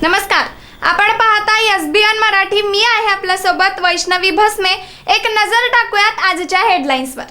नमस्कार, आपण पाहता SBN मराठी. मी आहे आपल्या सोबत वैष्णवी भस्मे. एक नजर टाकूयात आजच्या हेडलाईन्सवर.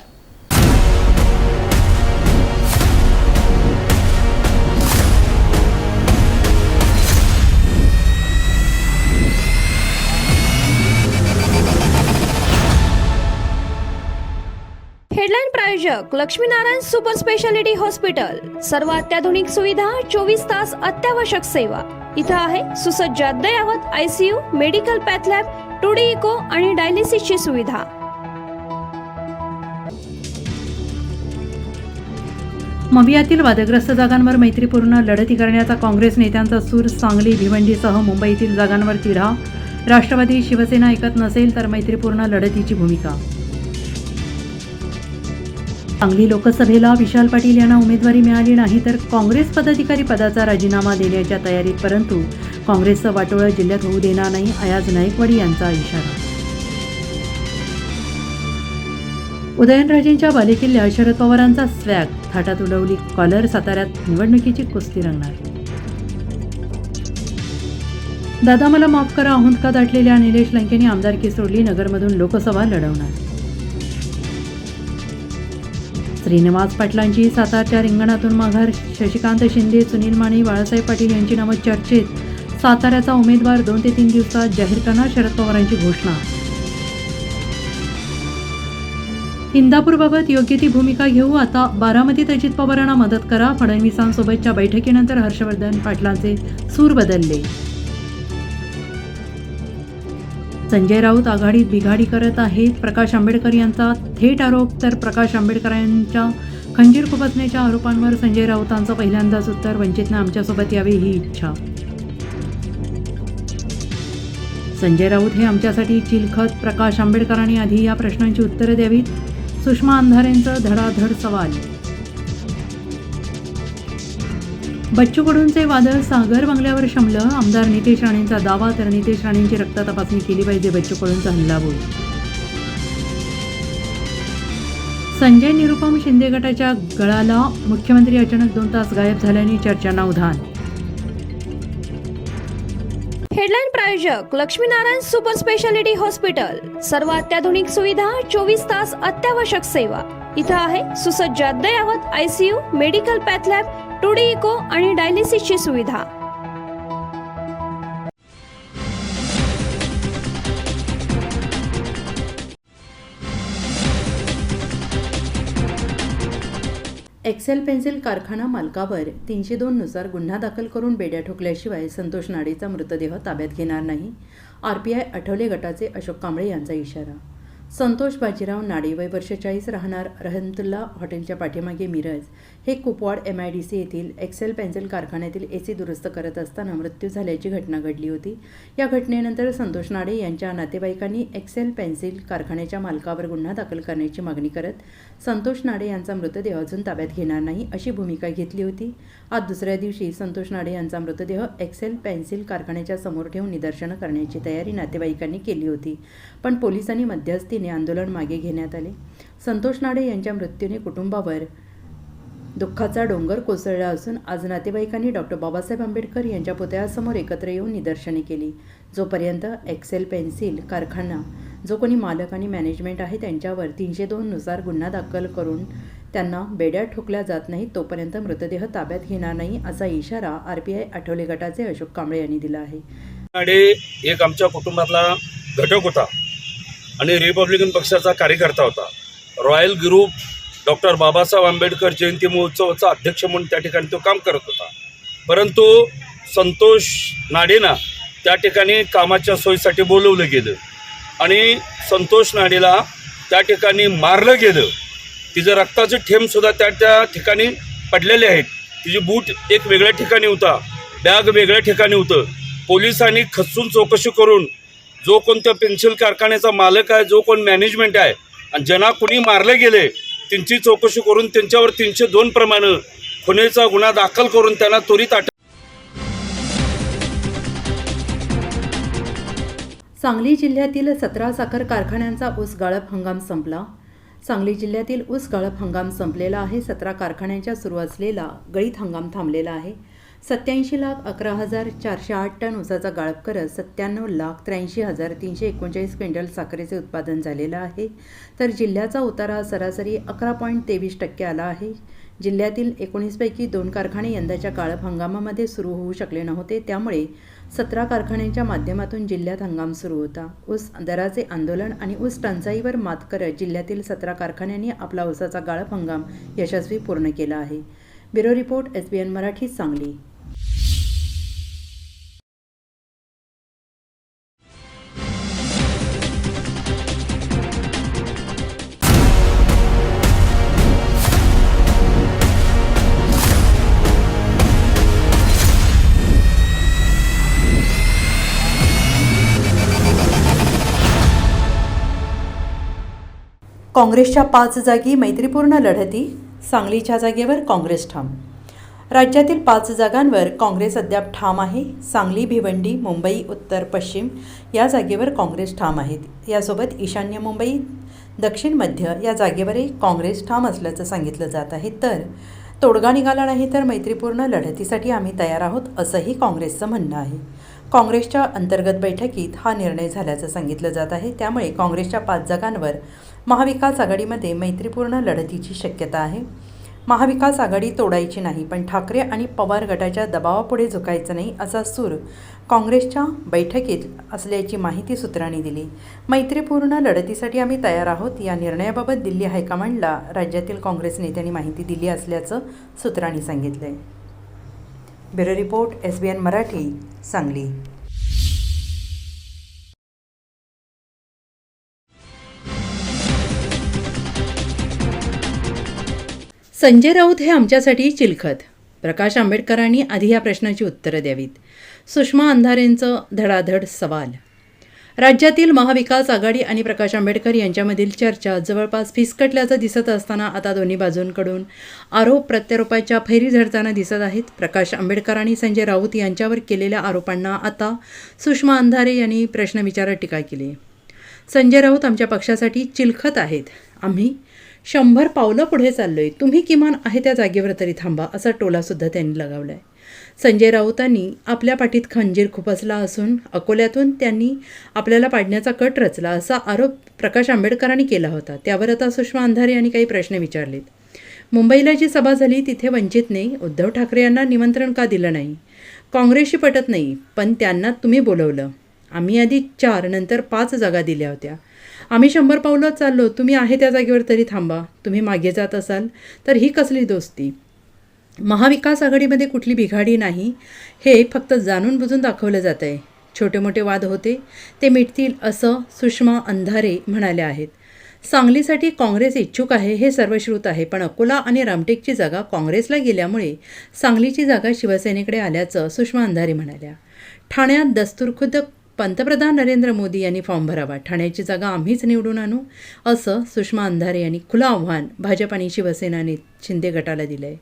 हेडलाईन प्रायोजक लक्ष्मीनारायण सुपर स्पेशालिटी हॉस्पिटल. सर्व अत्याधुनिक सुविधा, 24 तास अत्यावश्यक सेवा. इथं आहे सुसज्ज अद्ययावत ICU, medical path lab, 2D echo आणि डायलिसिसची सुविधा. मवियातील वादग्रस्त जागांवर मैत्रीपूर्ण लढती करण्याचा काँग्रेस नेत्यांचा सूर. सांगली, भिवंडीसह मुंबईतील जागांवर तिढा. राष्ट्रवादी शिवसेना ऐकत नसेल तर मैत्रीपूर्ण लढतीची भूमिका. सांगली लोकसभेला विशाल पाटील यांना उमेदवारी मिळाली नाही तर काँग्रेस पदाधिकारी पदाचा राजीनामा देण्याच्या तयारीत, परंतु काँग्रेसचं वाटोळं जिल्ह्यात होऊ देणार नाही, अयाज नाईकवाडी यांचा इशारा. उदयनराजेंच्या बालेकिल्ल्यात शरद पवारांचा स्वॅग. थाटात उडवली कॉलर. साताऱ्यात निवडणुकीची कुस्ती रंगणार. दादा मला माफ करा हुंदका दाटलेल्या निलेश लंकेंनी आमदारकी सोडली. नगरमधून लोकसभा लढवणार. श्रीनिवास पाटलांची सातारच्या रिंगणातून माघार. शशिकांत शिंदे, सुनील माने, बाळासाहेब पाटील यांची नावं चर्चेत. साताऱ्याचा उमेदवार 2 ते 3 दिवसात जाहीर करणार शरद पवारांची घोषणा. इंदापूरबाबत योग्य ती भूमिका घेऊ. आता बारामतीत अजित पवारांना मदत करा. फडणवीसांसोबतच्या बैठकीनंतर हर्षवर्धन पाटलांचे सूर बदलले. संजय राऊत आघाडीत बिघाडी करत आहेत. प्रकाश आंबेडकर यांचा थेट आरोप. तर प्रकाश आंबेडकरांच्या खंजीर खुपसण्याच्या आरोपांवर संजय राऊतांचं पहिल्यांदाच उत्तर. वंचितनं आमच्यासोबत यावे ही इच्छा. संजय राऊत हे आमच्यासाठी चिलखत. प्रकाश आंबेडकरांनी आधी या प्रश्नांची उत्तरं द्यावीत. सुषमा अंधारेंचं धडाधड सवाल. बच्चू कडूंचे वादळ सागर बंगल्यावर शमलं. आमदार नितेश राणेंचा दावा. तर नितेश राणेंची रक्त तपासणी केली पाहिजे. बच्चू कडूंचा हल्लाबोल. संजय निरुपम शिंदे गटाच्या गळाला. मुख्यमंत्री अचानक 2 तास गायब झाल्याने चर्चांना उधाण. हेडलाईन प्रायोजक लक्ष्मीनारायण सुपर स्पेशालिटी हॉस्पिटल. सर्व अत्याधुनिक सुविधा, 24 तास अत्यावश्यक सेवा. इथं आहे सुसज्ज अद्ययावत ICU, medical path lab, 2D echo आणि डायलिसिसची सुविधा. एक्सेल पेन्सिल कारखाना मालकावर 302 नुसार गुन्हा दाखल करून बेड्या ठोकल्याशिवाय संतोष नाडेचा मृतदेह ताब्यात घेणार नाही. RPI आठवले गटाचे अशोक कांबळे यांचा इशारा. संतोष बाजीराव नाडे, वय वर्ष 40, राहणार रहमतुल्ला हॉटेलच्या पाठीमागे मिरज, हे कुपवाड MIDC येथील एक्सेल पेन्सिल कारखान्यातील AC दुरुस्त करत असताना मृत्यू झाल्याची घटना घडली होती. या घटनेनंतर संतोष नाडे यांच्या नातेवाईकांनी एक्सेल पेन्सिल कारखान्याच्या मालकावर गुन्हा दाखल करण्याची मागणी करत संतोष नाडे यांचा मृतदेह अजून ताब्यात घेणार नाही अशी भूमिका घेतली होती. आज दुसऱ्या दिवशी संतोष नाडे यांचा मृतदेह एक्सेल पेन्सिल कारखान्याच्या समोर ठेवून निदर्शनं करण्याची तयारी नातेवाईकांनी केली होती, पण पोलिसांनी मध्यस्थीने आंदोलन मागे घेण्यात आले. संतोष नाडे यांच्या मृत्यूने कुटुंबावर दुःखाचा डोंगर कोसळला असून आज नातेवाईकांनी डॉक्टर बाबासाहेब आंबेडकर यांच्या पुतळ्यासमोर एकत्र येऊन निदर्शने केली. जोपर्यंत एक्सेल पेन्सिल कारखाना जो कोणी मालक आणि मॅनेजमेंट आहे त्यांच्यावर 302 नुसार गुन्हा दाखल करून त्यांना बेड्या ठोकल्या जात नाहीत, तोपर्यंत मृतदेह ताब्यात घेणार नाही असा इशारा RPI आठवले गटाचे अशोक कांबळे यांनी दिला आहे. नाडे एक आमच्या कुटुंबातला घटक होता आणि रिपब्लिकन पक्षाचा कार्यकर्ता होता. Royal group doctor Babasaheb Ambedkar जयंती महोत्सवाचा अध्यक्ष म्हणून त्या ठिकाणी तो काम करत होता. परंतु संतोष नाडेंना त्या ठिकाणी कामाच्या सोयीसाठी बोलवलं गेलं आणि संतोष नाडेला त्या ठिकाणी मारलं गेलं. तिचं रक्ताचे थेंबसुद्धा त्या ठिकाणी पडलेले आहेत. तिची बूट एक वेगळ्या ठिकाणी होता, बॅग वेगळ्या ठिकाणी होतं. पोलिसांनी खचून चौकशी करून जो कोणत्या पेन्सिल कारखान्याचा मालक आहे, जो कोण मॅनेजमेंट आहे आणि ज्यांना कुणी मारले गेले त्यांची चौकशी करून त्यांच्यावर 302 प्रमाणे खुनेचा गुन्हा दाखल करून त्यांना त्वरित अटक. सांगली जिल्ह्यातील 17 साखर कारखान्यांचा ऊस गाळप हंगाम संपला. सांगली जिल्ह्यातील ऊस गाळप हंगाम संपलेला आहे. 17 कारखान्यांच्या सुरू असलेला गळीत हंगाम थांबलेला आहे. 87,11,408 टन ऊसाचा गाळप करत 97,83,339 क्विंटल साखरेचे उत्पादन झालेलं आहे. तर जिल्ह्याचा उतारा सरासरी 11.23% आला आहे. जिल्ह्यातील 19 पैकी 2 कारखाने यंदाच्या गाळप हंगामामध्ये सुरू होऊ शकले नव्हते. त्यामुळे 17 कारखान्यांच्या माध्यमातून जिल्ह्यात हंगाम सुरू होता. ऊस दराचे आंदोलन आणि ऊस टंचाईवर मात करत जिल्ह्यातील 17 कारखान्यांनी आपला ऊसाचा गाळप हंगाम यशस्वी पूर्ण केला आहे. Bureau report SBN Marathi, Sangli. काँग्रेसच्या 5 जागी मैत्रीपूर्ण लढती, सांगलीच्या जागेवर काँग्रेस ठाम. राज्यातील 5 जागांवर काँग्रेस अद्याप ठाम आहे. सांगली, भिवंडी, मुंबई उत्तर पश्चिम या जागेवर काँग्रेस ठाम आहेत. यासोबत ईशान्य मुंबई, दक्षिण मध्य या जागेवरही काँग्रेस ठाम असल्याचं सांगितलं जात आहे. तर तोडगा निघाला नाही तर मैत्रीपूर्ण लढतीसाठी आम्ही तयार आहोत, असंही काँग्रेसचं म्हणणं आहे. काँग्रेसच्या अंतर्गत बैठकीत हा निर्णय झाल्याचं सांगितलं जात आहे. त्यामुळे काँग्रेसच्या 5 जागांवर महाविकास आघाडीमध्ये मैत्रीपूर्ण लढतीची शक्यता आहे. महाविकास आघाडी तोडायची नाही, पण ठाकरे आणि पवार गटाच्या दबावापुढे झुकायचं नाही, असा सूर काँग्रेसच्या बैठकीत असल्याची माहिती सूत्रांनी दिली. मैत्रीपूर्ण लढतीसाठी आम्ही तयार आहोत या निर्णयाबाबत दिल्ली हायकमांडला राज्यातील काँग्रेस नेत्यांनी माहिती दिली असल्याचं सूत्रांनी सांगितलं आहे. Bureau report SBN Marathi, Sangli. Sanjay Raut हे आमच्यासाठी चिलखत. प्रकाश आंबेडकरांनी आधी या प्रश्नाची उत्तरं द्यावीत. सुषमा अंधारेंचं धडाधड सवाल. राज्यातील महाविकास आघाडी आणि प्रकाश आंबेडकर यांच्यामधील चर्चा जवळपास फिसकटल्याचं दिसत असताना आता दोन्ही बाजूंकडून आरोप प्रत्यारोपाच्या फैरी झडताना दिसत आहेत. प्रकाश आंबेडकर आणि संजय राऊत यांच्यावर केलेल्या आरोपांना आता सुषमा अंधारे यांनी प्रश्न विचारत टीका केली. संजय राऊत आमच्या पक्षासाठी चिलखत आहेत. आम्ही 100 पावलं पुढे चाललोय. तुम्ही किमान आहे त्या जागेवर तरी थांबा, असा टोलासुद्धा त्यांनी लगावला आहे. संजय राऊतांनी आपल्या पाठीत खंजीर खुपसला असून अकोल्यातून त्यांनी आपल्याला पाडण्याचा कट रचला, असा आरोप प्रकाश आंबेडकरांनी केला होता. त्यावर आता सुषमा अंधारे यांनी काही प्रश्न विचारलेत. मुंबईला जी सभा झाली तिथे वंचितने उद्धव ठाकरे यांना निमंत्रण का दिलं नाही? काँग्रेसशी पटत नाही, पण त्यांना तुम्ही बोलवलं. आम्ही आधी 4 नंतर 5 जागा दिल्या होत्या. आम्ही 100 पावलं चाललो, तुम्ही आहे त्या जागेवर तरी थांबा. तुम्ही मागे जात असाल तर ही कसली दोस्ती? महाविकास आघाडीमध्ये कुठली बिघाडी नाही, हे फक्त जाणून बुजून दाखवलं जात आहे. छोटे मोठे वाद होते, ते मिटतील, असं सुषमा अंधारे म्हणाल्या आहेत. सांगलीसाठी काँग्रेस इच्छुक आहे हे सर्वश्रुत आहे, पण अकोला आणि रामटेकची जागा काँग्रेसला गेल्यामुळे सांगलीची जागा शिवसेनेकडे आल्याचं सुषमा अंधारे म्हणाल्या. ठाण्यात दस्तूरखुद्द पंतप्रधान नरेंद्र मोदी यांनी फॉर्म भरावा. ठाण्याची जागा आम्हीच निवडून आणू, असं सुषमा अंधारे यांनी खुलं आव्हान भाजप आणि शिवसेनाने शिंदे गटाला दिलं आहे.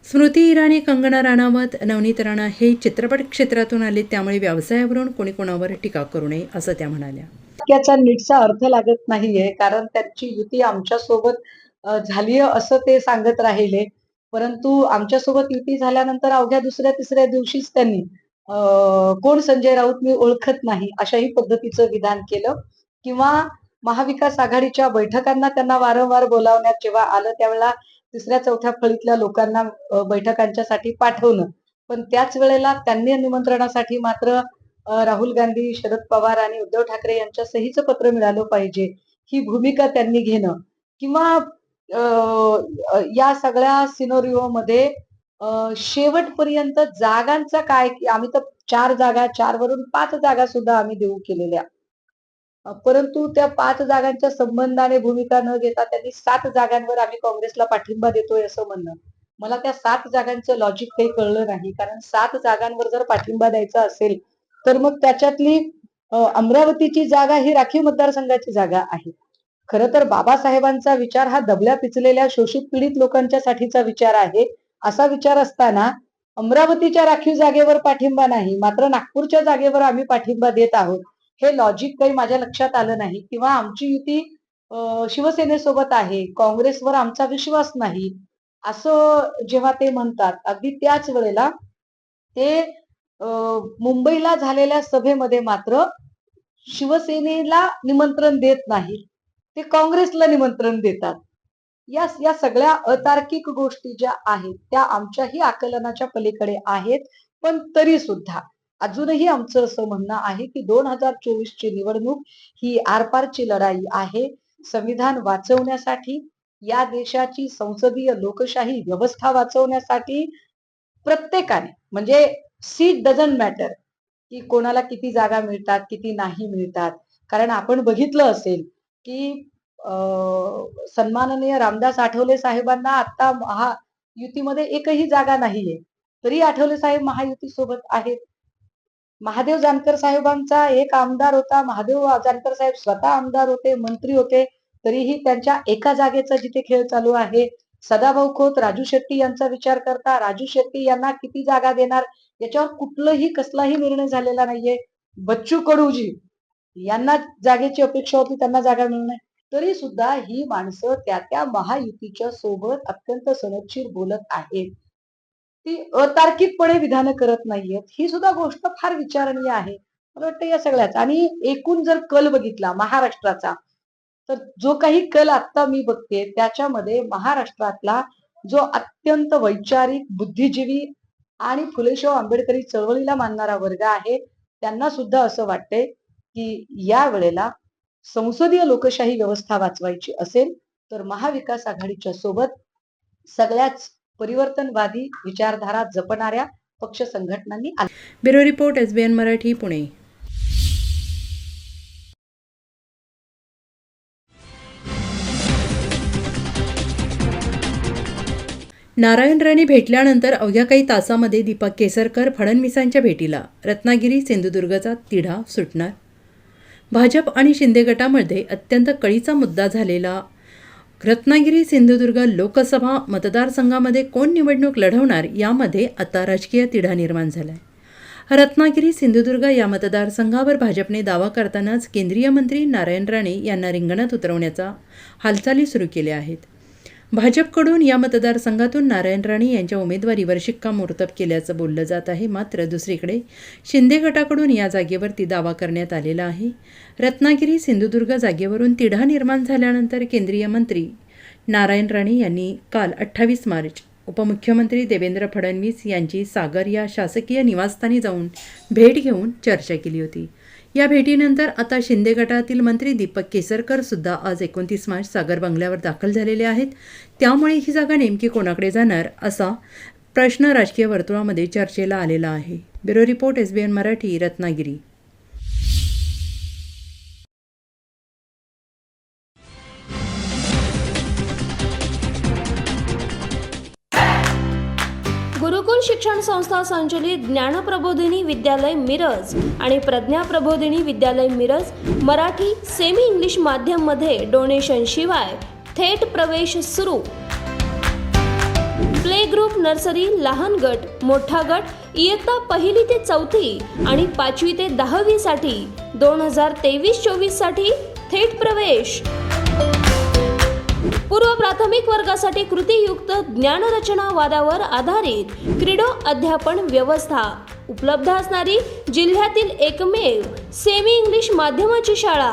स्मृती इराणी, कंगना राणावत, नवनीत राणा हे चित्रपट क्षेत्रातून आले, त्यामुळे व्यवसायावरून कोणी कोणावर टीका करू नये, असं त्या म्हणाल्या. त्याचा नीटचा अर्थ लागत नाहीये, कारण त्यांची युती आमच्यासोबत झालीय असं ते सांगत राहिले. परंतु आमच्यासोबत युती झाल्यानंतर अवघ्या 2-3 दिवशीच त्यांनी कोण संजय राऊत मी ओळखत नाही अशाही पद्धतीचं विधान केलं. किंवा महाविकास आघाडीच्या बैठकांना त्यांना वारंवार बोलावण्यात जेव्हा आलं त्यावेळेला 3-4 फळीतल्या लोकांना बैठकांच्यासाठी पाठवणं, पण त्याच वेळेला त्यांनी निमंत्रणासाठी मात्र राहुल गांधी, शरद पवार आणि उद्धव ठाकरे यांच्या सहीचं पत्र मिळालं पाहिजे, ही भूमिका त्यांनी घेणं. किंवा या सगळ्या सिनोरिओमध्ये शेवटपर्यंत जागांचा काय, की आम्ही तर 4 जागा, 4 वरून 5 जागा सुद्धा आम्ही देऊ केलेल्या, परंतु त्या 5 जागांच्या संबंधाने भूमिका न घेता त्यांनी 7 जागांवर आम्ही काँग्रेसला पाठिंबा देतोय असं म्हणणं. मला त्या 7 जागांचं लॉजिक काही कळलं नाही, कारण 7 जागांवर जर पाठिंबा द्यायचा असेल तर मग त्याच्यातली अमरावतीची जागा ही राखीव मतदारसंघाची जागा आहे. खरं तर बाबासाहेबांचा विचार हा दबल्या पिचलेल्या शोषित पीडित लोकांच्या साठीचा विचार आहे. असा विचार असताना अमरावतीच्या राखीव जागेवर पाठिंबा नाही, मात्र नागपूरच्या जागेवर आम्ही पाठिंबा देत आहोत, हे लॉजिक काही माझ्या लक्षात आलं नाही. किंवा आमची युती शिवसेनेसोबत आहे, काँग्रेसवर आमचा विश्वास नाही, असं जेव्हा ते म्हणतात, अगदी त्याच वेळेला ते मुंबईला झालेल्या सभेमध्ये मात्र शिवसेनेला निमंत्रण देत नाही, ते काँग्रेसला निमंत्रण देतात. या सगळ्या अतार्किक गोष्टी ज्या आहेत त्या आमच्याही आकलनाच्या पलीकडे आहेत. पण तरी सुद्धा अजूनही आमचं असं म्हणणं आहे की 2024 ची निवडणूक ही आरपारची लढाई आहे. संविधान वाचवण्यासाठी, या देशाची संसदीय लोकशाही व्यवस्था वाचवण्यासाठी प्रत्येकाने, म्हणजे सीट डझंट मॅटर की कोणाला किती जागा मिळतात, किती नाही मिळतात. कारण आपण बघितलं असेल की सन्माननीय रामदास आठवले साहेबांना आता महायुतीमध्ये एकही जागा नाहीये, तरी आठवले साहेब महायुती सोबत आहेत. महादेव जानकर साहेबांचा एक आमदार होता, महादेव जानकर साहेब स्वतः आमदार होते, मंत्री होते, तरीही त्यांच्या एका जागेचा जिथे खेळ चालू आहे. सदाभाऊ खोत, राजू शेट्टी यांचा विचार करता राजू शेट्टी यांना किती जागा देणार याच्यावर कसलाही निर्णय झालेला नाहीये. बच्चू कडूजी यांना जागेची अपेक्षा होती, त्यांना जागा मिळू नये. तरी सुद्धा ही माणसं त्या महायुतीच्या सोबत अत्यंत सनदशीर बोलत आहेत. ती अतार्किकपणे विधानं करत नाहीयेत. ही सुद्धा गोष्ट फार विचारणीय आहे. मला वाटतं या सगळ्याच. आणि एकूण जर कल बघितला महाराष्ट्राचा, तर जो काही कल आता मी बघते त्याच्यामध्ये महाराष्ट्रातला जो अत्यंत वैचारिक, बुद्धिजीवी आणि फुलेशाह आंबेडकरी चळवळीला मानणारा वर्ग आहे, त्यांना सुद्धा असं वाटतंय की या वेळेला संसदीय लोकशाही व्यवस्था वाचवायची असेल तर महाविकास आघाडीच्या सोबत सगळ्याच परिवर्तनवादी विचारधारा जपणाऱ्या पक्ष संघटनांनी bureau report SBN Marathi, Pune. Narayan Rane भेटल्यानंतर अवघ्या काही तासामध्ये दीपक केसरकर फडणवीसांच्या भेटीला. रत्नागिरी सिंधुदुर्गचा तिढा सुटणार. भाजप आणि शिंदे गटामध्ये अत्यंत कळीचा मुद्दा झालेला रत्नागिरी सिंधुदुर्ग लोकसभा मतदारसंघामध्ये कोण निवडणूक लढवणार यामध्ये आता राजकीय तिढा निर्माण झाला आहे. रत्नागिरी सिंधुदुर्ग या मतदारसंघावर भाजपने दावा करतानाच केंद्रीय मंत्री नारायण राणे यांना रिंगणात उतरवण्याचा हालचाली सुरू केल्या आहेत. भाजपकडून या मतदारसंघातून नारायण राणे यांच्या उमेदवारीवर शिक्कामोर्तब केल्याचं बोललं जात आहे. मात्र दुसरीकडे शिंदे गटाकडून या जागेवरती दावा करण्यात आलेला आहे. रत्नागिरी सिंधुदुर्ग जागेवरून तिढा निर्माण झाल्यानंतर केंद्रीय मंत्री नारायण राणे यांनी काल 28 मार्च उपमुख्यमंत्री देवेंद्र फडणवीस यांची सागर या शासकीय निवासस्थानी जाऊन भेट घेऊन चर्चा केली होती. या भेटीनंतर आता शिंदे गटातील मंत्री दीपक केसरकर सुद्धा आज 29 मार्च सागर बंगल्यावर दाखल झालेले आहेत. त्यामुळे ही जागा नेमकी कोणाकडे जाणार असा प्रश्न राजकीय वर्तुळामध्ये चर्चेला आलेला आहे. Bureau report SBN Marathi, Ratnagiri. गुरुकुल शिक्षण संस्था संचलित ज्ञानप्रबोधिनी विद्यालय मिरज आणि प्रज्ञा प्रबोधिनी विद्यालय मिरज मराठी सेमी इंग्लिश माध्यम मध्ये डोनेशन शिवाय थेट प्रवेश सुरू. प्ले ग्रुप, नर्सरी, लहान गट, मोठा गट इयत्ता 1ली ते 4थी आणि 5वी ते 10वी साठी 2023-24 साठी थेट प्रवेश. पूर्व प्राथमिक वर्गासाठी कृतीयुक्त ज्ञानरचना वादावर आधारित क्रीडो अध्यापन व्यवस्था उपलब्ध असणारी जिल्ह्यातील एकमेव सेमी इंग्लिश माध्यमाची शाळा.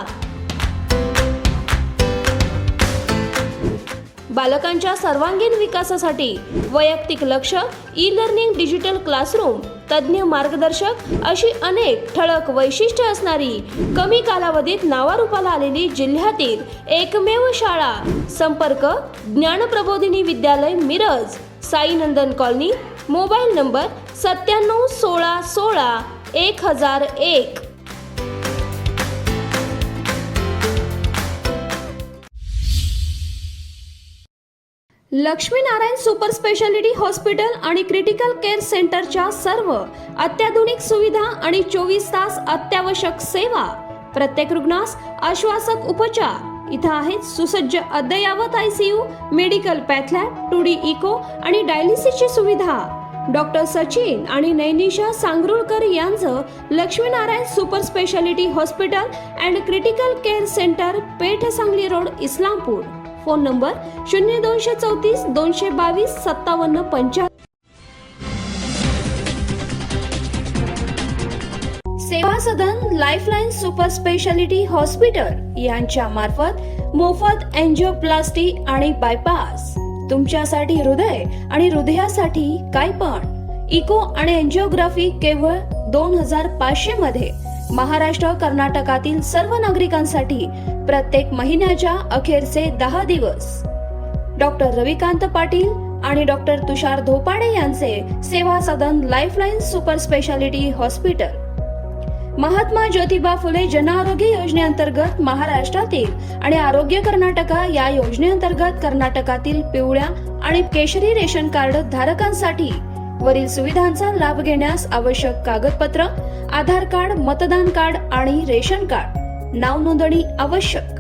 बालकांच्या सर्वांगीण विकासासाठी वैयक्तिक लक्ष, ई लर्निंग, डिजिटल क्लासरूम, तज्ज्ञ मार्गदर्शक अशी अनेक ठळक वैशिष्ट्ये असणारी कमी कालावधीत नावारूपाला आलेली जिल्ह्यातील एकमेव शाळा. संपर्क ज्ञानप्रबोधिनी विद्यालय Miraj, Sainandan colony, mobile number 97 16 16 1001. Laxminarayan super speciality hospital आणि क्रिटिकल केअर सेंटरच्या सर्व अत्याधुनिक सुविधा आणि 24 तास अत्यावश्यक सेवा. प्रत्येक रुग्णास आश्वासक उपचार. इथं आहेत सुसज्ज अद्ययावत ICU, medical path lab, 2D echo आणि डायलिसिसची सुविधा. डॉक्टर सचिन आणि नैनिशा सांगरुळकर यांचं Laxminarayan super speciality hospital and critical care centre, Peth Sangli road, Islampur. Phone number 0234 222 57 55. Seva Sadan lifeline super speciality hospital यांच्या मार्फत मोफत एंजिओप्लास्टी आणि बायपास, तुमच्यासाठी हृदय आणि हृदयासाठी काय पण, इको आणि एंजिओग्राफी केवळ 2500 मध्ये महाराष्ट्र कर्नाटकातील सर्व नागरिकांसाठी प्रत्येक महिन्याच्या अखेरचे 10 दिवस. डॉक्टर रविकांत पाटील आणि डॉक्टर तुषार धोपाडे यांचे Seva Sadan lifeline super speciality hospital Mahatma Jyotiba Phule जन आरोग्य योजनेअंतर्गत महाराष्ट्रातील आणि आरोग्य कर्नाटका या योजनेअंतर्गत कर्नाटकातील पिवळ्या आणि केशरी रेशन कार्ड धारकांसाठी वरील सुविधांचा लाभ घेण्यास आवश्यक कागदपत्र आधार कार्ड, मतदान कार्ड आणि रेशन कार्ड, नाव नोंदणी आवश्यक.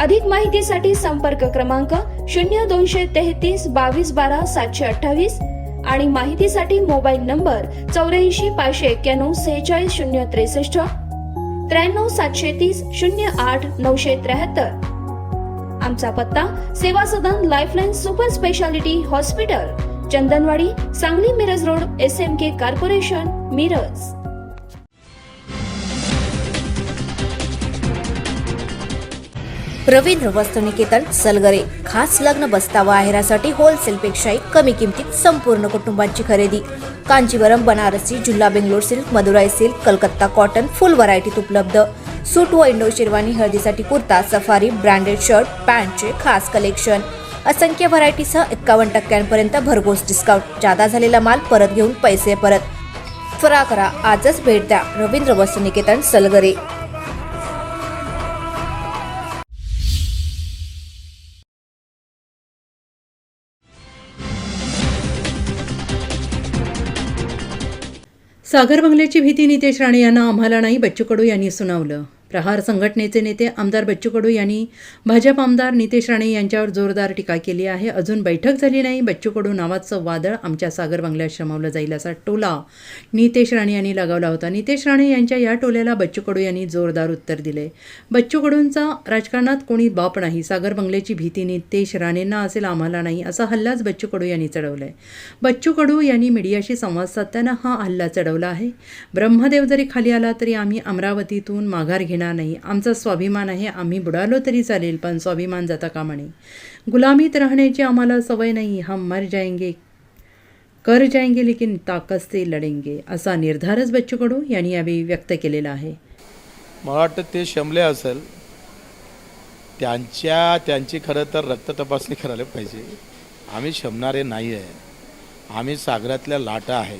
अधिक माहितीसाठी संपर्क क्रमांक 0233 22 12 728 आणि माहितीसाठी मोबाईल नंबर 84 591 46 063 93 730 08 973. आमचा पत्ता Seva Sadan lifeline super speciality hospital, Chandanwadi, Sangli Miraj road, SMK corporation, Miraj. Ravindra Vastraniketan Salgare, खास लग्न बस्तावा आहेरासाठी होलसेलपेक्षाही कमी किमतीत संपूर्ण कुटुंबाची खरेदी. कांजीवरम, बनारसी, जुल्ला Bangalore silk, Madurai silk, Calcutta cotton full व्हरायटीत उपलब्ध. सूट व इंडो शेरवानी, हळदीसाठी कुर्ता, सफारी, ब्रँडेड शर्ट, पॅन्टचे खास कलेक्शन. असंख्य व्हरायटीसह 51% भरघोस डिस्काउंट. जादा झालेला माल परत घेऊन पैसे परत. त्वरा करा, आजच भेट द्या. रवींद्र वस्त्रनिकेतन सलगरे. सागर बंगल्याची भीती नितेश राणे यांना आम्हाला नाही, बच्चू कडू यांनी सुनावलं. प्रहार संघटनेचे नेते आमदार बच्चू कडू यांनी भाजप आमदार नितेश राणे यांच्यावर जोरदार टीका केली आहे. अजून बैठक झाली नाही, बच्चू कडू नावाचं वादळ आमच्या सागर बंगल्यात शमवलं जाईल असा टोला नितेश राणे यांनी लगावला होता. नितेश राणे यांच्या या टोल्याला बच्चू कडू यांनी जोरदार उत्तर दिले. बच्चू कडूंचा राजकारणात कोणी बाप नाही, सागर बंगल्याची भीती नितेश राणेंना असेल, आम्हाला नाही, असा हल्लाच बच्चू कडू यांनी चढवलाय. बच्चू कडू यांनी मीडियाशी संवाद साधताना हा हल्ला चढवला आहे. ब्रह्मदेव जरी खाली आला तरी आम्ही अमरावतीतून माघार घेणार नाही. आमचा स्वाभिमान आहे, आम्ही बुडालो तरी चालेल, पण स्वाभिमान जाता कामा नये. गुलामीत राहण्याची आम्हाला सवय नाही. हम मर जाएंगे, कर जाएंगे, लेकिन ताकद से लढेंगे, असा निर्धारच बच्चू कडू यांनी यावेळी व्यक्त केलेला आहे. मला वाटतं ते शमले असेल, त्यांची खरं तर रक्त तपासणी करायला पाहिजे. आम्ही शमणारे नाही आहे, आम्ही सागरातल्या लाटा आहे.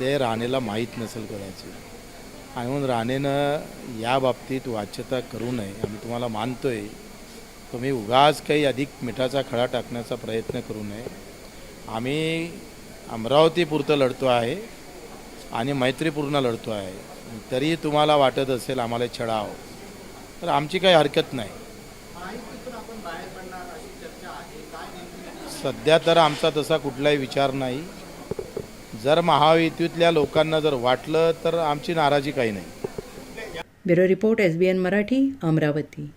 ते राणेला माहीत नसेल कदाचित, आणि म्हणून राणेनं या बाबतीत वाच्यता करू नये. आम्ही तुम्हाला मानतोय, तुम्ही उगाच काही अधिक मिठाचा खडा टाकण्याचा प्रयत्न करू नये. आम्ही अमरावतीपुरतं लढतो आहे आणि मैत्रीपूर्ण लढतो आहे. तरी तुम्हाला वाटत असेल आम्हाला छळाव, तर आमची काही हरकत नाही. सध्या तर आमचा तसा कुठलाही विचार नाही. जर महायुतीतल्या लोकांना जर वाटलं तर आमची नाराजी काही नाही. Bureau report, SBN Marathi, Amravati.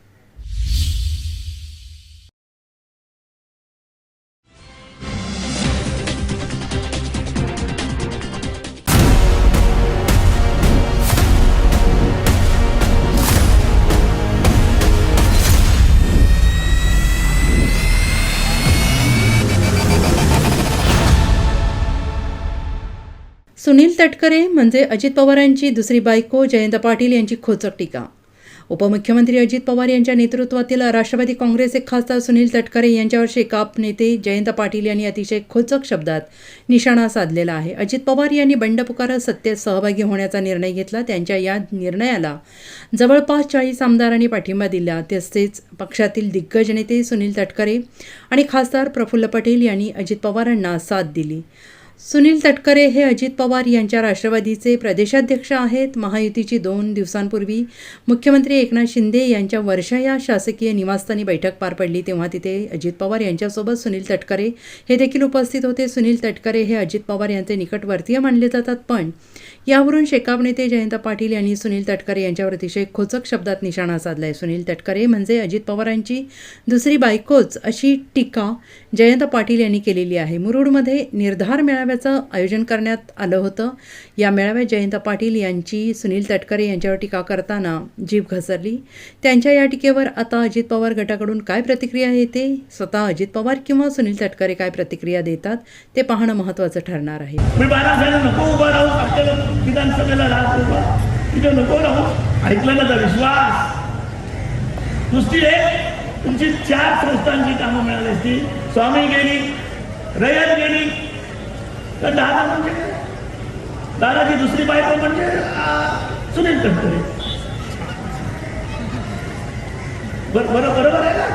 Sunil Tatkare म्हणजे अजित पवारांची दुसरी बायको जयंत पाटील यांची खोचक टीका. उपमुख्यमंत्री अजित पवार यांच्या नेतृत्वातील राष्ट्रवादी काँग्रेसचे खासदार सुनील तटकरे यांच्यावर शेकाप नेते जयंत पाटील यांनी अतिशय खोचक शब्दात निशाणा साधलेला आहे. अजित पवार यांनी बंड पुकारत सत्तेत सहभागी होण्याचा निर्णय घेतला. त्यांच्या या निर्णयाला जवळपास 40 आमदारांनी पाठिंबा दिला. तसेच पक्षातील दिग्गज नेते सुनील तटकरे आणि खासदार प्रफुल्ल पटेल यांनी अजित पवारांना साथ दिली. सुनील तटकरे हे अजित पवार यांच्या राष्ट्रवादीचे प्रदेशाध्यक्ष आहेत. महायुतीची 2 दिवसांपूर्वी मुख्यमंत्री एकनाथ शिंदे यांच्या वर्षा या शासकीय निवासस्थानी बैठक पार पडली, तेव्हा तिथे अजित पवार यांच्यासोबत सुनील तटकरे हे देखील उपस्थित होते. सुनील तटकरे हे अजित पवार यांचे निकटवर्तीय मानले जातात, पण यावरून शेकाप नेते जयंत पाटील यांनी सुनील तटकरे यांच्यावर अतिशय खोचक शब्दात निशाणा साधलाय. सुनील तटकरे म्हणजे अजित पवारांची दुसरी बायकोच, अशी टीका जयंत पाटील यांनी केलेली आहे. मुरुडमध्ये निर्धार मेळाव्यात मेळाव्याचं आयोजन करण्यात आलं होतं. या मेळाव्यात जयंत पाटील यांची सुनील तटकरे यांच्यावर टीका करताना जीभ घसरली. त्यांच्या या टीकेवर आता अजित पवार गटाकडून काय प्रतिक्रिया येते, स्वतः अजित पवार किंवा सुनील तटकरे काय प्रतिक्रिया देतात ते पाहणं महत्त्वाचं ठरणार आहे. मी बाळासाहेब नको उभा राहू, आपल्याला विधानसभेला राहत उभा तिथे नको राहू. ऐकलं ना तर विश्वास दुसरी आहे. तुमची 4 संस्थांची कामं मिळाली असती. स्वामी गेली, रयत गेली, तर दादा म्हणजे दादाची दुसरी बायको म्हणजे सुनील तटकरे. बरोबर आहे ना.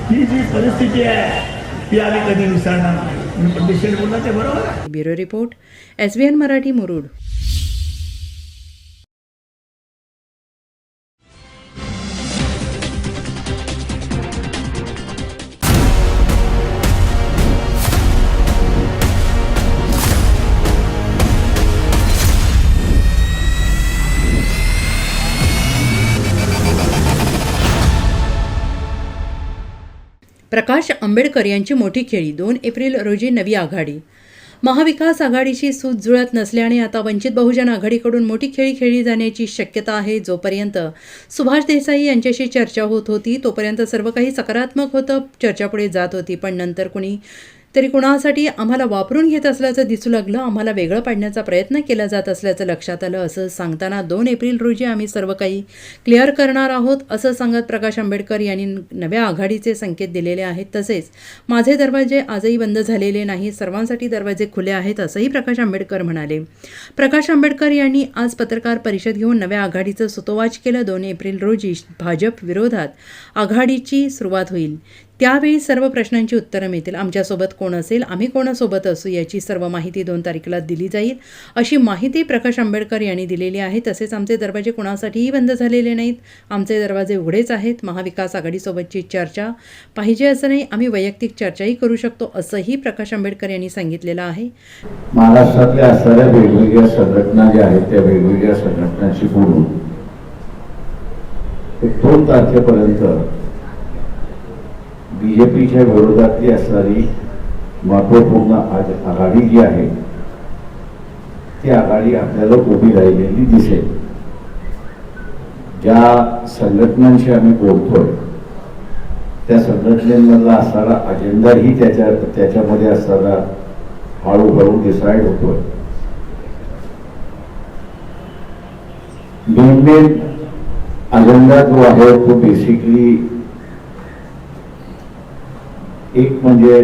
ही जी परिस्थिती आहे ती आम्ही कधी विसरणार नाही. पंडित बोलला ते बरोबर आहे. Bureau report, SBN Marathi, Murud. Prakash Ambedkar यांची मोठी खेळी. 2 एप्रिल रोजी नवी आघाडी. महाविकास आघाडीशी सूत जुळत नसल्याने आता वंचित बहुजन आघाडीकडून मोठी खेळी खेळली जाण्याची शक्यता आहे. जोपर्यंत सुभाष देसाई यांच्याशी चर्चा होत होती तोपर्यंत सर्व काही सकारात्मक होतं, चर्चा पुढे जात होती. पण नंतर कुणासाठी आम्हाला वापरून घेत असल्याचं दिसू लागलं, आम्हाला वेगळं पाडण्याचा प्रयत्न केला जात असल्याचं लक्षात आलं. असं सांगताना 2 एप्रिल रोजी आम्ही सर्व काही क्लिअर करणार आहोत असं सांगत प्रकाश आंबेडकर यांनी नव्या आघाडीचे संकेत दिलेले आहेत. तसेच माझे दरवाजे आजही बंद झालेले नाही, सर्वांसाठी दरवाजे खुले आहेत असंही प्रकाश आंबेडकर म्हणाले. प्रकाश आंबेडकर यांनी आज पत्रकार परिषद घेऊन नव्या आघाडीचं सुतोवाच केलं. 2 एप्रिल रोजी भाजप विरोधात आघाडीची सुरुवात होईल, त्यावेळी सर्व प्रश्नांची उत्तरं मिळतील. आमच्यासोबत कोण असेल, आम्ही कोणासोबत असू याची सर्व माहिती 2 तारखेला दिली जाईल अशी माहिती प्रकाश आंबेडकर यांनी दिलेली आहे. तसेच आमचे दरवाजे कोणासाठीही बंद झालेले नाहीत, आमचे दरवाजे उघडेच आहेत. महाविकास आघाडीसोबतची चर्चा पाहिजे असं नाही, आम्ही वैयक्तिक चर्चाही करू शकतो असंही प्रकाश आंबेडकर यांनी सांगितलेलं आहे. महाराष्ट्रातल्या असणाऱ्या वेगवेगळ्या संघटना ज्या आहेत त्या वेगवेगळ्या संघटनांशी बोलून 2 तारखेपर्यंत BJPच्या विरोधातली असणारी महत्वपूर्ण आघाडी जी आहे ती आघाडी आपल्याला उभी राहिलेली दिसेल. ज्या संघटनांशी आम्ही बोलतोय त्या संघटनेमधला असणारा अजेंडाही त्याच्यामध्ये असणारा हळूहळू डिसाईड होतोय. मेन अजेंडा जो आहे तो बेसिकली एक म्हणजे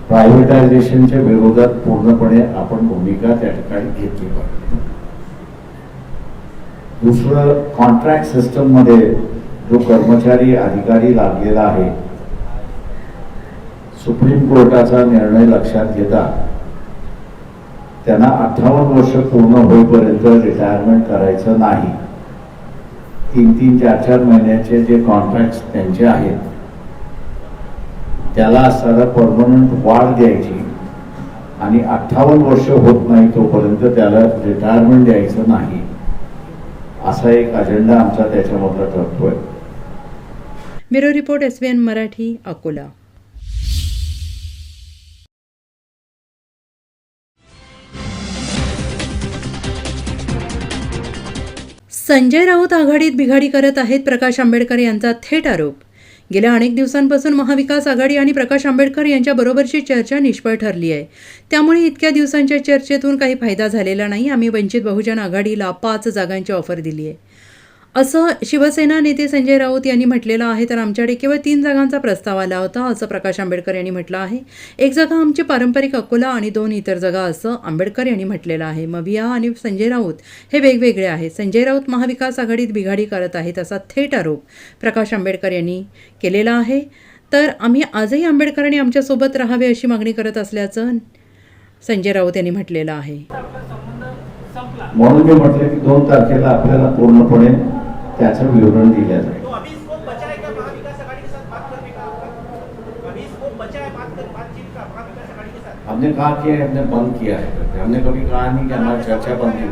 प्रायव्हेटायझेशनच्या विरोधात पूर्णपणे आपण भूमिका त्या ठिकाणी घेतली पाहिजे. दुसरं, कॉन्ट्रॅक्ट सिस्टम मध्ये जो कर्मचारी अधिकारी लागलेला आहे, सुप्रीम कोर्टाचा निर्णय लक्षात घेता त्यांना 58 वर्ष पूर्ण होईपर्यंत रिटायरमेंट करायचं नाही. 3-3, 4-4 महिन्याचे जे कॉन्ट्रॅक्ट त्यांचे आहेत त्याला असणारा परमनंट वाढ द्यायची आणि 58 वर्ष होत नाही तोपर्यंत त्याला रिटायरमेंट द्यायचं नाही, असा एक अजेंडा आमचा त्याच्यामधला ठरतोय. Bureau report, SBN Marathi, Akola. Sanjay Raut आघाडीत बिघाडी करत आहेत, प्रकाश आंबेडकर यांचा थेट आरोप. गेल्या अनेक दिवसांपासून महाविकास आघाडी आणि प्रकाश आंबेडकर यांच्याबरोबरची चर्चा निष्फळ ठरली आहे. त्यामुळे इतक्या दिवसांच्या चर्चेतून काही फायदा झालेला नाही. आम्ही वंचित बहुजन आघाडीला 5 जागांची ऑफर दिली आहे असं शिवसेना नेते संजय राऊत यांनी म्हटलेलं आहे. तर आमच्याकडे केवळ 3 जागांचा प्रस्ताव आला होता असं प्रकाश आंबेडकर यांनी म्हटलं आहे. 1 जागा आमची पारंपरिक अकोला आणि 2 इतर जागा असं आंबेडकर यांनी म्हटलेलं आहे. मविया आणि संजय राऊत हे वेगवेगळे आहेत. संजय राऊत महाविकास आघाडीत बिघाडी करत आहेत असा थेट आरोप प्रकाश आंबेडकर यांनी केलेला आहे. तर आम्ही आजही आंबेडकरांनी आमच्यासोबत राहावे अशी मागणी करत असल्याचं संजय राऊत यांनी म्हटलेलं आहे. म्हणून मी म्हटलं की 2 तारखेला आपल्याला पूर्णपणे त्याचं विवरण दिलं जाईल. हमने कहा कि हमने बंद किया है, हमने कभी कहा नहीं कि हमारी चर्चा बंद की.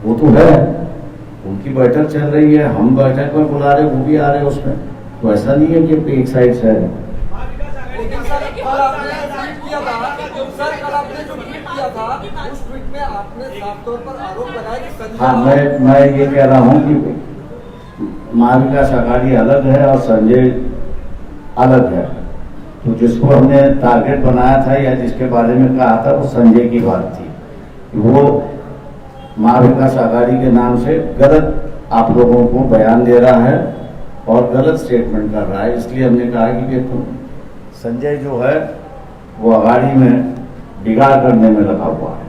वो तो है, उनकी बैठक चल रही है, हम बैठक में बुला रहे, वो भी आ रहे उसमें. तो ऐसा नहीं है कि एक साइड से है. सर कल आपने ट्वीट किया था, सर कल आपने जो ट्वीट किया था उस ट्वीट में आपने साफ तौर पर आरोप लगाया कि संजय हाँ, मैं ये कह रहा हूँ कि महाविकास आघाड़ी अलग है और संजय अलग है। तो जिसको हमने टारगेट बनाया था या जिसके बारे में कहा था वो संजय की बात थी। वो महाविकास आघाड़ी के नाम से गलत आप लोगों को बयान दे रहा है और गलत स्टेटमेंट कर रहा है। इसलिए हमने कहा कि तुम संजय जो है वो आघाड़ी में बिगाड़ करने में लगा हुआ है।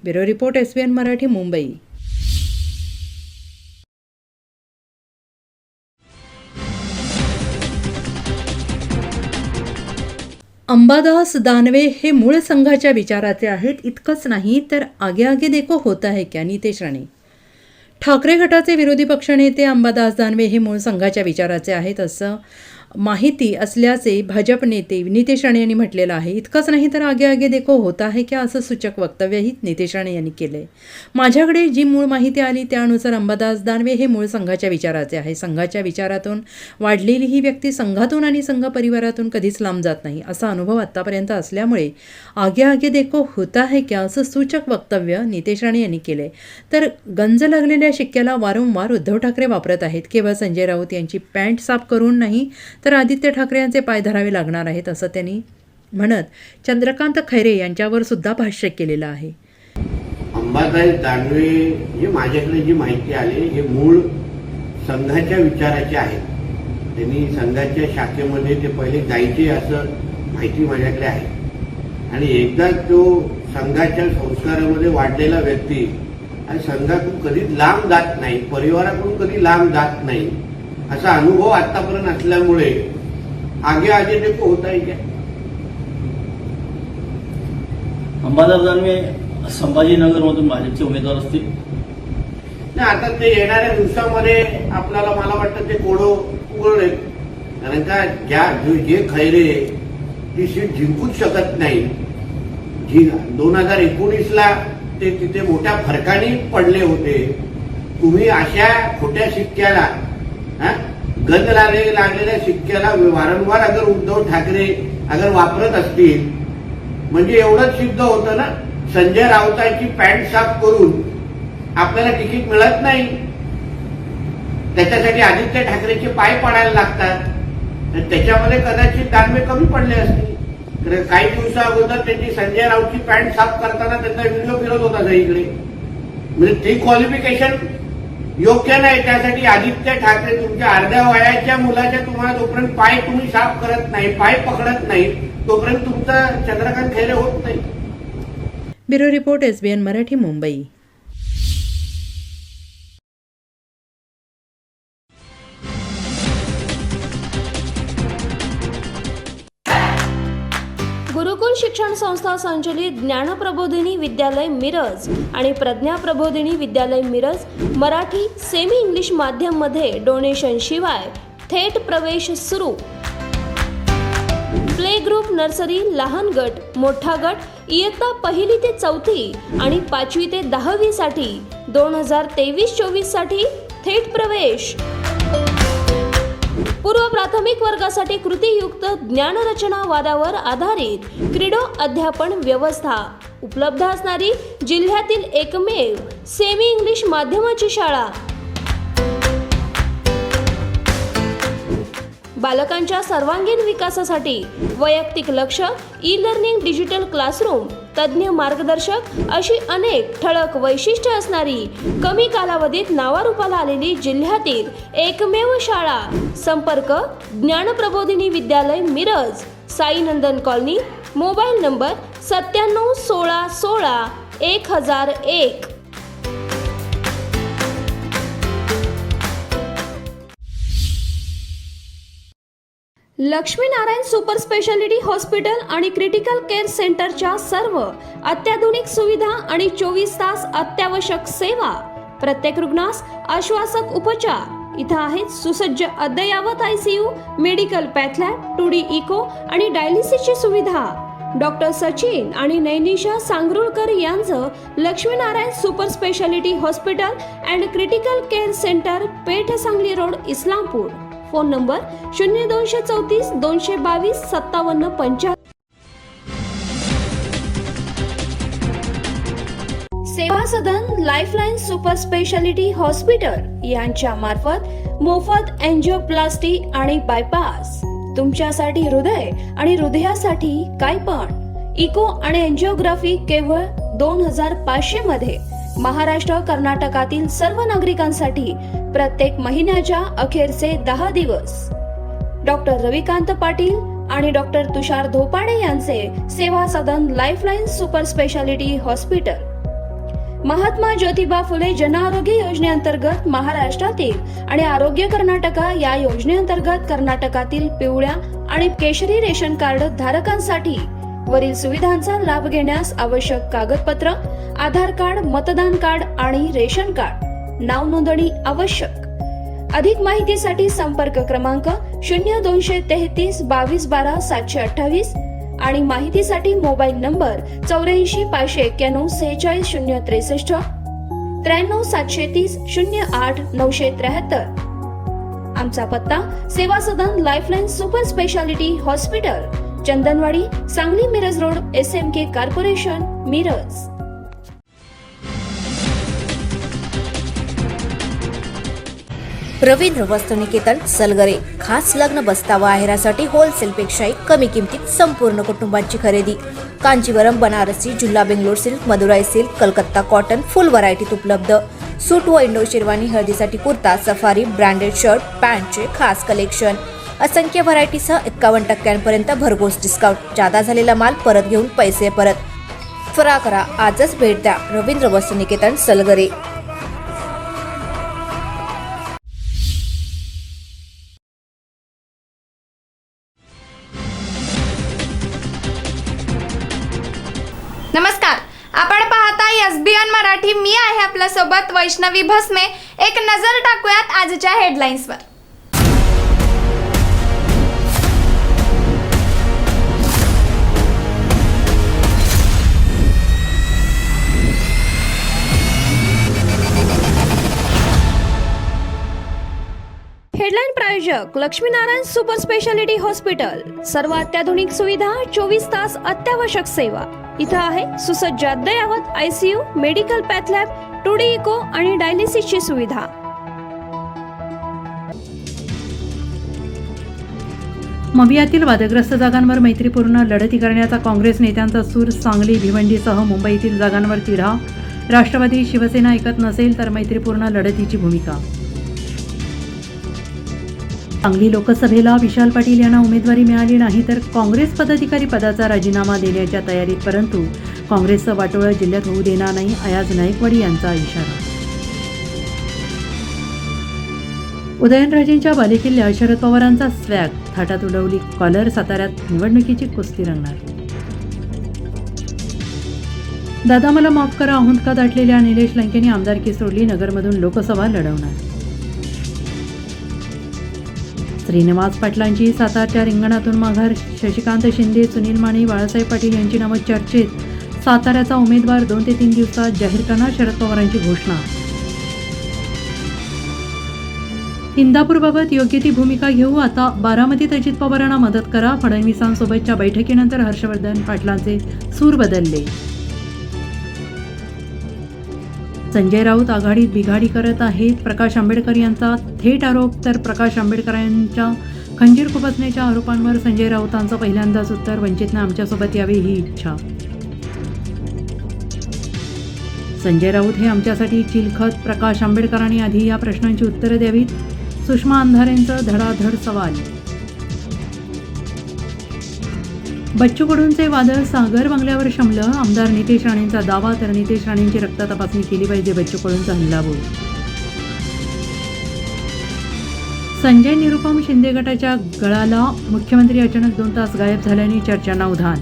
Bureau report SBN Marathi, Mumbai. Ambadas Danve हे मूळ संघाच्या विचाराचे आहेत। इतकंच नाही तर आगे आगे देखो होता है क्या, नितेश राणे। ठाकरे गटाचे विरोधी पक्षनेते अंबादास दानवे हे मूळ संघाच्या विचाराचे आहेत असं माहिती असल्याचे भाजप नेते नितेश राणे यांनी म्हटलेलं आहे। इतकंच नाही तर आगे आगे देखो होता है क्या असं सूचक वक्तव्यही नितेश राणे यांनी केले। माझ्याकडे जी मूळ माहिती आली त्यानुसार अंबादास दानवे हे मूळ संघाच्या विचाराचे आहे। संघाच्या विचारातून वाढलेली ही व्यक्ती संघातून आणि संघ परिवारातून कधीच लांब जात नाही असा अनुभव आतापर्यंत असल्यामुळे आगे आगे देखो होता है क्या असं सूचक वक्तव्य नितेश राणे यांनी केले। तर गंज लागलेल्या शिक्क्याला वारंवार उद्धव ठाकरे वापरत आहेत। केवळ संजय राऊत यांची पॅन्ट साफ करून नाही तर आदित्य ठाकरे यांचे पाय धरावे लागणार आहेत असं त्यांनी म्हणत चंद्रकांत खैरे यांच्यावर सुद्धा भाष्य केलेलं आहे। अंबादास दानवे हे माझ्याकडे जी माहिती आली हे मूळ संघाच्या विचाराचे आहेत। त्यांनी संघाच्या शाखेमध्ये ते पहिले जायचे असं माहिती माझ्याकडे आहे आणि एकदा तो संघाच्या संस्कारामध्ये वाढलेला व्यक्ती आणि संघातून कधी लांब जात नाही, परिवाराकडून कधी लांब जात नाही असा अनुभव आतापर्यंत असल्यामुळे आगे आगे देखो होता है क्या। अंबादास दानवे संभाजीनगरमधून भाजपचे उमेदवार असतील नाही, आता ते येणाऱ्या दिवसामध्ये आपल्याला मला वाटतं ते कोडो उघडेल, कारण का जे खैरे ती सीट जिंकूच शकत नाही। 2019ला ते तिथे मोठ्या फरकाने पडले होते। तुम्ही अशा खोट्या शिक्क्याला गंज लागलेल्या शिक्क्याला वारंवार अगर उद्धव ठाकरे अगर वापरत असतील म्हणजे एवढंच सिद्ध होतं ना, संजय राऊतांची पॅन्ट साफ करून आपल्याला तिकीट मिळत नाही, त्याच्यासाठी आदित्य ठाकरेचे पाय पडायला लागतात। त्याच्यामध्ये कदाचित दानवे कमी पडले असतील। काही दिवसा अगोदर त्यांची संजय राऊतची पॅन्ट साफ करताना त्यांचा व्हिडिओ फिरत होता सगळीकडे, म्हणजे ती क्वालिफिकेशन योग्य नाही। त्यासाठी आदित्य ठाकरे तुमच्या अर्ध्या वयाच्या मुलाच्या तुम्हाला जोपर्यंत पाय तुम्ही साफ करत नाही, पाय पकडत नाही, तोपर्यंत तुमचा चंद्रकांत खैरे होत नाही। Bureau report SBN Marathi, Mumbai. गुरुकुल शिक्षण संस्था संचलित ज्ञानप्रबोधिनी विद्यालय मिरज आणि प्रज्ञा प्रबोधिनी विद्यालय मिरज मराठी सेमी इंग्लिश माध्यम मध्ये डोनेशन शिवाय थेट प्रवेश सुरू। प्ले ग्रुप, नर्सरी, लहान गट, मोठा गट इयत्ता 1ली ते 4थी आणि 5वी ते 10वी साठी 2023-24 साठी थेट प्रवेश। पूर्व प्राथमिक वर्गासाठी कृतीयुक्त ज्ञानरचना वादावर आधारित क्रीडो अध्यापन व्यवस्था उपलब्ध असणारी जिल्ह्यातील एकमेव सेमी इंग्लिश माध्यमाची शाळा। बालकांच्या सर्वांगीण विकासासाठी वैयक्तिक लक्ष, ई लर्निंग, डिजिटल क्लासरूम, तज्ज्ञ मार्गदर्शक अशी अनेक ठळक वैशिष्ट्ये असणारी कमी कालावधीत नावारूपाला आलेली जिल्ह्यातील एकमेव शाळा। संपर्क ज्ञानप्रबोधिनी विद्यालय Miraj, Sai Nandan colony, mobile number 97 16 16 1001। Laxminarayan super speciality hospital आणि क्रिटिकल केअर सेंटरच्या सर्व अत्याधुनिक सुविधा आणि 24 तास अत्यावश्यक सेवा, प्रत्येक रुग्णास आश्वासक उपचार। इथं आहेत सुसज्ज अद्ययावत ICU, medical path lab, 2D echo आणि डायलिसिसची सुविधा। डॉक्टर सचिन आणि नैनिशा सांगरुळकर यांचं Laxminarayan super speciality hospital and critical care centre, Peth Sangli road, Islampur. Phone number 0234 222 5775. Seva Sadan lifeline super speciality hospital यांच्या मार्फत मोफत एंजिओप्लास्टी आणि बायपास, तुमच्यासाठी हृदय आणि हृदयासाठी काय पण इको आणि एंजिओग्राफी केवळ 2500 मध्ये महाराष्ट्र कर्नाटकातील सर्व नागरिकांसाठी प्रत्येक महिन्याच्या अखेरचे 10 दिवस. डॉक्टर रविकांत पाटील आणि डॉक्टर तुषार धोपाडे यांचे Seva Sadan lifeline super speciality hospital Mahatma Jyotiba Phule जन आरोग्य योजनेअंतर्गत महाराष्ट्रातील आणि आरोग्य कर्नाटका या योजनेअंतर्गत कर्नाटकातील पिवळ्या आणि केशरी रेशन कार्ड धारकांसाठी वरील सुविधांचा लाभ घेण्यास आवश्यक कागदपत्र आधार कार्ड, मतदान कार्ड आणि रेशन कार्ड, नाव नोंदणी आवश्यक. अधिक माहितीसाठी संपर्क क्रमांक 0233 22 12 728 आणि माहितीसाठी मोबाईल नंबर 84 591 46 063 93 730 08 973. आमचा पत्ता Seva Sadan lifeline super speciality hospital, Chandanwadi, Sangli Miraj road, SMK corporation, Miraj. Ravindra Vastraniketan Salgare, खास लग्न बस्तावा आहेरासाठी होलसेलपेक्षाही कमी किमतीत संपूर्ण कुटुंबांची खरेदी. कांचीवरम, बनारसी, जुल्ला Bangalore silk, Madurai silk, Calcutta cotton full व्हरायटीत उपलब्ध. सूट व इंडो शेरवानी, हळदीसाठी कुर्ता, सफारी, ब्रँडेड शर्ट, पॅन्टचे खास कलेक्शन. असंख्य व्हरायटीसह 51% भरघोस डिस्काउंट. जादा झालेला माल परत घेऊन पैसे परत. त्वरा करा, आजच भेट द्या रवींद्र वस्त्रनिकेतन सलगरे. नमस्कार, आपण पाहताय SBN मराठी. मी आहे आपल्या सोबत वैष्णवी भस्मे. एक नजर टाकूयात आजच्या हेडलाईन्सवर. हेडलाईन प्रायोजक लक्ष्मीनारायण सुपर स्पेशालिटी हॉस्पिटल. सर्व अत्याधुनिक सुविधा, 24 तास अत्यावश्यक सेवा. इथं आहे सुसज्ज अद्ययावत ICU, medical path lab, 2D echo आणि डायलिसिसची सुविधा. मवियातील वादग्रस्त जागांवर मैत्रीपूर्ण लढती करण्याचा काँग्रेस नेत्यांचा सूर. सांगली, भिवंडीसह मुंबईतील जागांवर तिढा. राष्ट्रवादी, शिवसेना ऐकत नसेल तर मैत्रीपूर्ण लढतीची भूमिका. सांगली लोकसभेला विशाल पाटील यांना उमेदवारी मिळाली नाही तर काँग्रेस पदाधिकारी पदाचा राजीनामा देण्याच्या तयारीत, परंतु काँग्रेसचं वाटोळं जिल्ह्यात होऊ देणार नाही, अयाज नाईकवाडी यांचा इशारा. उदयनराजेंच्या बालेकिल्ल्यात शरद पवारांचा स्वॅग, थाटात उडवली कॉलर. साताऱ्यात निवडणुकीची कुस्ती रंगणार. दादा मला माफ करा हुंदका दाटलेल्या निलेश लंकेने आमदारकी सोडली, नगरमधून लोकसभा लढवणार. श्रीनिवास पाटलांची सातारच्या रिंगणातून माघार. शशिकांत शिंदे, सुनील माने, बाळासाहेब पाटील यांची नावं चर्चेत. साताऱ्याचा उमेदवार 2 ते 3 दिवसात जाहीर करणार, शरद पवारांची घोषणा. इंदापूरबाबत योग्य ती भूमिका घेऊ, आता बारामतीत अजित पवारांना मदत करा. फडणवीसांसोबतच्या बैठकीनंतर हर्षवर्धन पाटलांचे सूर बदलले. संजय राऊत आघाडीत बिघाडी करत आहेत, प्रकाश आंबेडकर यांचा थेट आरोप. तर प्रकाश आंबेडकरांच्या खंजीर खुपसण्याच्या आरोपांवर संजय राऊतांचं पहिल्यांदाच उत्तर, वंचितने आमच्यासोबत यावे ही इच्छा. संजय राऊत हे आमच्यासाठी चिलखत, प्रकाश आंबेडकरांनी आधी या प्रश्नांची उत्तरं द्यावीत. सुषमा अंधारेंचं धडाधड सवाल. बच्चू कडूंचे वादळ सागर बंगल्यावर शमलं. आमदार नितेश राणेंचा दावा, तर नितेश राणेंची रक्त तपासणी केली पाहिजे, बच्चू कडूंचा हल्लाबोल. संजय निरुपम शिंदे गटाच्या गळाला मुख्यमंत्री अचानक 2 तास गायब झाल्याने चर्चांना उधाण.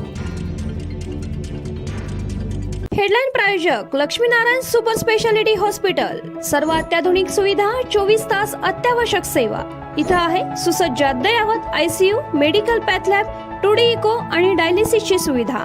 हेडलाईन प्रायोजक लक्ष्मीनारायण सुपर स्पेशालिटी हॉस्पिटल. सर्व अत्याधुनिक सुविधा, 24 तास अत्यावश्यक सेवा. इथं आहे सुसज्ज अद्ययावत ICU, medical path lab, 2D echo आणि डायलिसिसची सुविधा.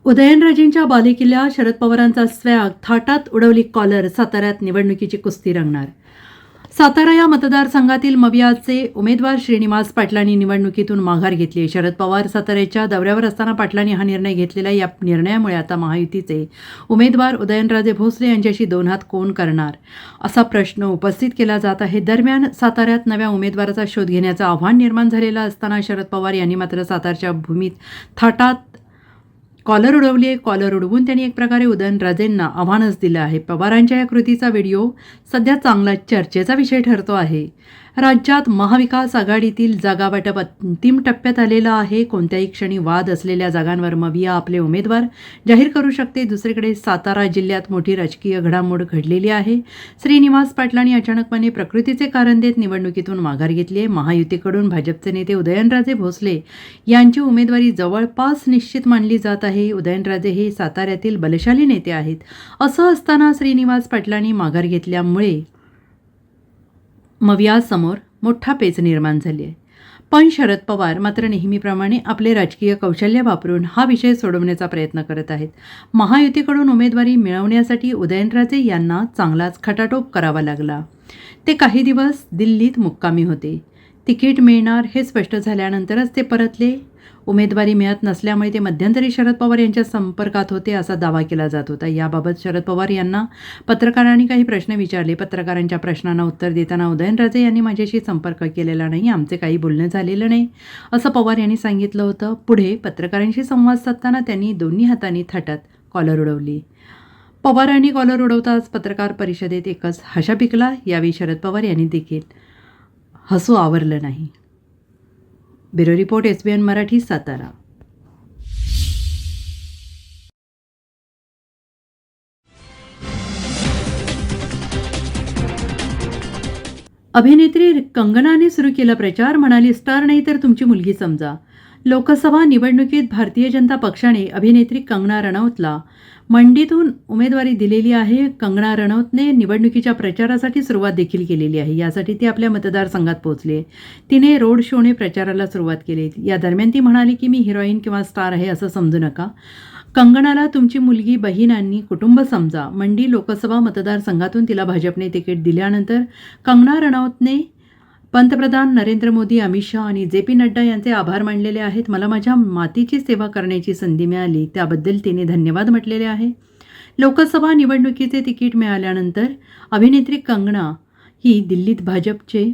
उदयनराजेंच्या बालेकिल्ला शरद पवारांचा स्वॅग थाटात उडवली कॉलर. साताऱ्यात निवडणुकीची कुस्ती रंगणार. सातारा या मतदारसंघातील मवियाचे उमेदवार श्रीनिवास पाटलांनी निवडणुकीतून माघार घेतली आहे. शरद पवार साताऱ्याच्या दौऱ्यावर असताना पाटलांनी हा निर्णय घेतलेला. या निर्णयामुळे आता महायुतीचे उमेदवार उदयनराजे भोसले यांच्याशी दोन हात कोण करणार असा प्रश्न उपस्थित केला जात आहे. दरम्यान साताऱ्यात नव्या उमेदवाराचा शोध घेण्याचं आव्हान निर्माण झालेलं असताना शरद पवार यांनी मात्र सातारच्या भूमीत थाटात कॉलर उडवली आहे. कॉलर उडवून त्यांनी एक प्रकारे उदयनराजेंना आव्हानच दिलं आहे. पवारांच्या या कृतीचा व्हिडिओ सध्या चांगला चर्चेचा विषय ठरतो आहे. राज्यात महाविकास आघाडीतील जागावाटप अंतिम टप्प्यात आलेला आहे. कोणत्याही क्षणी वाद असलेल्या जागांवर मविया आपले उमेदवार जाहीर करू शकते. दुसरीकडे सातारा जिल्ह्यात मोठी राजकीय घडामोड घडलेली आहे. श्रीनिवास पाटलांनी अचानकपणे प्रकृतीचे कारण देत निवडणुकीतून माघार घेतली आहे. महायुतीकडून भाजपचे नेते उदयनराजे भोसले यांची उमेदवारी जवळपास निश्चित मानली जात आहे. उदयनराजे हे साताऱ्यातील बलशाली नेते आहेत. असं असताना श्रीनिवास पाटलांनी माघार घेतल्यामुळे मवियासमोर मोठा पेच निर्माण झाली आहे. पण शरद पवार मात्र नेहमीप्रमाणे आपले राजकीय कौशल्य वापरून हा विषय सोडवण्याचा प्रयत्न करत आहेत. महायुतीकडून उमेदवारी मिळवण्यासाठी उदयनराजे यांना चांगलाच खटाटोप करावा लागला. ते काही दिवस दिल्लीत मुक्कामी होते. तिकीट मिळणार हे स्पष्ट झाल्यानंतरच ते परतले. उमेदवारी मिळत नसल्यामुळे ते मध्यंतरी शरद पवार यांच्या संपर्कात होते असा दावा केला जात होता. याबाबत शरद पवार यांना पत्रकारांनी काही प्रश्न विचारले. पत्रकारांच्या प्रश्नांना उत्तर देताना उदयनराजे यांनी माझ्याशी संपर्क केलेला नाही, आमचे काही बोलणं झालेलं नाही असं पवार यांनी सांगितलं होतं. पुढे पत्रकारांशी संवाद साधताना त्यांनी दोन्ही हातांनी थाटात कॉलर उडवली. पवारांनी कॉलर उडवताच पत्रकार परिषदेत एकच हशा पिकला. यावेळी शरद पवार यांनी देखील हसू आवरलं नाही. Bureau report SBN Marathi, Satara. अभिनेत्री कंगनाने सुरू केला प्रचार. म्हणाली, स्टार नाही तर तुमची मुलगी समजा. लोकसभा निवडणुकीत भारतीय जनता पक्षाने अभिनेत्री कंगना रनौतला मंडीतून उमेदवारी दिलेली आहे. कंगना रनौतने निवडणुकीच्या प्रचारासाठी सुरुवात देखील केलेली आहे. यासाठी ती आपल्या मतदारसंघात पोहोचली आहे. तिने रोड शोने प्रचाराला सुरुवात केली. या दरम्यान ती म्हणाली की मी हिरोईन किंवा स्टार आहे असं समजू नका. कंगनाला तुमची मुलगी, बहीण आणि कुटुंब समजा. मंडी लोकसभा मतदारसंघातून तिला भाजपने तिकीट दिल्यानंतर कंगना रनौतने पंतप्रधान नरेंद्र मोदी, अमित शहा आणि JP नड्डा यांचे आभार मानलेले आहेत. मला माझ्या मातीची सेवा करण्याची संधी मिळाली त्याबद्दल तिने धन्यवाद म्हटलेले आहे. लोकसभा निवडणुकीचे तिकीट मिळाल्यानंतर अभिनेत्री कंगना ही दिल्लीत भाजपचे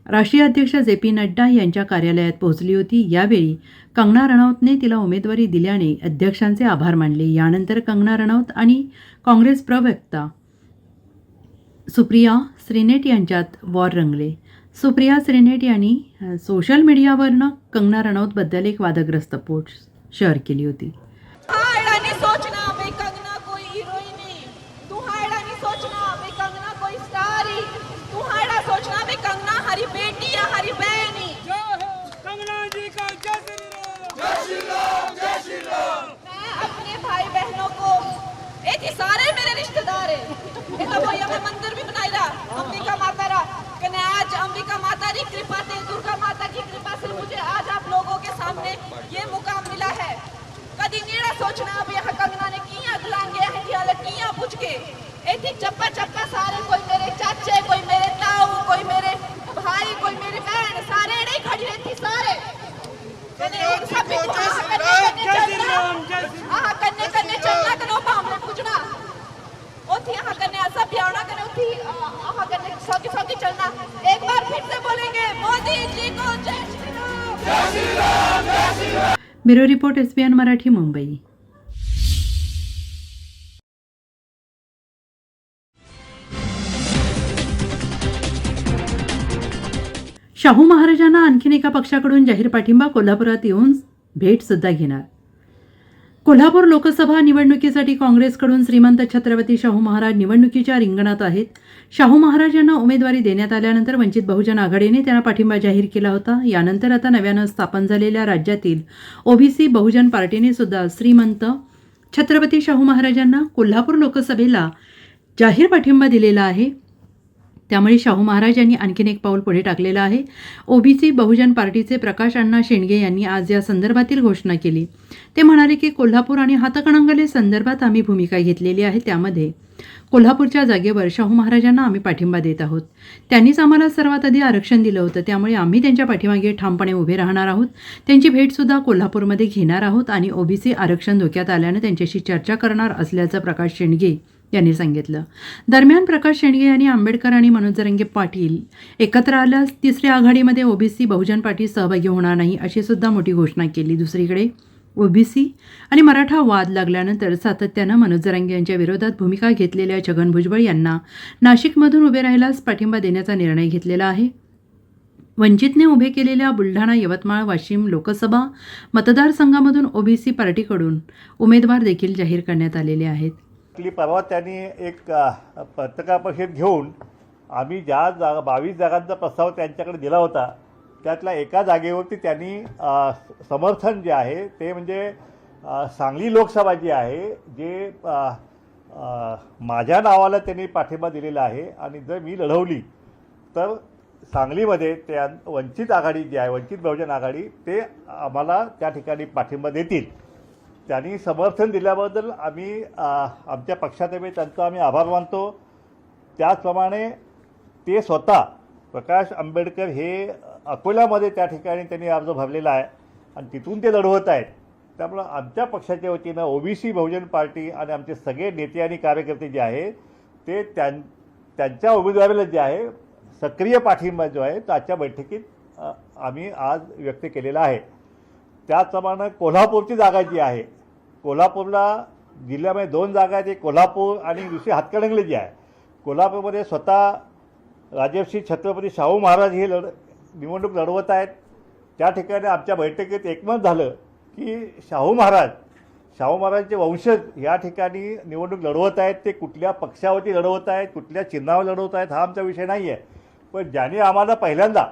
राष्ट्रीय अध्यक्ष JP नड्डा यांच्या कार्यालयात पोहोचली होती. यावेळी कंगना रनौतने तिला उमेदवारी दिल्याने अध्यक्षांचे आभार मानले. यानंतर कंगना रनौत आणि काँग्रेस प्रवक्ता सुप्रिया श्रीनेट यांच्यात वॉर रंगले. सुप्रिया श्रीनेट यांनी सोशल मीडियावरनं कंगना रनौतबद्दल एक वादग्रस्त पोस्ट शेअर केली होती. अपने भाई बहनों को ये सारे मेरे रिश्तेदार है मंदिर भी बनाया अंबिका माता रा कने आज अंबिका माता री कृपा से, दुर्गा माता की कृपा से मुझे आज आप लोगों के सामने ये मुकाम मिला है. कदी नीड़ा सोचना अब यहाँ कंगना ने किया दिलान गया है कि अलग किया पूछ के ऐसी चप्पा चप्पा सारे, कोई मेरे चाचे, कोई मेरे ताऊ, कोई मेरे भाई, कोई मेरी बहन, सारे नहीं खड़ी रहती सारे कने सब कन्ने चलना कनो हमने पूछना ओथी यहाँ करने ऐसा ब्यावना करने ओथी यहाँ करने सौकी चलना. एक बार फिर से बोलेंगे, मोदी जी को जय श्री राम, जय श्री राम, जय Shri Ram. Bureau report SBN Marathi, Mumbai. Shahu महाराजांना आणखीन एका पक्षाकडून जाहीर पाठिंबा. कोल्हापुरात येऊन भेट सुद्धा घेणार. कोल्हापूर लोकसभा निवडणुकीसाठी काँग्रेसकडून श्रीमंत छत्रपती शाहू महाराज निवडणुकीच्या रिंगणात आहेत. शाहू महाराज यांना उमेदवारी देण्यात आल्यानंतर वंचित बहुजन आघाडीने त्यांना पाठिंबा जाहीर केला होता. यानंतर आता नव्यानं स्थापन झालेल्या राज्यातील OBC बहुजन पार्टीने सुद्धा श्रीमंत छत्रपती शाहू महाराजांना कोल्हापूर लोकसभेला जाहीर पाठिंबा दिलेला आहे. त्यामुळे शाहू महाराज यांनी आणखीन एक पाऊल पुढे टाकलेलं आहे. ओबीसी बहुजन पार्टीचे प्रकाश अण्णा शेंडगे यांनी आज या संदर्भातील घोषणा केली. ते म्हणाले की कोल्हापूर आणि हातकणंगले संदर्भात आम्ही भूमिका घेतलेली आहे. त्यामध्ये कोल्हापूरच्या जागेवर शाहू महाराजांना आम्ही पाठिंबा देत आहोत. त्यांनीच आम्हाला सर्वात आधी आरक्षण दिलं होतं, त्यामुळे आम्ही त्यांच्या पाठीमागे ठामपणे उभे राहणार आहोत. त्यांची भेटसुद्धा कोल्हापूरमध्ये घेणार आहोत आणि ओबीसी आरक्षण धोक्यात आल्यानं त्यांच्याशी चर्चा करणार असल्याचं प्रकाश शेंडगे यांनी सांगितलं. दरम्यान प्रकाश शेंडगे यांनी आंबेडकर आणि मनोज जरांगे पाटील एकत्र आल्यास तिसऱ्या आघाडीमध्ये ओबीसी बहुजन पार्टी सहभागी होणार नाही अशी सुद्धा मोठी घोषणा केली. दुसरीकडे ओबीसी आणि मराठा वाद लागल्यानंतर सातत्यानं मनोज जरांगे यांच्या विरोधात भूमिका घेतलेल्या छगन भुजबळ यांना नाशिकमधून उभे राहिल्यास पाठिंबा देण्याचा निर्णय घेतलेला आहे. वंचितने उभे केलेल्या बुलढाणा, यवतमाळ, वाशिम लोकसभा मतदारसंघामधून ओबीसी पार्टीकडून उमेदवार देखील जाहीर करण्यात आलेले आहेत. परवा त्यांनी एक पत्रकार परिषद घेऊन आम्ही ज्या 22 जागांचा प्रस्ताव त्यांच्याकडे दिला होता त्यातल्या एका जागेवरती त्यांनी समर्थन जे आहे ते म्हणजे सांगली लोकसभा जी आहे जे माझ्या नावाला त्यांनी पाठिंबा दिलेला आहे आणि जर मी लढवली तर सांगलीमध्ये त्या वंचित आघाडी जी आहे, वंचित बहुजन आघाडी, ते आम्हाला त्या ठिकाणी पाठिंबा देतील. त्यांनी समर्थन दिल्याबद्दल आम्ही आमच्या पक्षातर्फे त्यांचा आम्ही आभार मानतो. त्याचप्रमाणे ते स्वतः प्रकाश आंबेडकर हे अकोल्यामध्ये त्या ठिकाणी त्यांनी अर्ज भरलेला आहे आणि तिथून ते लढवत आहेत. त्यामुळं आमच्या पक्षाच्या वतीनं ओबीसी बहुजन पार्टी आणि आमचे सगळे नेते आणि कार्यकर्ते जे आहे ते त्यांच्या उमेदवारीला जे आहे सक्रिय पाठिंबा जो आहे तो आजच्या बैठकीत आम्ही आज व्यक्त केलेला आहे. त्याचप्रमाणे कोल्हापूरची जागा जी आहे, कोल्हापूरला जिल्ह्यामध्ये 2 जागा आहेत, एक कोल्हापूर आणि दुसरी हातकणंगले जी आहे. कोल्हापूरमध्ये स्वतः राजर्षी छत्रपती शाहू महाराज हे निवडणूक लढवत आहेत. त्या ठिकाणी आमच्या बैठकीत एकमत झालं की शाहू महाराजचे वंशज या ठिकाणी निवडणूक लढवत आहेत. ते कुठल्या पक्षावरती लढवत आहेत, कुठल्या चिन्हावर लढवत आहेत हा आमचा विषय नाही आहे. पण ज्यांनी आम्हाला पहिल्यांदा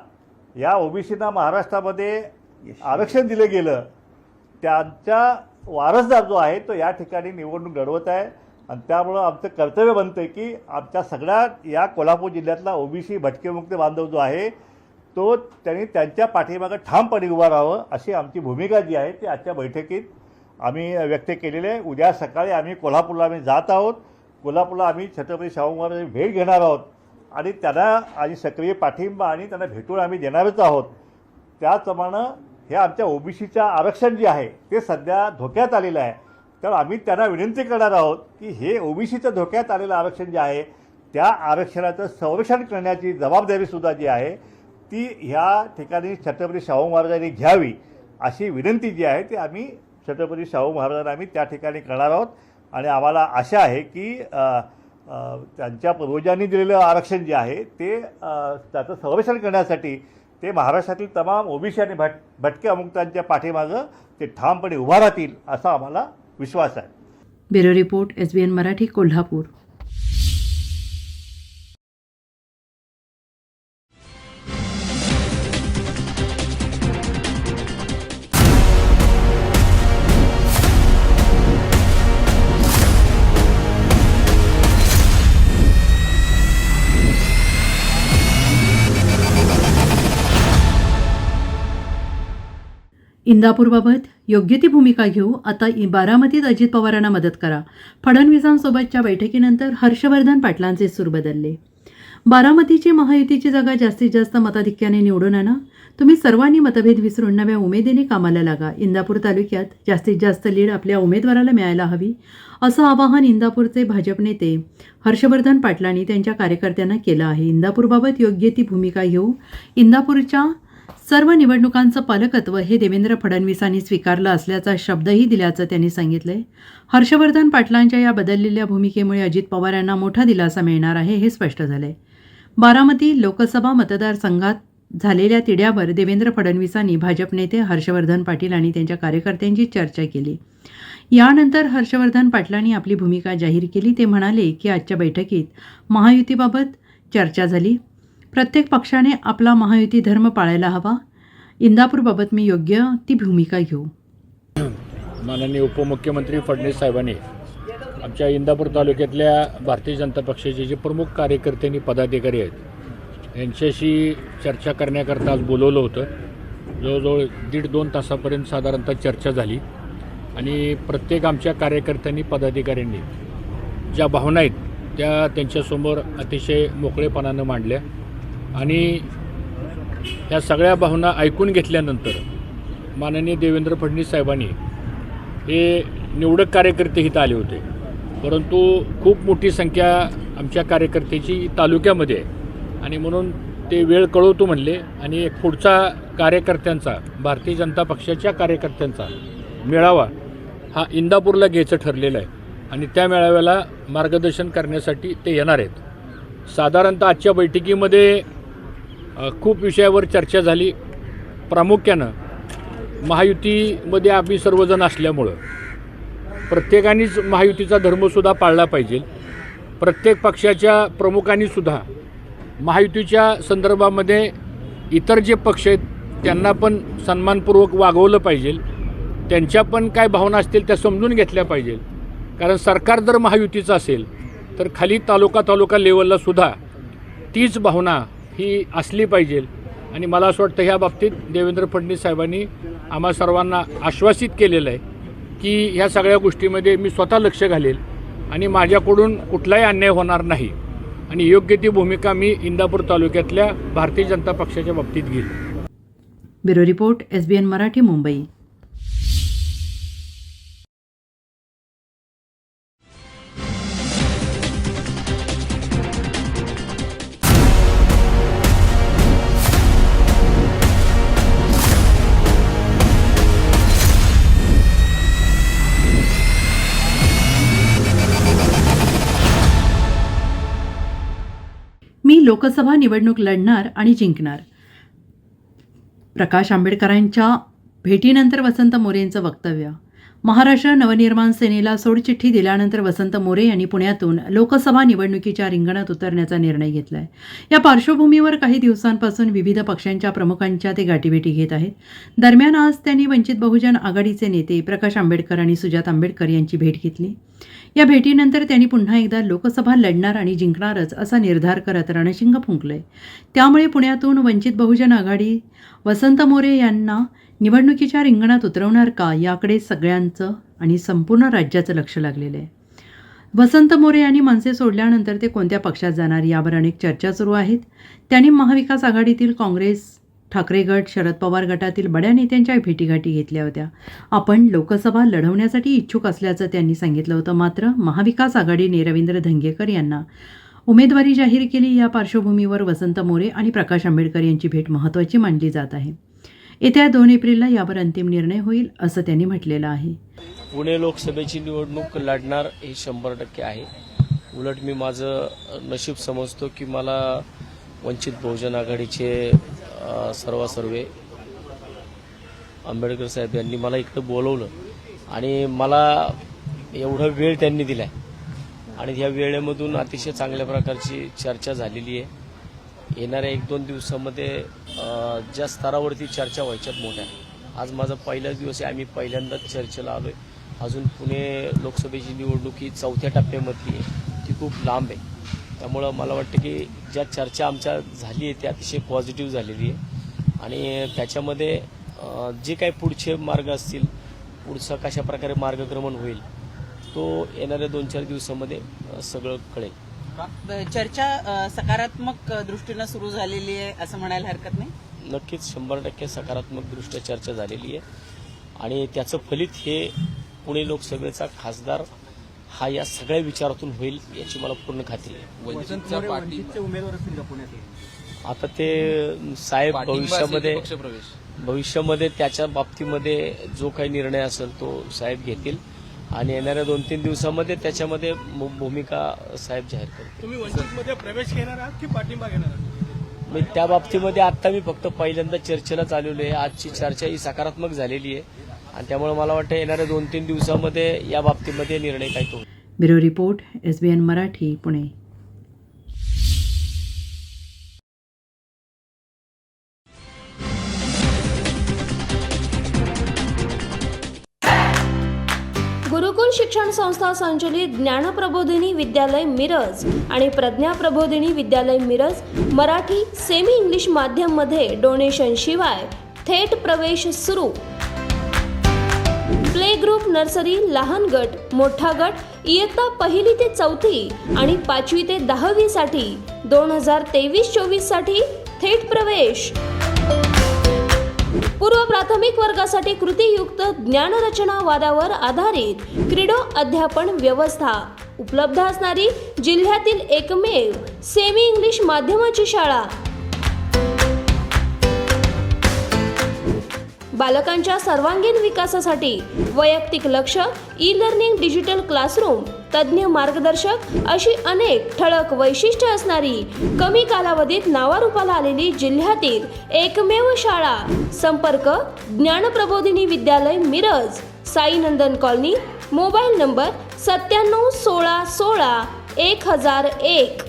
या ओबीसीना महाराष्ट्रामध्ये आरक्षण दिलं गेलं त्यांचा वारसदार जो आहे तो या ठिकाणी निवडणूक लढवत आहे आणि त्यामुळं आमचं कर्तव्य बनतं की आमच्या सगळ्या या कोल्हापूर जिल्ह्यातला ओबीसी भटकेमुक्त बांधव जो आहे तो त्यांनी त्यांच्या पाठीमागं ठामपणे उभा राहावं अशी आमची भूमिका जी आहे ती आजच्या बैठकीत आम्ही व्यक्त केलेली आहे. उद्या सकाळी आम्ही कोल्हापूरला जात आहोत. कोल्हापूरला आम्ही छत्रपती शाहू महाराजांची भेट घेणार आहोत आणि त्यांना आणि सक्रिय पाठिंबा आणि त्यांना भेटून आम्ही देणारच आहोत. त्याचप्रमाणे हे आमच्या ओबीसीचं आरक्षण जे आहे ते सध्या धोक्यात आलेलं आहे. तर आम्ही त्यांना विनंती करणार आहोत की हे ओबीसीचं धोक्यात आलेलं आरक्षण जे आहे त्या आरक्षणाचं संरक्षण करण्याची जबाबदारीसुद्धा जी आहे ती ह्या ठिकाणी छत्रपती शाहू महाराजांनी घ्यावी अशी विनंती जी आहे ती आम्ही छत्रपती शाहू महाराजांना आम्ही त्या ठिकाणी करणार आहोत. आणि आम्हाला आशा आहे की त्यांच्या पूर्वजांनी दिलेलं आरक्षण जे आहे ते त्याचं संरक्षण करण्यासाठी ते महाराष्ट्रातील तमाम ओबीसी आणि भटक्या मुक्तांच्या पाठीमागं ते ठामपणे उभा राहतील असा आम्हाला विश्वास आहे. Bureau report SBN Marathi, Kolhapur. इंदापूरबाबत योग्य ती भूमिका घेऊ. आता बारामतीत अजित पवारांना मदत करा. फडणवीसांसोबतच्या बैठकीनंतर हर्षवर्धन पाटलांचे सूर बदलले. बारामतीची महायुतीची जागा जास्तीत जास्त मताधिक्याने निवडून आणा. तुम्ही सर्वांनी मतभेद विसरून नव्या उमेदीने कामाला लागा. इंदापूर तालुक्यात जास्तीत जास्त लीड आपल्या उमेदवाराला मिळायला हवी असं आवाहन इंदापूरचे भाजप नेते हर्षवर्धन पाटलांनी त्यांच्या कार्यकर्त्यांना केलं आहे. इंदापूरबाबत योग्य ती भूमिका घेऊ. इंदापूरच्या सर्व निवडणुकांचं पालकत्व हे देवेंद्र फडणवीसांनी स्वीकारलं असल्याचा शब्दही दिल्याचं त्यांनी सांगितलंय. हर्षवर्धन पाटलांच्या या बदललेल्या भूमिकेमुळे अजित पवार यांना मोठा दिलासा मिळणार आहे हे स्पष्ट झालंय. बारामती लोकसभा मतदारसंघात झालेल्या तिढ्यावर देवेंद्र फडणवीसांनी भाजप नेते हर्षवर्धन पाटील आणि त्यांच्या कार्यकर्त्यांची चर्चा केली. यानंतर हर्षवर्धन पाटलांनी आपली भूमिका जाहीर केली. ते म्हणाले की आजच्या बैठकीत महायुतीबाबत चर्चा झाली. प्रत्येक पक्षाने आपला महायुती धर्म पाळायला हवा. इंदापूरबाबत मी योग्य ती भूमिका घेऊ. माननीय उपमुख्यमंत्री फडणवीस साहेबांनी आमच्या इंदापूर तालुक्यातल्या भारतीय जनता पक्षाचे जे प्रमुख कार्यकर्ते आणि पदाधिकारी आहेत यांच्याशी चर्चा करण्याकरता आज बोलवलं होतं. जवळजवळ 1.5-2 तासापर्यंत साधारणतः चर्चा झाली आणि प्रत्येक आमच्या कार्यकर्त्यांनी पदाधिकाऱ्यांनी ज्या भावना आहेत त्या त्यांच्यासमोर अतिशय मोकळेपणानं मांडल्या आणि ह्या सगळ्या भावना ऐकून घेतल्यानंतर माननीय देवेंद्र फडणवीस साहेबांनी हे निवडक कार्यकर्ते इथं आले होते, परंतु खूप मोठी संख्या आमच्या कार्यकर्त्याची तालुक्यामध्ये आहे आणि म्हणून ते वेळ कळवतो म्हणले आणि एक पुढचा कार्यकर्त्यांचा भारतीय जनता पक्षाच्या कार्यकर्त्यांचा मेळावा हा इंदापूरला घ्यायचं ठरलेलं आहे आणि त्या मेळाव्याला मार्गदर्शन करण्यासाठी ते येणार आहेत. साधारणतः आजच्या बैठकीमध्ये खूप विषयावर चर्चा झाली. प्रामुख्यानं महायुतीमध्ये आम्ही सर्वजण असल्यामुळं प्रत्येकानेच महायुतीचा धर्मसुद्धा पाळला पाहिजे. प्रत्येक पक्षाच्या प्रमुखांनीसुद्धा महायुतीच्या संदर्भामध्ये इतर जे पक्ष आहेत त्यांना पण सन्मानपूर्वक वागवलं पाहिजे. त्यांच्या पण काय भावना असतील त्या समजून घेतल्या पाहिजे. कारण सरकार जर महायुतीचं असेल तर खाली तालुका लेवललासुद्धा तीच भावना ही असली पाहिजे आणि मला असं वाटतं ह्या बाबतीत देवेंद्र फडणवीस साहेबांनी आम्हा सर्वांना आश्वासित केलेलं आहे की ह्या सगळ्या गोष्टीमध्ये मी स्वतः लक्ष घालेल आणि माझ्याकडून कुठलाही अन्याय होणार नाही आणि योग्य ती भूमिका मी इंदापूर तालुक्यातल्या भारतीय जनता पक्षाच्या बाबतीत घेईल. Bureau report SBN Marathi, Mumbai. मी लोकसभा निवडणूक लढणार आणि जिंकणार. प्रकाश आंबेडकरांच्या भेटीनंतर वसंत मोरेंचं वक्तव्य. महाराष्ट्र नवनिर्माण सेनेला सोडचिठ्ठी दिल्यानंतर वसंत मोरे यांनी पुण्यातून लोकसभा निवडणुकीच्या रिंगणात उतरण्याचा निर्णय घेतला आहे. या पार्श्वभूमीवर काही दिवसांपासून विविध पक्षांच्या प्रमुखांच्या ते गाठीभेटी घेत आहेत. दरम्यान आज त्यांनी वंचित बहुजन आघाडीचे नेते प्रकाश आंबेडकर आणि सुजात आंबेडकर यांची भेट घेतली. या भेटीनंतर त्यांनी पुन्हा एकदा लोकसभा लढणार आणि जिंकणारच असा निर्धार करत रणशिंग फुंकलंय. त्यामुळे पुण्यातून वंचित बहुजन आघाडी वसंत मोरे यांना निवडणुकीच्या रिंगणात उतरवणार का याकडे सगळ्यांचं आणि संपूर्ण राज्याचं लक्ष लागलेलं आहे. वसंत मोरे यांनी मनसे सोडल्यानंतर ते कोणत्या पक्षात जाणार यावर अनेक चर्चा सुरू आहेत. त्यांनी महाविकास आघाडीतील काँग्रेस, ठाकरे गट, शरद पवार गटातील बड्या नेत्यांच्या भेटीगाठी घेतल्या होत्या. आपण लोकसभा लढवण्यासाठी इच्छुक असल्याचं त्यांनी सांगितलं होतं. मात्र महाविकास आघाडीने रवींद्र धंगेकर यांना उमेदवारी जाहीर केली. या पार्श्वभूमीवर वसंत मोरे आणि प्रकाश आंबेडकर यांची भेट महत्त्वाची मानली जात आहे. येत्या 2 एप्रिलला यावर अंतिम निर्णय होईल असं त्यांनी म्हटलेलं आहे. पुणे लोकसभेची निवडणूक लढणार हे 100% आहे. उलट मी माझं नशीब समजतो की मला वंचित बहुजन आघाडीचे सर्वे आंबेडकर साहेब यांनी मला इकडं बोलवलं आणि मला एवढा वेळ त्यांनी दिला आहे आणि ह्या वेळेमधून अतिशय चांगल्या प्रकारची चर्चा झालेली आहे. येणाऱ्या 1-2 दिवसामध्ये ज्या स्तरावरती चर्चा व्हायच्यात मोठ्या. आज माझा पहिलाच दिवस आहे. आम्ही पहिल्यांदाच चर्चेला आलो आहे. अजून पुणे लोकसभेची निवडणूक ही 4थ्या टप्प्यामधली आहे, ती खूप लांब आहे. त्यामुळं मला वाटतं की ज्या चर्चा आमच्या झाली आहे ती अतिशय पॉझिटिव्ह झालेली आहे आणि त्याच्यामध्ये जे काही पुढचे मार्ग असतील, पुढचा कशा प्रकारे मार्गक्रमण होईल तो येणाऱ्या 2-4 दिवसामध्ये सगळं कळेल. चर्चा सकारात्मक दृष्टीनं सुरू झालेली आहे असं म्हणायला हरकत नाही. नक्कीच 100% सकारात्मक दृष्ट्या चर्चा झालेली आहे आणि त्याचं फलित हे पुणे लोकसभेचा खासदार हा या सगळ्या विचारातून होईल याची मला पूर्ण खात्री आहे. उमेदवार असतील का पुण्यात? आता ते साहेब भविष्यामध्ये त्याच्या बाबतीमध्ये जो काही निर्णय असेल तो साहेब घेतील आणि येणाऱ्या 2-3 दिवसामध्ये त्याच्यामध्ये भूमिका साहेब जाहीर करतील. तुम्ही वंचितमध्ये प्रवेश घेणार आहात की पाठिंबा घेणार आहात? मी त्या बाबतीमध्ये आता मी फक्त पहिल्यांदा चर्चेला आलेलो आहे. आजची चर्चा ही सकारात्मक झालेली आहे आणि त्यामुळे मला वाटतं येणाऱ्या 2-3 दिवसामध्ये या बाबतीमध्ये निर्णय काय तो. Bureau report SBN Marathi, Pune. गुरुकुल शिक्षण संस्था संचलित ज्ञानप्रबोधिनी विद्यालय मिरज आणि प्रज्ञा प्रबोधिनी विद्यालय मिरज मराठी सेमी इंग्लिश माध्यम मध्ये डोनेशन शिवाय थेट प्रवेश सुरू. प्ले ग्रुप, नर्सरी, लहान गट, मोठा गट इयत्ता 1ली ते 4थी आणि 5वी ते 10वी साठी 2023-24 साठी थेट प्रवेश. पूर्व प्राथमिक वर्गासाठी कृतीयुक्त ज्ञानरचना वादावर आधारित क्रीडो अध्यापन व्यवस्था उपलब्ध असणारी जिल्ह्यातील एकमेव सेमी इंग्लिश माध्यमाची शाळा. बालकांच्या सर्वांगीण विकासासाठी वैयक्तिक लक्ष, ई लर्निंग, डिजिटल क्लासरूम, तज्ज्ञ मार्गदर्शक अशी अनेक ठळक वैशिष्ट्ये असणारी कमी कालावधीत नावारूपाला आलेली जिल्ह्यातील एकमेव शाळा. संपर्क ज्ञानप्रबोधिनी विद्यालय Miraj, Sainandan colony, mobile number 97 16 16 1001.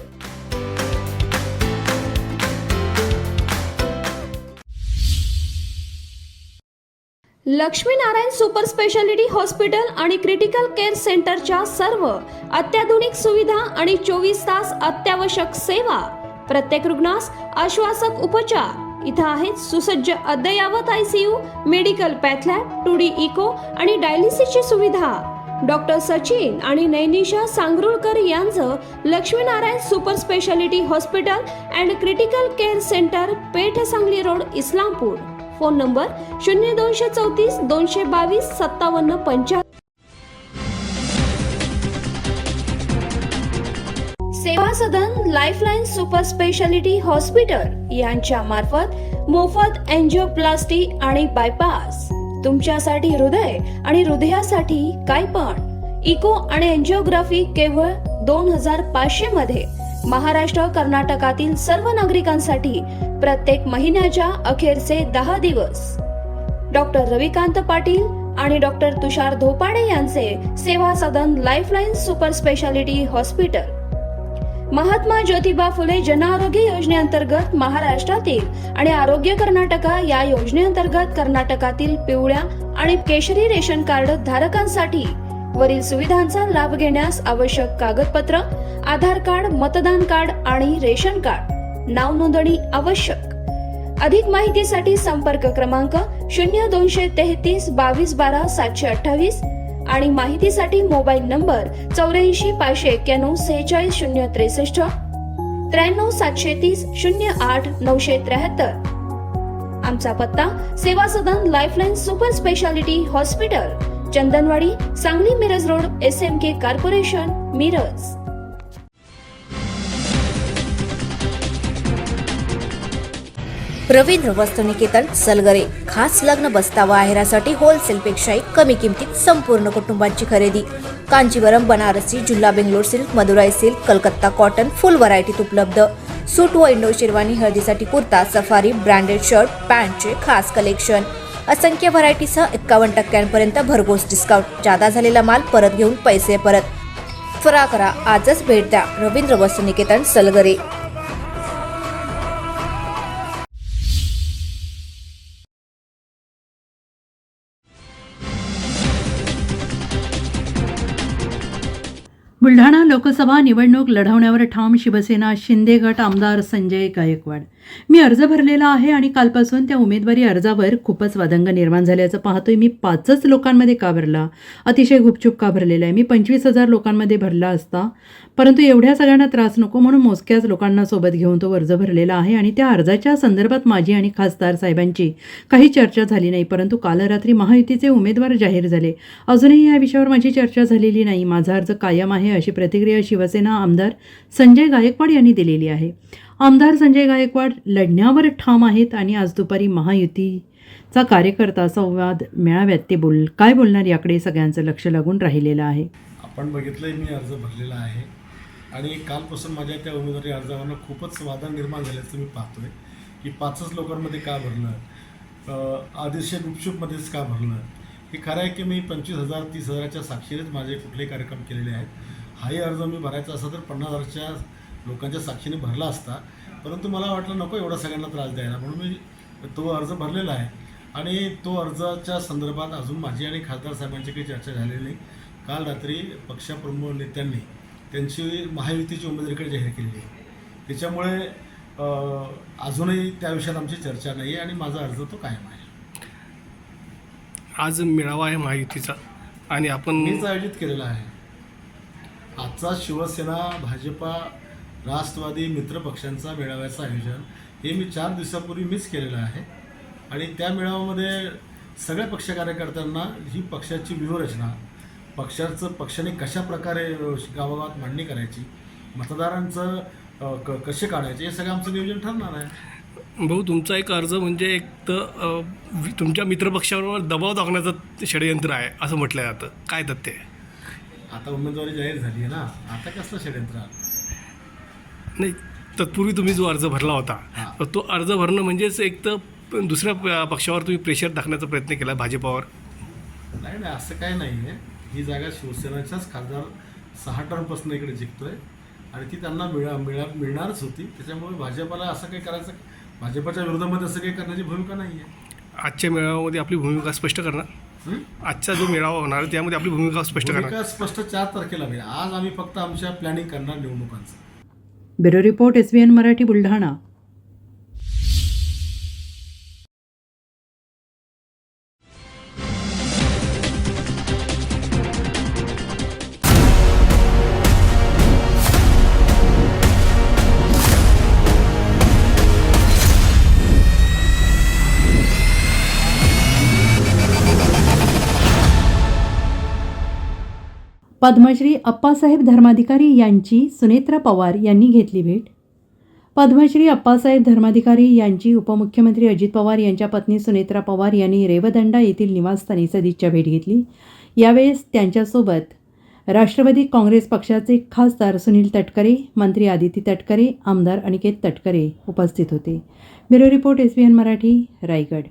Laxminarayan super speciality hospital आणि क्रिटिकल केअर सेंटरच्या सर्व अत्याधुनिक सुविधा आणि 24 तास अत्यावश्यक सेवा. प्रत्येक रुग्णास आश्वासक उपचार. इथं आहेत सुसज्ज अद्ययावत ICU, medical path lab, 2D echo आणि डायलिसिसची सुविधा. डॉक्टर सचिन आणि नैनिशा सांगरुळकर यांचं Laxminarayan super speciality hospital and critical care centre, Peth, Sangli road, Islampur. Phone number 0234 222 5755. Seva Sadan lifeline super speciality hospital यांच्या मार्फत मोफत एंजिओप्लास्टी आणि बायपास. तुमच्यासाठी हृदय आणि हृदयासाठी काय पण इको आणि एंजिओग्राफी केवळ 2500 मध्ये. महाराष्ट्र, कर्नाटकातील सर्व नागरिकांसाठी प्रत्येक महिन्याच्या अखेरचे 10 दिवस. डॉक्टर रविकांत पाटील आणि डॉक्टर तुषार धोपाडे यांचे Seva Sadan lifeline super speciality hospital. Mahatma Jyotiba Phule जन आरोग्य योजनेअंतर्गत महाराष्ट्रातील आणि आरोग्य कर्नाटका या योजनेअंतर्गत कर्नाटकातील पिवळ्या आणि केशरी रेशन कार्ड धारकांसाठी वरील सुविधांचा लाभ घेण्यास आवश्यक कागदपत्र: आधार कार्ड, मतदान कार्ड आणि रेशन कार्ड. नाव नोंदणी आवश्यक. अधिक माहितीसाठी संपर्क क्रमांक 0233 22 12 728 आणि माहितीसाठी मोबाईल नंबर 84 591 46 063 93 730 08 973. आमचा पत्ता Seva Sadan lifeline super speciality hospital, Chandanwadi, Sangli Miraj road, SMK corporation, Miraj. Ravindra Vastuniketan, Salgare. खास लग्न बस्तावा आहेरासाठी होलसेलपेक्षाही कमी किमतीत संपूर्ण कुटुंबाची खरेदी. कांचीवरम, बनारसी, जुल्ला Bangalore silk, Madurai silk, Calcutta cotton full व्हरायटीत उपलब्ध. सूट व इंडो शेरवानी, हळदीसाठी कुर्ता, सफारी, ब्रँडेड शर्ट, पॅन्टचे खास कलेक्शन. असंख्य व्हरायटीसह 51% भरघोस डिस्काउंट. जादा झालेला माल परत घेऊन पैसे परत. त्वरा करा, आजच भेट द्या. रवींद्र वस्तुनिकेतन, सलगरे. बुलढाणा लोकसभा निवडणूक लढवण्यावर ठाम शिवसेना शिंदे गट आमदार संजय गायकवाड. मी अर्ज भरलेला आहे आणि कालपासून त्या उमेदवारी अर्जावर खूपच वादंग निर्माण झाल्याचं पाहतोय. मी 5च लोकांमध्ये का भरला, अतिशय गुपचूप का भरलेला आहे. मी 25,000 लोकांमध्ये भरला असता, परंतु एवढ्या सगळ्यांना त्रास नको म्हणून मोजक्याच लोकांना सोबत घेऊन तो अर्ज भरलेला आहे. आणि त्या अर्जाच्या संदर्भात माझी आणि खासदार साहेबांची काही चर्चा झाली नाही, परंतु काल रात्री महायुतीचे उमेदवार जाहीर झाले. अजूनही या विषयावर माझी चर्चा झालेली नाही. माझा अर्ज कायम आहे, अशी प्रतिक्रिया शिवसेना आमदार संजय गायकवाड यांनी दिलेली आहे. आमदार संजय गायकवाड लढण्यावर ठाम आहेत आणि आज दुपारी महायुतीचा कार्यकर्ता संवाद मेळाव्यात ते काय बोलणार याकडे सगळ्यांचं लक्ष लागून राहिलेलं आहे. आपण बघितलंय, मी अर्ज भरलेला आहे आणि कालपासून माझ्या त्या उमेदवारी अर्जावरनं खूपच वाद निर्माण झाल्याचं मी पाहतोय की 5च लोकांमध्ये का भरलं, अतिशय गुपचूपमध्येच का भरलं. हे खरं आहे की मी 25,000 30,000च्या साक्षीनेच माझे कुठलेही कार्यक्रम केलेले आहेत. हाही अर्ज मी भरायचा असता तर 50,000च्या लोकांच्या साक्षीने भरला असता, परंतु मला वाटलं नको एवढा सगळ्यांना त्रास द्यायला, म्हणून मी तो अर्ज भरलेला आहे. आणि तो अर्जाच्या संदर्भात अजून माझी आणि खासदार साहेबांची काही चर्चा झालेली नाही. काल रात्री पक्षप्रमुख नेत्यांनी त्यांची महायुतीची उमेदवारीकडे जाहीर केलेली आहे. त्याच्यामुळे अजूनही त्या विषयात आमची चर्चा नाही आहे आणि माझा अर्ज तो कायम आहे. आज मेळावा आहे महायुतीचा आणि आपण मीच आयोजित केलेला आहे. आजचा शिवसेना, भाजपा, राष्ट्रवादी मित्र पक्षांचा मेळाव्याचं आयोजन हे मी 4 दिवसापूर्वी मीच केलेलं आहे आणि त्या मेळाव्यामध्ये सगळ्या पक्ष कार्यकर्त्यांना ही पक्षाची व्यूहरचना, पक्षाने कशा प्रकारे गावागावात मांडणी करायची, मतदारांचं कसे काढायचे, हे सगळं आमचं नियोजन ठरणार आहे. भाऊ, तुमचा एक अर्ज म्हणजे एक तर तुमच्या मित्रपक्षावर दबाव टाकण्याचं षडयंत्र आहे असं म्हटलं जातं. काय तथ्य आहे? आता उमेदवारी जाहीर झाली आहे ना, आता कसलं षडयंत्र? नाही, तत्पूर्वी तुम्ही जो अर्ज भरला होता तो अर्ज भरणं म्हणजेच एक तर दुसऱ्या पक्षावर तुम्ही प्रेशर टाकण्याचा प्रयत्न केला भाजपावर. नाही, असं काय नाही आहे. ही जागा शिवसेनेच्याच खासदार 6 टर्मपासून इकडे जिंकतोय आणि ती त्यांना मिळणारच होती. त्याच्यामुळे भाजपाला असं काही करायचं, भाजपाच्या विरोधामध्ये असं काही करण्याची भूमिका नाही आहे. आजच्या मेळाव्यामध्ये आपली भूमिका स्पष्ट करणार. आजचा जो मेळावा होणार त्यामध्ये आपली भूमिका स्पष्ट करणार. भूमिका स्पष्ट 4 तारखेला होईल. आज आम्ही फक्त आमच्या प्लॅनिंग करणार निवडणुकांचं. Bureau report, SBN Marathi, Buldhana. Padmashri Appasaheb Dharmadhikari यांची सुनेत्रा पवार यांनी घेतली भेट. पद्मश्री अप्पासाहेब धर्माधिकारी यांची उपमुख्यमंत्री अजित पवार यांच्या पत्नी सुनेत्रा पवार यांनी रेवदंडा येथील निवासस्थानी सदिच्छा भेट घेतली. यावेळेस त्यांच्यासोबत राष्ट्रवादी काँग्रेस पक्षाचे खासदार सुनील तटकरे, मंत्री आदिती तटकरे, आमदार अनिकेत तटकरे उपस्थित होते. Bureau report, SBN Marathi, Raigad.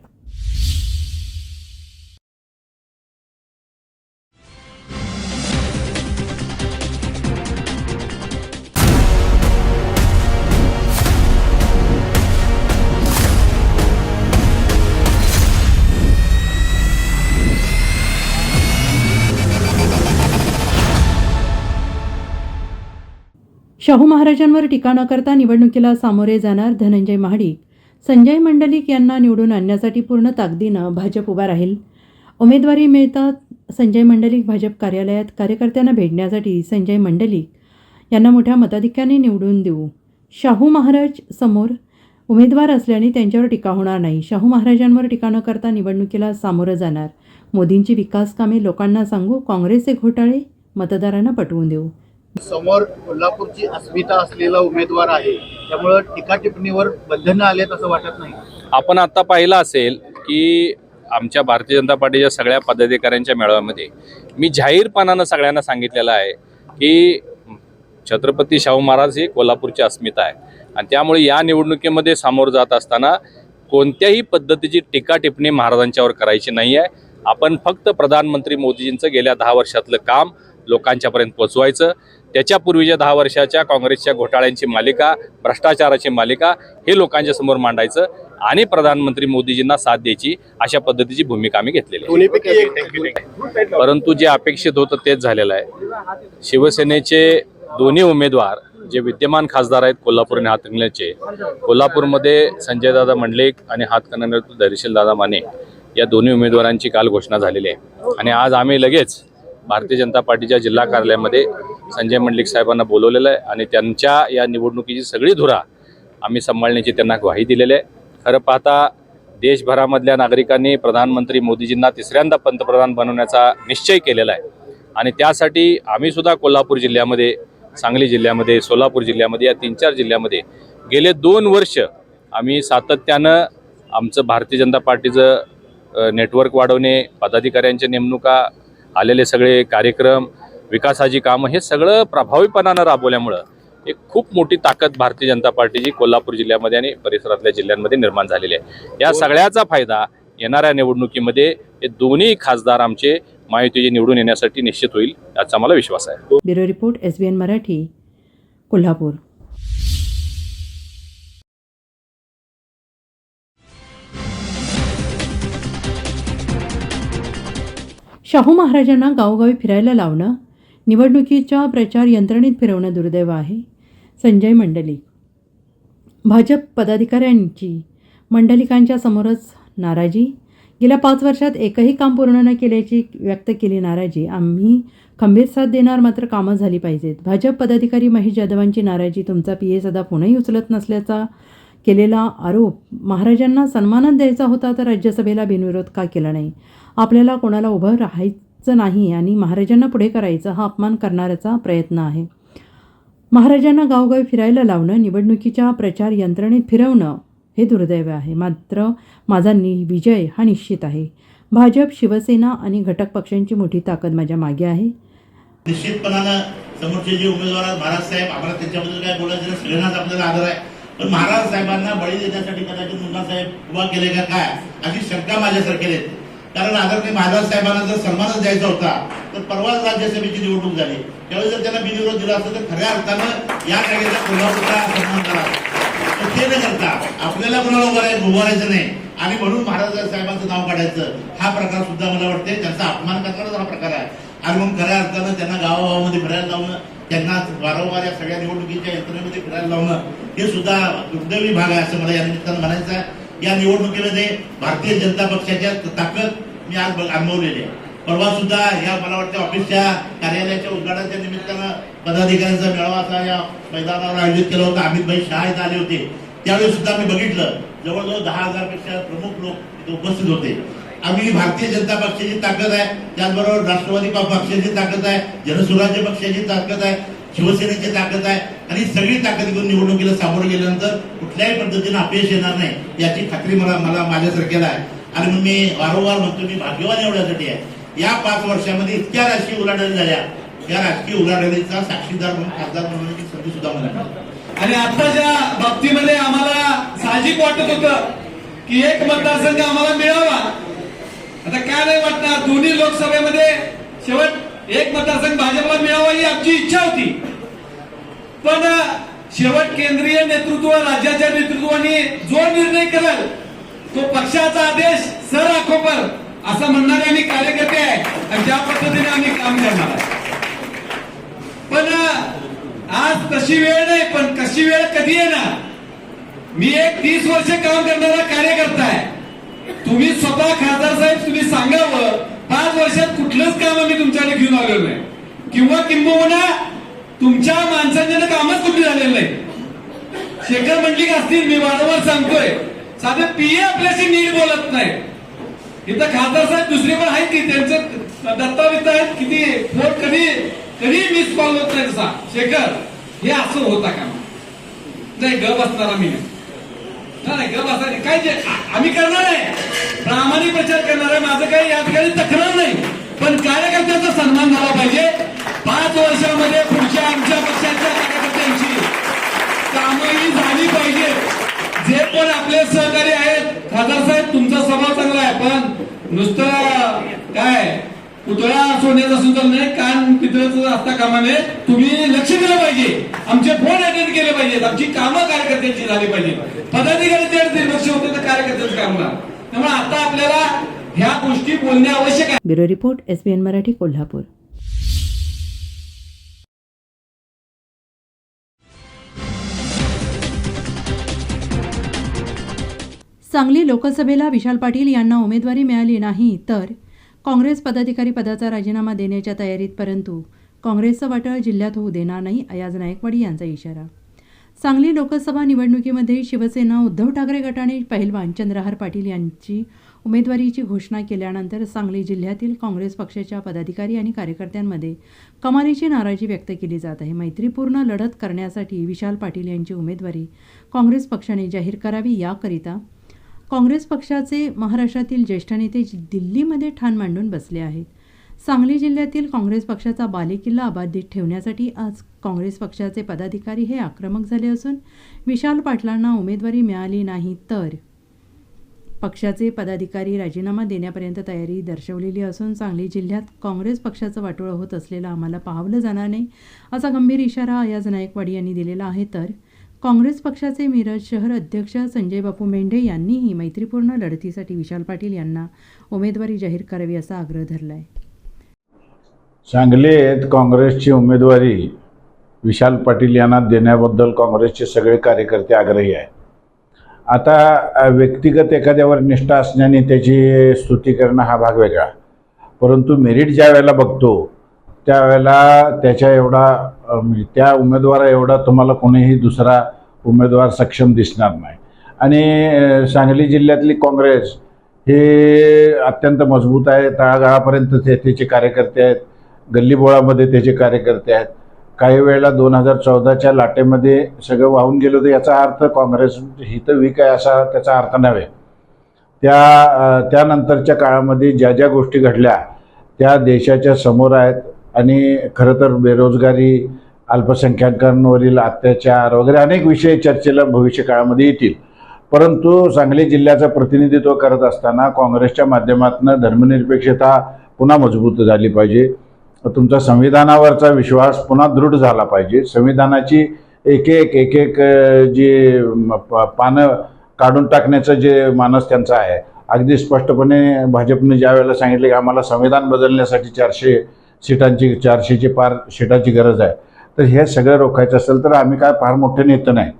Shahu महाराजांवर टीका न करता निवडणुकीला सामोरे जाणार धनंजय महाडिक. संजय मंडलिक यांना निवडून आणण्यासाठी पूर्ण ताकदीनं भाजप उभा राहील. उमेदवारी मिळताच संजय मंडलिक भाजप कार्यालयात कार्यकर्त्यांना भेटण्यासाठी संजय मंडलिक यांना मोठ्या मताधिक्याने निवडून देऊ. शाहू महाराज समोर उमेदवार असल्याने त्यांच्यावर टीका होणार नाही. शाहू महाराजांवर टीका न करता निवडणुकीला सामोरं जाणार. मोदींची विकास कामे लोकांना सांगू, काँग्रेसचे घोटाळे मतदारांना पटवून देऊ. समोर कोल्हापूरची अस्मिता असलेला उमेदवार आहे, त्यामुळे टीका टिप्पणीवर बंधनं आलेत असं वाटत नाही. आपण आता पाहिलं असेल की आमच्या भारतीय जनता पार्टीच्या सगळ्या पदाधिकाऱ्यांच्या मेळाव्यामध्ये मी जाहीरपणानं सगळ्यांना सांगितलेलं आहे की छत्रपती शाहू महाराज ही कोल्हापूरची अस्मिता आहे आणि त्यामुळे या निवडणुकीमध्ये सामोरं जात असताना कोणत्याही पद्धतीची टीका टिप्पणी महाराजांच्यावर करायची नाही आहे. आपण फक्त प्रधानमंत्री मोदीजींचं गेल्या 10 वर्षातलं काम लोकांच्यापर्यंत पोचवायचं. त्याच्यापूर्वीच्या 10 वर्षाच्या काँग्रेसच्या घोटाळ्यांची मालिका, भ्रष्टाचाराची मालिका हे लोकांच्या समोर मांडायचं आणि प्रधानमंत्री मोदीजींना साथ द्यायची अशा पद्धतीची भूमिका आम्ही घेतलेली आहे. परंतु जे अपेक्षित होतं तेच झालेलं आहे. शिवसेनेचे दोन्ही उमेदवार जे विद्यमान खासदार आहेत कोल्हापूर आणि हातकणंगलेचे, कोल्हापूरमध्ये संजयदादा मंडलिक आणि हातकणंगलेत धैर्यशीलदादा माने या दोन्ही उमेदवारांची काल घोषणा झालेली आहे आणि आज आम्ही लगेच भारतीय जनता पार्टीच्या जिल्हा कार्यालयामध्ये संजय मंडलिक साहेबांना बोलवलेलं आहे आणि त्यांच्या या निवडणुकीची सगळी धुरा आम्ही सांभाळण्याची त्यांना ग्वाही दिलेली आहे. खरं पाहता देशभरामधल्या नागरिकांनी प्रधानमंत्री मोदीजींना 3ऱ्यांदा पंतप्रधान बनवण्याचा निश्चय केलेला आहे आणि त्यासाठी आम्ही सुद्धा कोल्हापूर जिल्ह्यामध्ये, सांगली जिल्ह्यामध्ये, सोलापूर जिल्ह्यामध्ये या 3-4 जिल्ह्यामध्ये गेले 2 वर्ष आम्ही सातत्यानं आमचं भारतीय जनता पार्टीचं नेटवर्क वाढवणे, पदाधिकाऱ्यांच्या नेमणुका, आलेले सगळे कार्यक्रम, विकासाची कामं हे सगळं प्रभावीपणानं राबवल्यामुळं एक खूप मोठी ताकद भारतीय जनता पार्टीची कोल्हापूर जिल्ह्यामध्ये आणि परिसरातल्या जिल्ह्यांमध्ये निर्माण झालेली आहे. या सगळ्याचा फायदा येणाऱ्या निवडणुकीमध्ये हे दोन्ही खासदार आमचे महायुतीचे निवडून येण्यासाठी निश्चित होईल याचा मला विश्वास आहे. Bureau report, SBN Marathi, Kolhapur. Shahu महाराजांना गावोगावी फिरायला लावणं, निवडणुकीच्या प्रचार यंत्रणेत फिरवणं दुर्दैव आहे. संजय मंडलिक. भाजप पदाधिकाऱ्यांची मंडलिकांच्या समोरच नाराजी. गेल्या 5 वर्षात एकही काम पूर्ण न केल्याची व्यक्त केली नाराजी. आम्ही खंबीर साथ देणार, मात्र कामं झाली पाहिजेत. भाजप पदाधिकारी महेश जाधवांची नाराजी. तुमचा PA सदा फोनही उचलत नसल्याचा केलेला आरोप. महाराजांना सन्मानच द्यायचा होता तर राज्यसभेला बिनविरोध का केला नाही? आपल्याला कोणाला उभं राहायचं नाही आणि महाराजांना पुढे करायचं हा अपमान करणाऱ्याचा प्रयत्न आहे. महाराजांना गावोगावी फिरायला लावणं, निवडणुकीच्या प्रचार यंत्रणेत फिरवणं हे दुर्दैव आहे. मात्र माझा विजय हा निश्चित आहे. भाजप, शिवसेना आणि घटक पक्षांची मोठी ताकद माझ्या मागे आहे. निश्चितपणानं समोरचे जे उमेदवार आहेत महाराज साहेब, आम्हाला त्यांच्याबद्दल काय बोलायचं नाही, सगळ्यांनाच आपल्याला आदर आहे. पण महाराज साहेबांना बळी देण्यासाठी कदाचित मुन्ना साहेब उभा केले का काय अशी शंका माझ्यासारखे आहेत. कारण आदरणीय महाराज साहेबांना जर सन्मानच द्यायचा होता तर परवाच राज्यसभेची निवडणूक झाली, त्यावेळी जर त्यांना बिनविरोध दिला असतं तर खऱ्या अर्थानं या जागेचा कोल्हापूरचा सन्मान करा. तर ते न करता आपल्याला कोणाला उभारायचं नाही आणि म्हणून महाराज साहेबांचं नाव काढायचं हा प्रकार सुद्धा मला वाटते त्यांचा अपमान करणारा हा प्रकार आहे. आणि म्हणून खऱ्या अर्थानं त्यांना गावागावामध्ये फिरायला लावणं, त्यांना वारंवार या सगळ्या निवडणुकीच्या यंत्रणेमध्ये फिरायला लावणं हे सुद्धा दुर्दैवी भाग आहे असं मला या निमित्तानं म्हणायचं आहे. या निवडणुकीमध्ये भारतीय जनता पक्षाच्या ताकद मी आज अनुभवलेली आहे. परवा सुद्धा या मला वाटतं ऑफिसच्या कार्यालयाच्या उद्घाटनाच्या निमित्तानं पदाधिकाऱ्यांचा मेळावा असा या मैदानावर आयोजित केला होता. अमित भाई शहा इथं आले होते. त्यावेळी सुद्धा मी बघितलं जवळजवळ 10,000 पेक्षा प्रमुख लोक इथे उपस्थित होते. आम्ही भारतीय जनता पक्षाची ताकद आहे, त्याचबरोबर राष्ट्रवादी पक्षाची ताकद आहे, जनसुराज्य पक्षाची ताकद आहे, शिवसेनेची ताकद आहे आणि सगळी ताकद घेऊन निवडणुकीला सामोरं गेल्यानंतर कुठल्याही पद्धतीनं अपयश येणार नाही याची खात्री मला माझ्यासारख्याला आहे. आणि मग मी वारंवार म्हणतो मी भाग्यवान एवढ्यासाठी आहे. या 5 वर्षामध्ये इतक्या राजकीय उलाढाली झाल्या, या राजकीय उलाढालीचा साक्षीदार म्हणून खासदार म्हणून संधी सुद्धा मला मिळाली. आणि आताच्या बाबतीमध्ये आम्हाला साहजिक वाटत होतं की एक मतदारसंघ आम्हाला मिळावा. आता काय नाही वाटणार, दोन्ही लोकसभेमध्ये शेवट एक मतदारसंघ भाजपला मिळावा ही आमची इच्छा होती. पण शेवट केंद्रीय नेतृत्व, राज्याच्या नेतृत्वाने जो निर्णय करेल तो पक्षाचा आदेश सर आखो पर असं म्हणणारे आम्ही कार्यकर्ते आहे आणि त्या पद्धतीने आम्ही काम करणार आहे. पण आज तशी वेळ नाही, पण कशी वेळ कधी येणार? मी एक 30 वर्ष काम करणारा कार्यकर्ता आहे. तुम्ही स्वतः खासदार साहेब तुम्ही सांगावं 5 वर्षात कुठलंच काम आम्ही तुमच्याकडे घेऊन आलेलो नाही किंवा किंबहुना तुमच्या माणसांच्या कामच कुठे झालेलं नाही. शेखर मंडलिक असतील, मी वारंवार सांगतोय, साधे PA आपल्याशी नीट बोलत नाही. इथं खासदार साहेब दुसरे पण आहेत की त्यांचं दत्तावेज आहेत, किती फोन कधी मिस कॉल होत नाही. तसा शेखर हे असं होता का नाही, गप असणार आम्ही नाही, गप असणार काय जे आम्ही करणार आहे, प्रामाणिक प्रचार करणार आहे. माझं काही या ठिकाणी तक्रार नाही, पण कार्यकर्त्यांचा सन्मान झाला पाहिजे. 5 वर्षामध्ये पुढच्या आमच्या पक्षाच्या कार्यकर्त्यांची कामही झाली पाहिजे. जे पण आपले सहकारी आहेत, खासदार साहेब तुमचा स्वभाव चांगला आहे, पण नुसतं काय पुतळा सोन्याचा सुद्धा नाही, कान पितळाचं असता कामाने तुम्ही लक्ष दिलं पाहिजे. आमचे फोन अटेंड केले पाहिजेत, आमची कामं कार्यकर्त्यांची झाली पाहिजे. पदाधिकारी जर दुर्लक्ष होते तर कार्यकर्त्यांचं काम होणार. त्यामुळे आता आपल्याला ह्या गोष्टी बोलणे आवश्यक आहे. Bureau report, SBN Marathi, Kolhapur. Sangli लोकसभेला विशाल पाटील यांना उमेदवारी मिळाली नाही तर काँग्रेस पदाधिकारी पदाचा राजीनामा देण्याच्या तयारीत, परंतु काँग्रेसचं वाटळ जिल्ह्यात होऊ देणार नाही, अयाज नायकवाडी यांचा इशारा. सांगली लोकसभा निवडणुकीमध्ये शिवसेना उद्धव ठाकरे गटाने पहिलवान चंद्रहार पाटील यांची उमेदवारीची घोषणा केल्यानंतर सांगली जिल्ह्यातील काँग्रेस पक्षाच्या पदाधिकारी आणि कार्यकर्त्यांमध्ये कमालीची नाराजी व्यक्त केली जात आहे. मैत्रीपूर्ण लढत करण्यासाठी विशाल पाटील यांची उमेदवारी काँग्रेस पक्षाने जाहीर करावी, याकरिता काँग्रेस पक्षाचे महाराष्ट्रातील ज्येष्ठ नेते दिल्लीमध्ये ठाण मांडून बसले आहेत. सांगली जिल्ह्यातील काँग्रेस पक्षाचा बालेकिल्ला अबाधित ठेवण्यासाठी आज काँग्रेस पक्षाचे पदाधिकारी हे आक्रमक झाले असून विशाल पाटलांना उमेदवारी मिळाली नाही तर पक्षाचे पदाधिकारी राजीनामा देण्यापर्यंत तयारी दर्शवलेली असून सांगली जिल्ह्यात काँग्रेस पक्षाचं वाटोळं होत असलेलं आम्हाला पाहावलं जाणार नाही, असा गंभीर इशारा अयाज नायकवाडी यांनी दिलेला आहे. तर काँग्रेस पक्षाचे मिरज शहर अध्यक्ष संजय बापू मेंढे यांनीही मैत्रीपूर्ण लढतीसाठी विशाल पाटील यांना उमेदवारी जाहीर करावी असा आग्रह धरला आहे. सांगलीत काँग्रेसची उमेदवारी विशाल पाटील यांना देण्याबद्दल काँग्रेसचे सगळे कार्यकर्ते आग्रही आहेत. आता व्यक्तिगत एखाद्यावर निष्ठा असण्याने त्याची स्तुती करणं हा भाग वेगळा, परंतु मेरिट ज्या वेळेला बघतो त्यावेळेला त्याच्या एवढा त्या उमेदवारा एवढा तुम्हाला कोणीही दुसरा उमेदवार सक्षम दिसणार नाही. आणि सांगली जिल्ह्यातली काँग्रेस हे अत्यंत मजबूत आहे. तळागाळापर्यंत त्याचे कार्यकर्ते आहेत, गल्लीबोळामध्ये त्याचे कार्यकर्ते आहेत. काही वेळेला 2014च्या लाटेमध्ये सगळं वाहून गेलं होतं. याचा अर्थ काँग्रेस ही तर वीक आहे असा त्याचा अर्थ नव्हे. त्यानंतरच्या काळामध्ये ज्या ज्या गोष्टी घडल्या त्या देशाच्या समोर आहेत. आणि खरं तर बेरोजगारी, अल्पसंख्याकांवरील अत्याचार वगैरे अनेक विषय चर्चेला भविष्य काळामध्ये येतील. परंतु सांगली जिल्ह्याचं प्रतिनिधित्व करत असताना काँग्रेसच्या माध्यमातून धर्मनिरपेक्षता पुन्हा मजबूत झाली पाहिजे. तुमचा संविधानावरचा विश्वास पुन्हा दृढ झाला पाहिजे. संविधानाची एक एक जी पानं काढून टाकण्याचं जे मानस त्यांचा आहे, अगदी स्पष्टपणे भाजपने ज्या वेळेला सांगितलं की आम्हाला संविधान बदलण्यासाठी 400ची पार सीटांची गरज आहे, तर हे सगळं रोखायचं असेल तर आम्ही काय फार मोठे नेते नाही,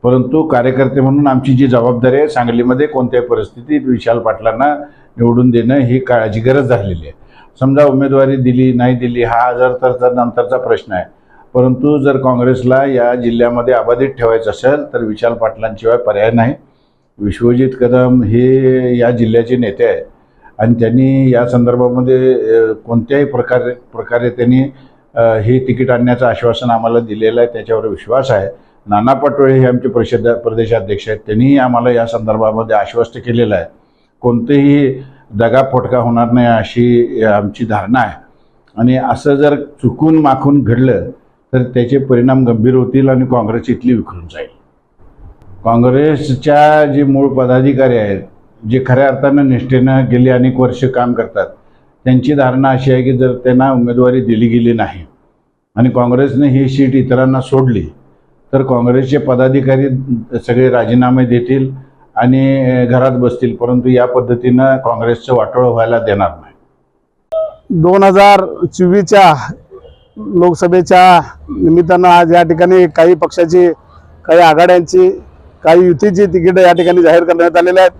परंतु कार्यकर्ते म्हणून आमची जी जबाबदारी आहे सांगलीमध्ये कोणत्याही परिस्थितीत विशाल पाटलांना निवडून देणं ही काळाची गरज झालेली आहे. समजा उमेदवारी दिली नाही दिली हा तर नंतरचा प्रश्न आहे, परंतु जर काँग्रेसला या जिल्ह्यामध्ये अबाधित ठेवायचं असेल तर विशाल पाटलांशिवाय पर्याय नाही. विश्वजित कदम हे या जिल्ह्याचे नेते आहेत आणि त्यांनी या संदर्भामध्ये कोणत्याही प्रकारे त्यांनी हे तिकीट आणण्याचं आश्वासन आम्हाला दिलेलं आहे, त्याच्यावर विश्वास आहे. नाना पटोळे हे आमचे प्रदेशाध्यक्ष आहेत, त्यांनीही आम्हाला या संदर्भामध्ये आश्वस्त केलेलं आहे. कोणतेही दगाफटका होणार नाही अशी आमची धारणा आहे. आणि असं जर चुकून माखून घडलं तर त्याचे परिणाम गंभीर होतील आणि काँग्रेस इथली विखरून जाईल. काँग्रेसच्या जे मूळ पदाधिकारी आहेत, जे खऱ्या अर्थानं निष्ठेनं गेली अनेक वर्ष काम करतात, त्यांची धारणा अशी आहे की जर त्यांना उमेदवारी दिली गेली नाही आणि काँग्रेसने ही सीट इतरांना सोडली तर काँग्रेसचे पदाधिकारी सगळे राजीनामे देतील आणि घरात बसतील, परंतु या पद्धतीनं काँग्रेसचं वाटोळं व्हायला देणार नाही. 2024च्या लोकसभेच्या निमित्तानं आज या ठिकाणी काही पक्षाची, काही आघाड्यांची, काही युतीची तिकीटं या ठिकाणी जाहीर करण्यात आलेले आहेत.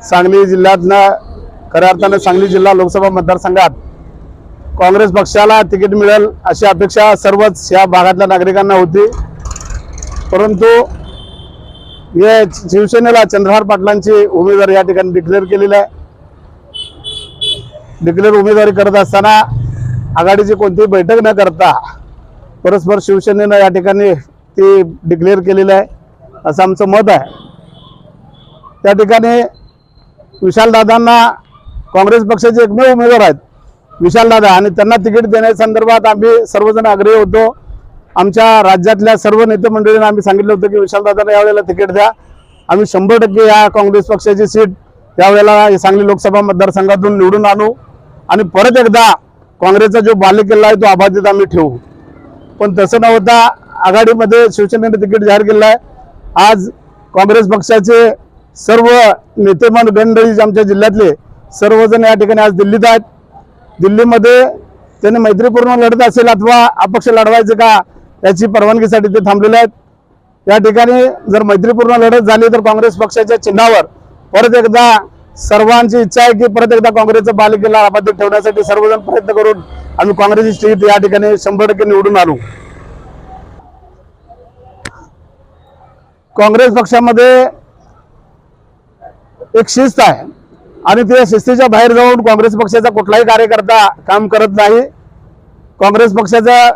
सांगली जिल्ह्यातनं खऱ्या अर्थानं सांगली जिल्हा लोकसभा मतदारसंघात काँग्रेस पक्षाला तिकीट मिळेल अशी अपेक्षा सर्वच या भागातल्या नागरिकांना होती, परंतु हे शिवसेनेला चंद्रहार पाटलांची उमेदवारी या ठिकाणी डिक्लेअर केलेली आहे. डिक्लेअर उमेदवारी करत असताना आघाडीची कोणतीही बैठक न करता परस्पर शिवसेनेनं या ठिकाणी ती डिक्लेअर केलेलं आहे असं आमचं मत आहे. त्या ठिकाणी विशालदादांना काँग्रेस पक्षाचे एकमेव उमेदवार आहेत विशालदादा, आणि त्यांना तिकीट देण्यासंदर्भात आम्ही सर्वजण आग्रही होतो. आमच्या राज्यातल्या सर्व नेते मंडळींना आम्ही सांगितलं होतं की विशालदादांना यावेळेला तिकीट द्या. आम्ही 100% या काँग्रेस पक्षाची सीट यावेळेला सांगली लोकसभा मतदारसंघातून निवडून आणू आणि परत एकदा काँग्रेसचा जो बालेकिल्ला आहे तो अबाधित आम्ही ठेवू. पण तसं न होता आघाडीमध्ये शिवसेनेने तिकीट जाहीर केलं आहे. आज काँग्रेस पक्षाचे सर्व नेते मंडळी आमच्या जिल्ह्यातले सर्वजण या ठिकाणी आज दिल्लीत आहेत. दिल्लीमध्ये त्यांनी मैत्रीपूर्ण लढत असेल अथवा अपक्ष लढवायचे का याची परवानगीसाठी ते थांबलेले आहेत. या ठिकाणी जर मैत्रीपूर्ण लढत झाली तर काँग्रेस पक्षाच्या चिन्हावर परत एकदा सर्वांची इच्छा आहे की परत एकदा काँग्रेसचा बालेकिल्ला अबाधित ठेवण्यासाठी सर्वजण प्रयत्न करून आम्ही काँग्रेसची सीट या ठिकाणी 100% निवडून आणू. काँग्रेस पक्षामध्ये एक शिस्त आहे आणि त्या शिस्तीच्या बाहेर जाऊन काँग्रेस पक्षाचा कुठलाही कार्यकर्ता काम करत नाही. काँग्रेस पक्षाचा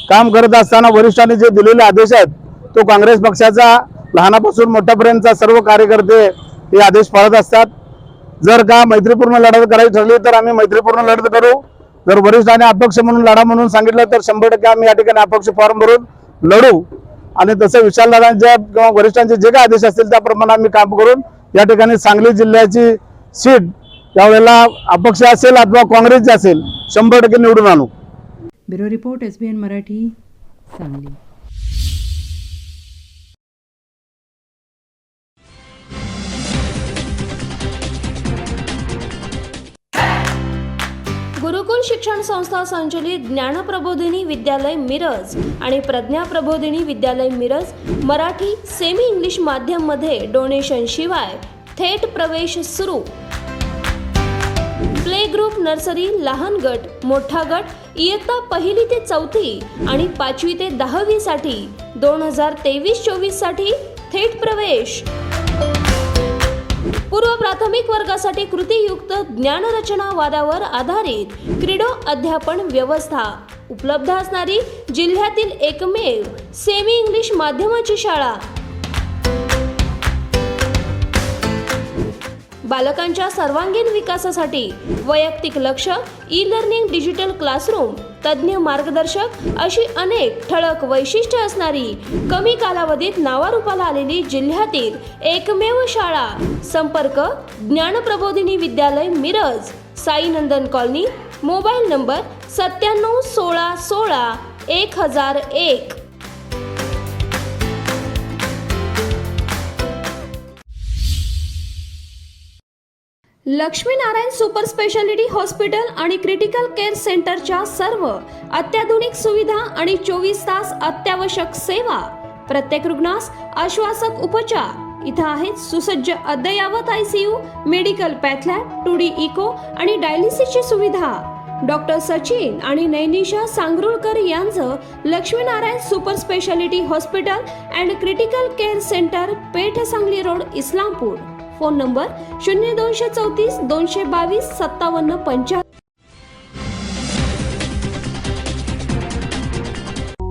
काम करत असताना वरिष्ठांनी जे दिलेले आदेश आहेत तो काँग्रेस पक्षाचा लहानापासून मोठ्यापर्यंतचा सर्व कार्यकर्ते हे आदेश पाळत असतात. जर का मैत्रीपूर्ण लढत करायची ठरली तर आम्ही मैत्रीपूर्ण लढत करू. जर वरिष्ठांनी अपक्ष म्हणून लढा म्हणून सांगितलं तर 100% आम्ही या ठिकाणी अपक्ष फॉर्म भरून लढू आणि तसं विशालदादांच्या किंवा वरिष्ठांचे जे काही आदेश असतील त्याप्रमाणे आम्ही काम करून या ठिकाणी सांगली जिल्ह्याची सीट यावेळेला अपक्ष असेल अथवा काँग्रेसची असेल 100% निवडून आणू. Bureau report SBN Marathi, Sangli. गुरुकुल शिक्षण संस्था संचलित ज्ञानप्रबोधिनी विद्यालय मिरज आणि प्रज्ञा प्रबोधिनी विद्यालय मिरज मराठी सेमी इंग्लिश माध्यम मध्ये डोनेशन शिवाय थेट प्रवेश सुरू. प्ले ग्रुप, नर्सरी, लहान गट, मोठा गट इयत्ता 1ली ते 4थी आणि 5वी ते 10वी साठी 2023-24 साठी थेट प्रवेश. पूर्व प्राथमिक वर्गासाठी कृतीयुक्त ज्ञानरचना वादावर आधारित क्रीडो अध्यापन व्यवस्था उपलब्ध असणारी जिल्ह्यातील एकमेव सेमी इंग्लिश माध्यमाची शाळा. बालकांच्या सर्वांगीण विकासासाठी वैयक्तिक लक्ष, ई लर्निंग, डिजिटल क्लासरूम, तज्ज्ञ मार्गदर्शक अशी अनेक ठळक वैशिष्ट्ये असणारी कमी कालावधीत नावारूपाला आलेली जिल्ह्यातील एकमेव शाळा. संपर्क ज्ञानप्रबोधिनी विद्यालय Miraj, Sainandan colony, mobile number 97 16 16 1001. Laxminarayan super speciality hospital आणि क्रिटिकल केअर सेंटरच्या सर्व अत्याधुनिक सुविधा आणि 24 तास अत्यावश्यक सेवा. प्रत्येक रुग्णास आश्वासक उपचार. इथं आहेत सुसज्ज अद्ययावत ICU, medical path lab, 2D echo आणि डायलिसिसची सुविधा. डॉक्टर सचिन आणि नैनिशा सांगरुळकर यांचं Laxminarayan super speciality hospital and critical care centre, Peth, Sangli road, Islampur. Phone number 0234 222 5775.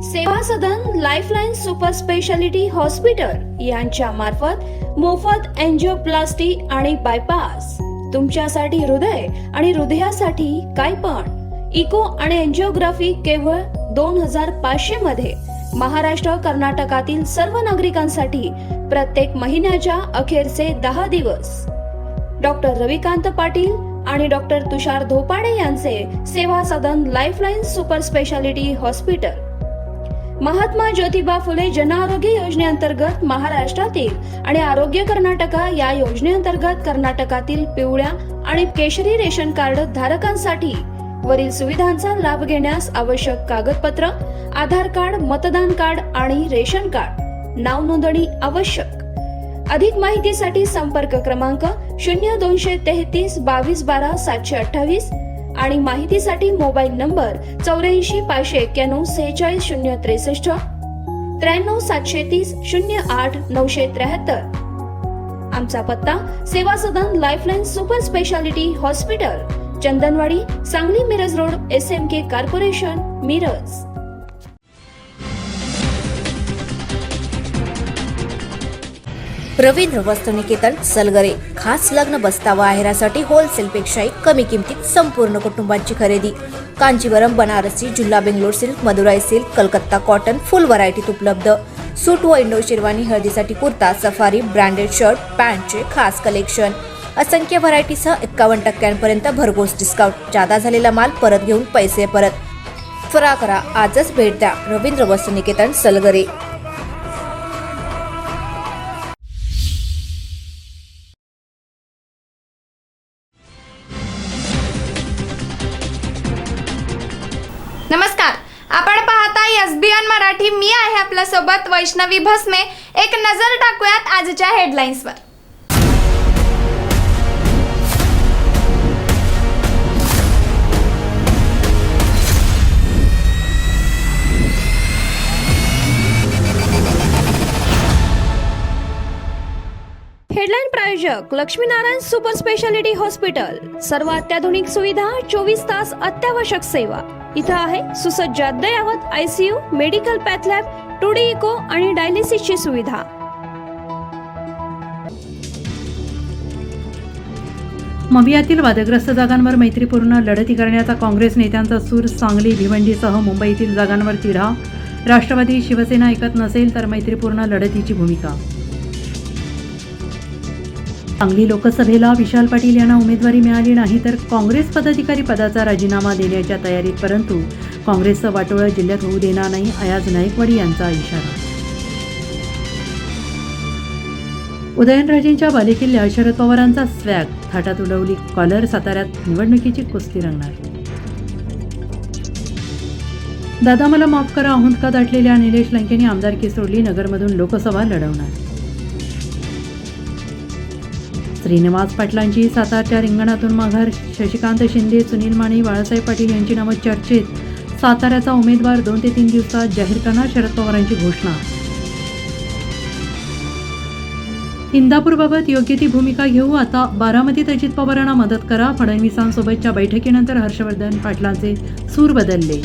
Seva Sadan lifeline super speciality hospital यांच्या मार्फत मोफत एंजिओप्लास्टी आणि बायपास. तुमच्यासाठी हृदय आणि हृदयासाठी काय पण इको आणि एंजिओग्राफी केवळ 2500 मध्ये. महाराष्ट्र, कर्नाटकातील सर्व नागरिकांसाठी प्रत्येक महिन्याच्या अखेरचे 10 दिवस. डॉक्टर रविकांत पाटील आणि डॉक्टर तुषार धोपाडे यांचे Seva Sadan lifeline super speciality hospital. Mahatma Jyotiba Phule जन आरोग्य योजनेअंतर्गत महाराष्ट्रातील आणि आरोग्य कर्नाटका या योजनेअंतर्गत कर्नाटकातील पिवळ्या आणि केशरी रेशन कार्ड धारकांसाठी वरील सुविधांचा लाभ घेण्यास आवश्यक कागदपत्र: आधार कार्ड, मतदान कार्ड आणि रेशन कार्ड. नाव नोंदणी आवश्यक. अधिक माहितीसाठी संपर्क क्रमांक 0233 22 12 728 आणि माहितीसाठी मोबाईल नंबर 84 591 46 063 93 730 08 973. आमचा पत्ता Seva Sadan lifeline super speciality hospital, Chandanwadi, Sangli Miraj road, SMK corporation, Miraj. Ravindra Vastraniketan Salgare. खास लग्न बस्तावा आहेरासाठी होलसेलपेक्षाही कमी किमतीत संपूर्ण कुटुंबांची खरेदी. कांचीवरम, बनारसी, जुल्ला Bangalore silk, Madurai silk, Calcutta cotton full व्हरायटीत उपलब्ध. सूट व इंडो शेरवानी, हळदीसाठी कुर्ता, सफारी, ब्रँडेड शर्ट, पॅन्टचे खास कलेक्शन. असंख्य व्हरायटीसह 51% भरघोस डिस्काउंट. जादा झालेला माल परत घेऊन पैसे परत. त्वरा करा, आजच भेट द्या रवींद्र वस्त्रनिकेतन सलगरे. नमस्कार, आपण पाहता SBN मराठी. मी आहे आपल्या सोबत वैष्णवी भस्मे. एक नजर टाकूयात आजच्या हेडलाईन्सवर. हेडलाईन प्रायोजक लक्ष्मीनारायण सुपर स्पेशालिटी हॉस्पिटल. सर्व अत्याधुनिक सुविधा, 24 तास अत्यावश्यक सेवा. इथं आहे सुसज्ज अद्ययावत ICU, medical path lab, 2D echo आणि डायलिसिसची सुविधा. मवियातील वादग्रस्त जागांवर मैत्रीपूर्ण लढती करण्याचा काँग्रेस नेत्यांचा सूर. सांगली, भिवंडीसह मुंबईतील जागांवर तिढा. राष्ट्रवादी, शिवसेना ऐकत नसेल तर मैत्रीपूर्ण लढतीची भूमिका. सांगली लोकसभेला विशाल पाटील यांना उमेदवारी मिळाली नाही तर काँग्रेस पदाधिकारी पदाचा राजीनामा देण्याच्या तयारीत, परंतु काँग्रेसचं वाटोळं जिल्ह्यात होऊ देणार नाही, अयाज नाईकवाडी यांचा इशारा. उदयनराजेंच्या बालेकिल्ल्यात शरद पवारांचा स्वॅग, थाटात उडवली कॉलर. साताऱ्यात निवडणुकीची कुस्ती रंगणार. दादा मला माफ करा अहुंतका दाटलेल्या निलेश लंकेंनी आमदारकी सोडली, नगरमधून लोकसभा लढवणार. श्रीनिवास पाटलांची सातारच्या रिंगणातून माघार, शशिकांत शिंदे, सुनील माने, बाळासाहेब पाटील यांची नावं चर्चेत. साताऱ्याचा उमेदवार 2 ते 3 दिवसात जाहीर करणार, शरद पवारांची घोषणा. इंदापूरबाबत योग्य ती भूमिका घेऊ, आता बारामतीत अजित पवारांना मदत करा. फडणवीसांसोबतच्या बैठकीनंतर हर्षवर्धन पाटलांचे सूर बदलले.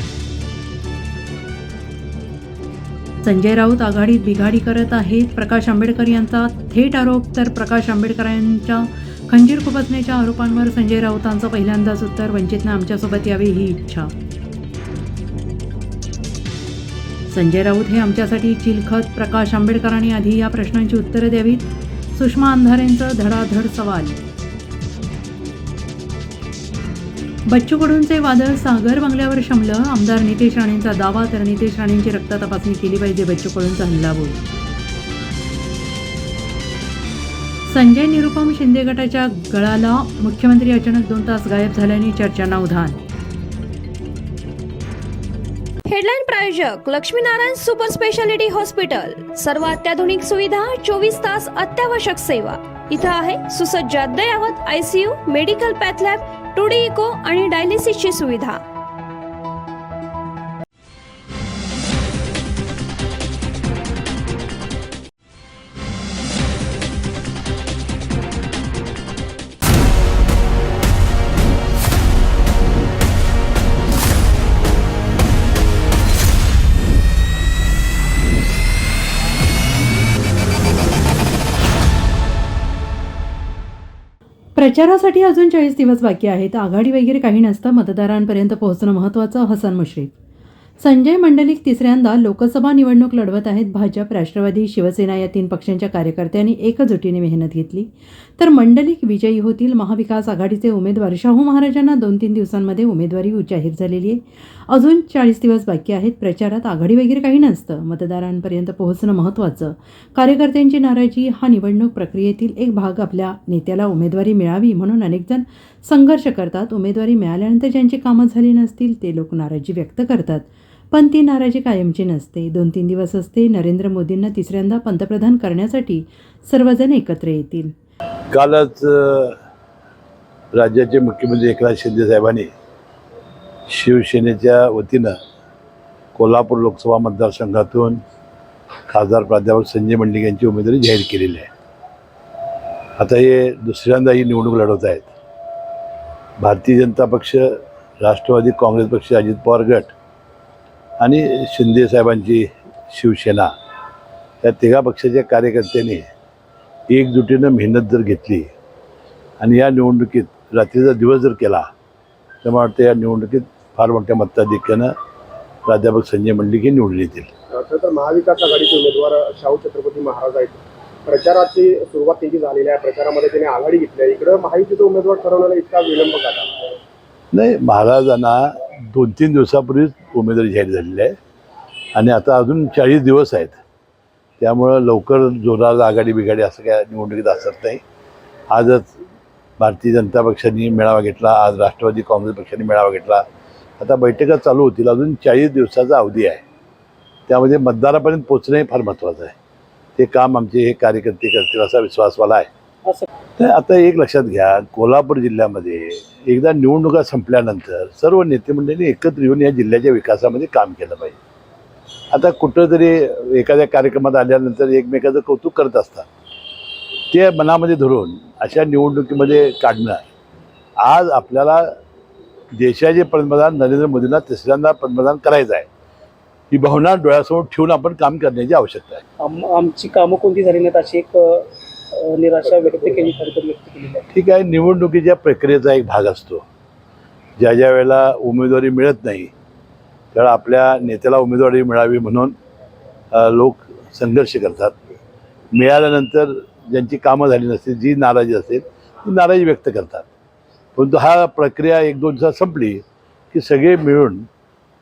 संजय राऊत आघाडीत बिघाडी करत आहेत, प्रकाश आंबेडकर यांचा थेट आरोप. तर प्रकाश आंबेडकरांच्या खंजीर खुपसण्याच्या आरोपांवर संजय राऊतांचं पहिल्यांदाच उत्तर, वंचितनं आमच्यासोबत यावे ही इच्छा. संजय राऊत हे आमच्यासाठी चिलखत, प्रकाश आंबेडकरांनी आधी या प्रश्नांची उत्तरं द्यावीत. सुषमा अंधारेंचं धडाधड सवाल. बच्चू कडूंचे वादळ सागर बंगल्यावर शमलं, आमदार नितेश राणेंचा दावा. तर नितेश राणेंची रक्त तपासणी केली पाहिजे, बच्चू कडूंचा हल्लाबोल. संजय निरुपम शिंदे गटाच्या गळाला, मुख्यमंत्री अचानक 2 तास गायब झाल्याने चर्चांना उधाण. हेडलाईन प्रायोजक लक्ष्मीनारायण सुपर स्पेशालिटी हॉस्पिटल. सर्व अत्याधुनिक सुविधा, 24 तास अत्यावश्यक सेवा. इथं आहे सुसज्ज अद्ययावत ICU, medical path lab, 2D echo आणि डायलिसिसची सुविधा. प्रचारासाठी अजून 40 दिवस बाकी आहेत. आघाडी वगैरे काही नसतं, मतदारांपर्यंत पोहोचणं महत्त्वाचं. हसन मुश्रीफ. संजय मंडलिक तिसऱ्यांदा लोकसभा निवडणूक लढवत आहेत. भाजप, राष्ट्रवादी, शिवसेना या 3 पक्षांच्या कार्यकर्त्यांनी एकजुटीने मेहनत घेतली, तर मंडलिक विजयी होतील. महाविकास आघाडीचे उमेदवार शाहू महाराजांना 2-3 दिवसांमध्ये उमेदवारी जाहीर झालेली आहे. अजून 40 दिवस बाकी आहेत. प्रचारात आघाडी वगैरे काही नसतं, मतदारांपर्यंत पोहोचणं महत्त्वाचं. कार्यकर्त्यांची नाराजी हा निवडणूक प्रक्रियेतील एक भाग. आपल्या नेत्याला उमेदवारी मिळावी म्हणून अनेकजण संघर्ष करतात. उमेदवारी मिळाल्यानंतर ज्यांची कामं झाली नसतील ते लोक नाराजी व्यक्त करतात, पण ती नाराजी कायमची नसते, 2-3 दिवस असते. नरेंद्र मोदींना तिसऱ्यांदा पंतप्रधान करण्यासाठी सर्वजण एकत्र येतील. कालच राज्याचे मुख्यमंत्री एकनाथ शिंदे साहेबांनी शिवसेनेच्या वतीनं कोल्हापूर लोकसभा मतदारसंघातून खासदार प्राध्यापक संजय मंडलिक यांची उमेदवारी जाहीर केलेली आहे. आता हे दुसऱ्यांदा ही निवडणूक लढवत आहेत. भारतीय जनता पक्ष, राष्ट्रवादी काँग्रेस पक्ष, अजित पवार गट आणि शिंदे साहेबांची शिवसेना या 3 पक्षाच्या कार्यकर्त्यांनी एकजुटीनं मेहनत जर घेतली आणि या निवडणुकीत रात्रीचा दिवस जर केला तर मला वाटतं या निवडणुकीत फार मोठ्या मताधिक्यानं प्राध्यापक संजय मंडलिक हे निवडून येतील. खरं तर महाविकास आघाडीचे उमेदवार शाहू छत्रपती महाराज आहेत. प्रचाराची सुरुवात त्यांची झालेली आहे, प्रचारामध्ये त्यांनी आघाडी घेतली आहे. इकडं महायुतीचा उमेदवार ठरवण्याला इतका विलंब का? नाही, महाराजांना 2-3 दिवसापूर्वीच उमेदवारी जाहीर झालेली आहे आणि आता अजून 40 दिवस आहेत. त्यामुळं लवकर जोरात आघाडी बिघाडी असं काय निवडणुकीत असत नाही. आजच भारतीय जनता पक्षाने मेळावा घेतला, आज राष्ट्रवादी काँग्रेस पक्षाने मेळावा घेतला. आता बैठका चालू होतील. अजून 40 दिवसाचा अवधी आहे. त्यामध्ये मतदारापर्यंत पोचणं हे फार महत्त्वाचं आहे. ते काम आमचे हे कार्यकर्ते करतील असा विश्वास मला आहे. तर आता एक लक्षात घ्या, कोल्हापूर जिल्ह्यामध्ये एकदा निवडणुका संपल्यानंतर सर्व नेते मंडळींनी एकत्र येऊन या जिल्ह्याच्या विकासामध्ये काम केलं पाहिजे. आता कुठंतरी एखाद्या कार्यक्रमात आल्यानंतर एकमेकाचं कौतुक करत असतात, ते मनामध्ये धरून अशा निवडणुकीमध्ये काढणं. आज आपल्याला देशाचे पंतप्रधान नरेंद्र मोदींना तिसऱ्यांदा पंतप्रधान करायचं आहे, ही भावना डोळ्यासमोर ठेवून आपण काम करण्याची आवश्यकता आहे. आमची कामं कोणती झाली नाहीत अशी एक निराशा व्यक्त केली आहे. ठीक आहे, निवडणुकीच्या प्रक्रियेचा एक भाग असतो. ज्या ज्या वेळेला उमेदवारी मिळत नाही त्यावेळेला आपल्या नेत्याला उमेदवारी मिळावी म्हणून लोक संघर्ष करतात. मिळाल्यानंतर ज्यांची कामं झाली नसतील, जी नाराजी असेल ती नाराजी व्यक्त करतात. परंतु हा प्रक्रिया 1-2 दिवसात संपली की सगळे मिळून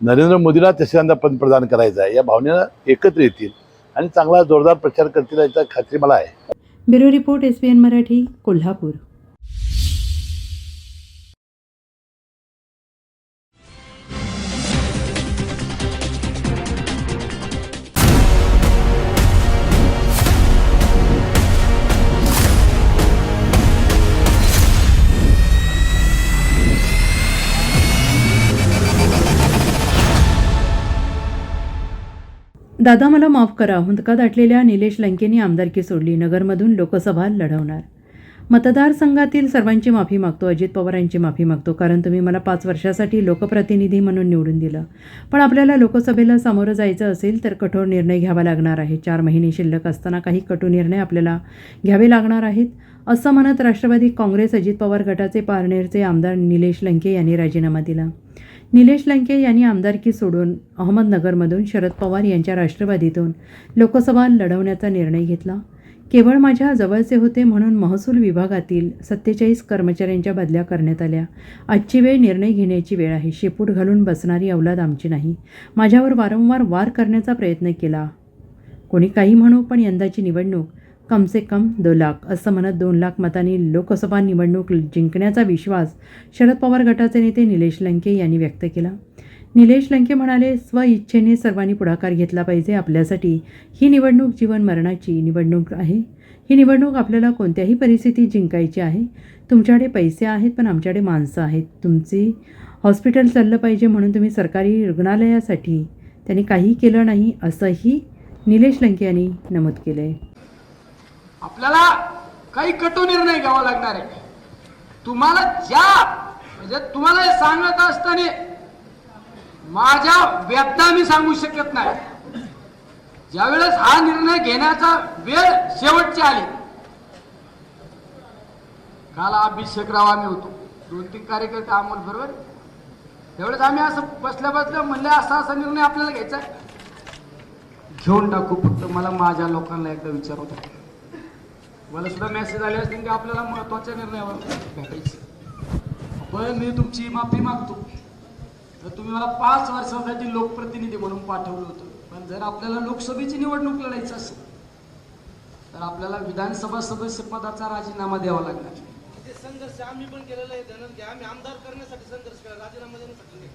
नरेंद्र मोदींना तिसऱ्यांदा पंतप्रधान करायचं आहे या भावनेनं एकत्र येतील आणि चांगला जोरदार प्रचार करतील याची खात्री मला आहे. Bureau report, SBN Marathi, Kolhapur. दादा मला माफ करा, हुंदका दाटलेल्या निलेश लंकेंनी आमदारकी सोडली, नगरमधून लोकसभा लढवणार. मतदारसंघातील सर्वांची माफी मागतो, अजित पवारांची माफी मागतो, कारण तुम्ही मला 5 वर्षासाठी लोकप्रतिनिधी म्हणून निवडून दिलं. पण आपल्याला लोकसभेला सामोरं जायचं असेल तर कठोर निर्णय घ्यावा लागणार आहे. 4 महिने शिल्लक असताना काही कटू निर्णय आपल्याला घ्यावे लागणार आहेत, असं म्हणत राष्ट्रवादी काँग्रेस अजित पवार गटाचे पारनेरचे आमदार निलेश लंके यांनी राजीनामा दिला. निलेश लंके यांनी आमदारकी सोडून अहमदनगरमधून शरद पवार यांच्या राष्ट्रवादीतून लोकसभा लढवण्याचा निर्णय घेतला. केवळ माझ्या जवळचे होते म्हणून महसूल विभागातील 47 कर्मचाऱ्यांच्या बदल्या करण्यात आल्या. आजची वेळ निर्णय घेण्याची वेळ आहे. शेपूट घालून बसणारी अवलाद आमची नाही. माझ्यावर वारंवार वार करण्याचा प्रयत्न केला. कोणी काही म्हणू, पण यंदाची निवडणूक कमसे कम 2 लाख असं म्हणत 2 लाख मतांनी लोकसभा निवडणूक जिंकण्याचा विश्वास शरद पवार गटाचे नेते निलेश लंके यांनी व्यक्त केला. निलेश लंके म्हणाले, स्वइच्छेने सर्वांनी पुढाकार घेतला पाहिजे. आपल्यासाठी ही निवडणूक जीवन मरणाची निवडणूक आहे. ही निवडणूक आपल्याला कोणत्याही परिस्थितीत जिंकायची आहे. तुमच्याकडे पैसे आहेत, पण आमच्याकडे माणसं आहेत. तुमची हॉस्पिटल चाललं पाहिजे म्हणून तुम्ही सरकारी रुग्णालयासाठी त्यांनी काही केलं नाही, असंही निलेश लंके यांनी नमूद केलं आहे. आपल्याला काही कटू निर्णय घ्यावा लागणार आहे. तुम्हाला तुम्हाला हे सांगत असताना माझ्या वेदना मी सांगू शकत नाही. ज्यावेळेस हा निर्णय घेण्याचा वेळ शेवटची आली, काल अभिषेकराव आम्ही होतो, 2-3 कार्यकर्ते अमोल बरोबर, त्यावेळेस आम्ही असं बसल्या म्हणले असा निर्णय आपल्याला घ्यायचा आहे, घेऊन टाकू. फक्त मला माझ्या लोकांना एकदा विचारत होतं, मला सुद्धा मेसेज आले असतील की आपल्याला महत्वाच्या निर्णयावर भेटायचे. पण मी तुमची माफी मागतो. तर तुम्ही मला 5 वर्षासाठी लोकप्रतिनिधी म्हणून पाठवलं होतं, पण जर आपल्याला लोकसभेची निवडणूक लढायची असेल तर आपल्याला विधानसभा सदस्य पदाचा राजीनामा द्यावा लागणार. संघर्ष आम्ही पण केलेला आहे. आम्ही आमदार करण्यासाठी संघर्ष केला, राजीनामा देण्यासाठी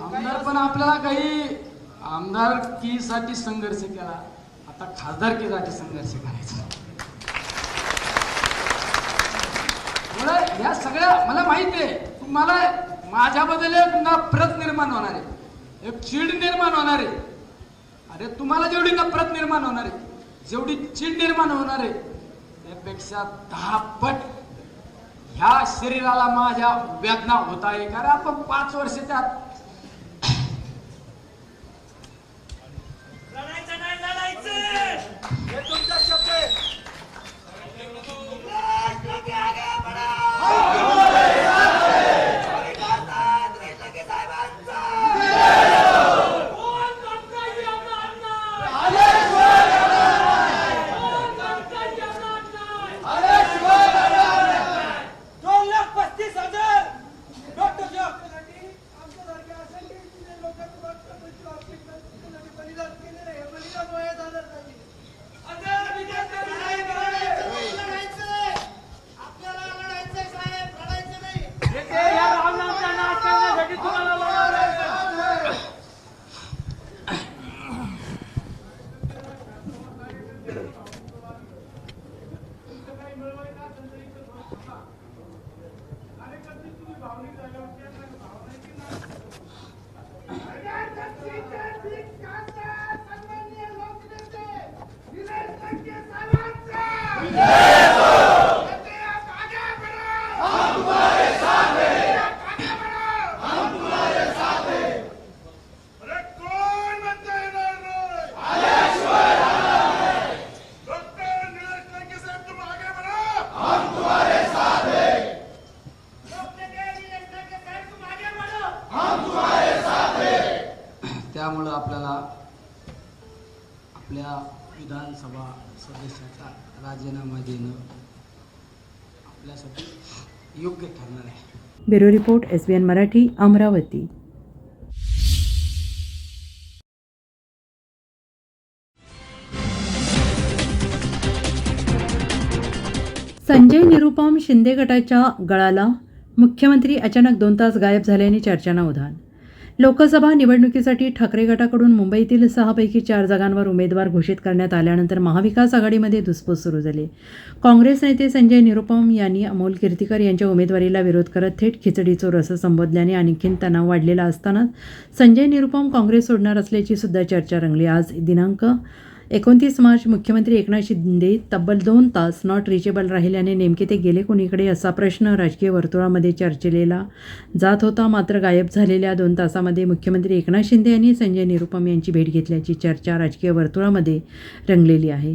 आमदार पण आपल्याला काही आमदारकीसाठी संघर्ष केला, आता खासदारकीसाठी संघर्ष करायचा. या सगळ्या मला माहिती आहे, तुम्हाला माझ्याबद्दल एक नफरत निर्माण होणार आहे, एक चीड निर्माण होणार आहे. अरे तुम्हाला जेवढी नफरत निर्माण होणार आहे, जेवढी चीड निर्माण होणार आहे, त्यापेक्षा 10 पट ह्या शरीराला माझ्या वेदना होत आहे. कारण आपण 5 वर्ष त्यात त्यामुळं आपल्याला आपल्या विधानसभा सदस्याचा राजीनामा देणं आपल्यासाठी योग्य ठरणार आहे. Bureau report SBN Marathi, Amravati. Sanjay Nirupam Shinde गटाच्या गळाला मुख्यमंत्री अचानक 2 तास गायब झाल्याने चर्चांना उधाण. लोकसभा निवडणुकीसाठी ठाकरे गटाकडून मुंबईतील 6 पैकी 4 जागांवर उमेदवार घोषित करण्यात आल्यानंतर महाविकास आघाडीमध्ये धुसफूस सुरू झाली. काँग्रेस नेते संजय निरुपम यांनी अमोल कीर्तीकर यांच्या उमेदवारीला विरोध करत थेट खिचडी चोर असं संबोधल्याने आणखीन तणाव वाढलेला असतानाच संजय निरुपम काँग्रेस सोडणार असल्याची सुद्धा चर्चा रंगली. आज दिनांक 29 मार्च मुख्यमंत्री एकनाथ शिंदे तब्बल 2 तास नॉट रिचेबल राहिल्याने नेमके ते गेले कोणीकडे असा प्रश्न राजकीय वर्तुळामध्ये चर्चेला जात होता. मात्र गायब झालेल्या 2 तासामध्ये मुख्यमंत्री एकनाथ शिंदे यांनी संजय निरुपम यांची भेट घेतल्याची चर्चा राजकीय वर्तुळामध्ये रंगलेली आहे.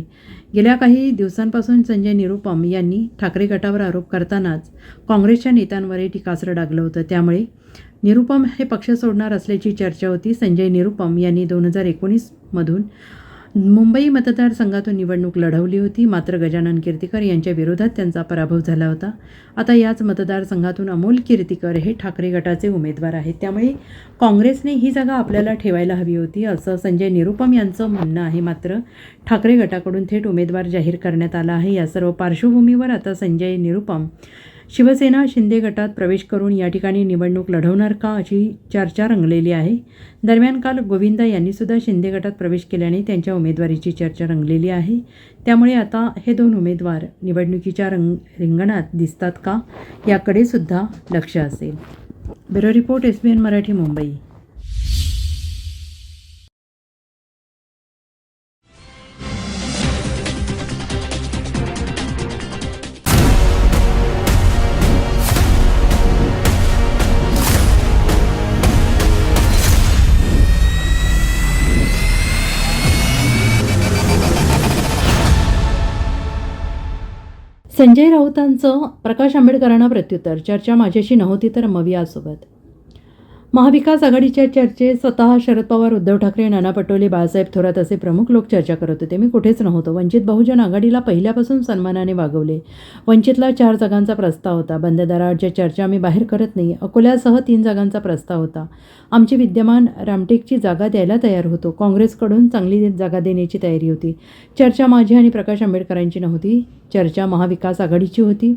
गेल्या काही दिवसांपासून संजय निरुपम यांनी ठाकरे गटावर आरोप करतानाच काँग्रेसच्या नेत्यांवरही टीकास्त्र डागलं होतं. त्यामुळे निरुपम हे पक्ष सोडणार असल्याची चर्चा होती. संजय निरुपम यांनी 2019मधून मुंबई मतदारसंघातून निवडणूक लढवली होती. मात्र गजानन कीर्तीकर यांच्या विरोधात त्यांचा पराभव झाला होता. आता याच मतदारसंघातून अमोल कीर्तीकर हे ठाकरे गटाचे उमेदवार आहेत. त्यामुळे काँग्रेसने ही जागा आपल्याला ठेवायला हवी होती असं संजय निरुपम यांचं म्हणणं आहे. मात्र ठाकरे गटाकडून थेट उमेदवार जाहीर करण्यात आला आहे. या सर्व पार्श्वभूमीवर आता संजय निरुपम शिवसेना शिंदे गटात प्रवेश करून या ठिकाणी निवडणूक लढवणार का अशी चर्चा रंगलेली आहे. दरम्यान काल गोविंदा यांनीसुद्धा शिंदे गटात प्रवेश केल्याने त्यांच्या उमेदवारीची चर्चा रंगलेली आहे. त्यामुळे आता हे 2 उमेदवार निवडणुकीच्या रिंगणात दिसतात का याकडे सुद्धा लक्ष असेल. Bureau report SBN Marathi Mumbai. Sanjay राऊतांचं प्रकाश आंबेडकरांना प्रत्युत्तर. चर्चा माझ्याशी नव्हती तर मवियासोबत. महाविकास आघाडीच्या चर्चेत स्वतः शरद पवार, उद्धव ठाकरे, नाना पटोले, बाळासाहेब थोरात असे प्रमुख लोक चर्चा करत होते. मी कुठेच नव्हतो. वंचित बहुजन आघाडीला पहिल्यापासून सन्मानाने वागवले. वंचितला 4 जागांचा प्रस्ताव होता. बंद दाराच्या चर्चा आम्ही बाहेर करत नाही. अकोल्यासह 3 जागांचा प्रस्ताव होता. आमची विद्यमान रामटेकची जागा द्यायला तयार होतो. काँग्रेसकडून चांगली जागा देण्याची तयारी होती. चर्चा माझी आणि प्रकाश आंबेडकरांची नव्हती. चर्चा महाविकास आघाडीची होती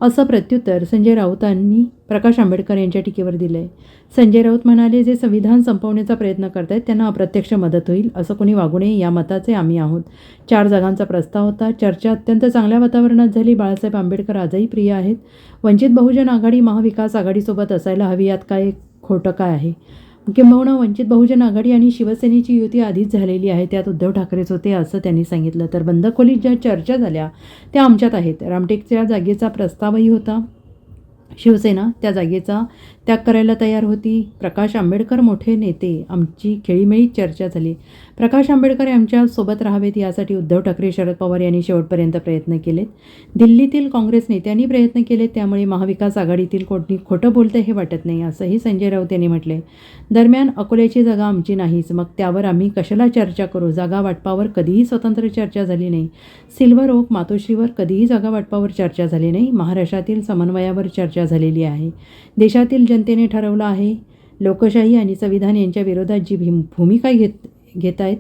असं प्रत्युत्तर संजय राऊतांनी प्रकाश आंबेडकर यांच्या टीकेवर दिलं आहे. संजय राऊत म्हणाले, जे संविधान संपवण्याचा प्रयत्न करतायत त्यांना अप्रत्यक्ष मदत होईल. असं कोणी वागू नये या मताचे आम्ही आहोत. 4 जागांचा प्रस्ताव होता. चर्चा अत्यंत चांगल्या वातावरणात झाली. बाळासाहेब आंबेडकर आजही प्रिय आहेत. वंचित बहुजन आघाडी महाविकास आघाडीसोबत असायला हवी. यात काय खोटं काय आहे? किंबहुना वंचित बहुजन आघाडी आणि शिवसेनेची युती आधीच झालेली आहे. त्यात उद्धव ठाकरेच होते असं त्यांनी सांगितलं. तर बंद खोलीत ज्या चर्चा झाल्या त्या आमच्यात आहेत. रामटेकच्या जागेचा प्रस्तावही होता. शिवसेना त्या जागेचा त्याग करायला तयार होती. प्रकाश आंबेडकर मोठे नेते. आमची खेळीमेळी चर्चा झाली. प्रकाश आंबेडकर आमच्या सोबत राहावेत यासाठी उद्धव ठाकरे, शरद पवार यांनी शेवटपर्यंत प्रयत्न केलेत. दिल्लीतील काँग्रेस नेत्यांनी प्रयत्न केलेत. त्यामुळे महाविकास आघाडीतील कोणी खोटं बोलतं हे वाटत नाही असंही संजय राऊत यांनी म्हटले. दरम्यान अकोल्याची जागा आमची नाहीच. मग त्यावर आम्ही कशाला चर्चा करू? जागा वाटपावर कधीही स्वतंत्र चर्चा झाली नाही. सिल्व्हर ओक, मातोश्रीवर कधीही जागा वाटपावर चर्चा झाली नाही. महाराष्ट्रातील समन्वयावर चर्चा झालेली आहे. देशातील जनतेने ठरवलं आहे. लोकशाही आणि संविधान यांच्या विरोधात जी भूमिका घेत आहेत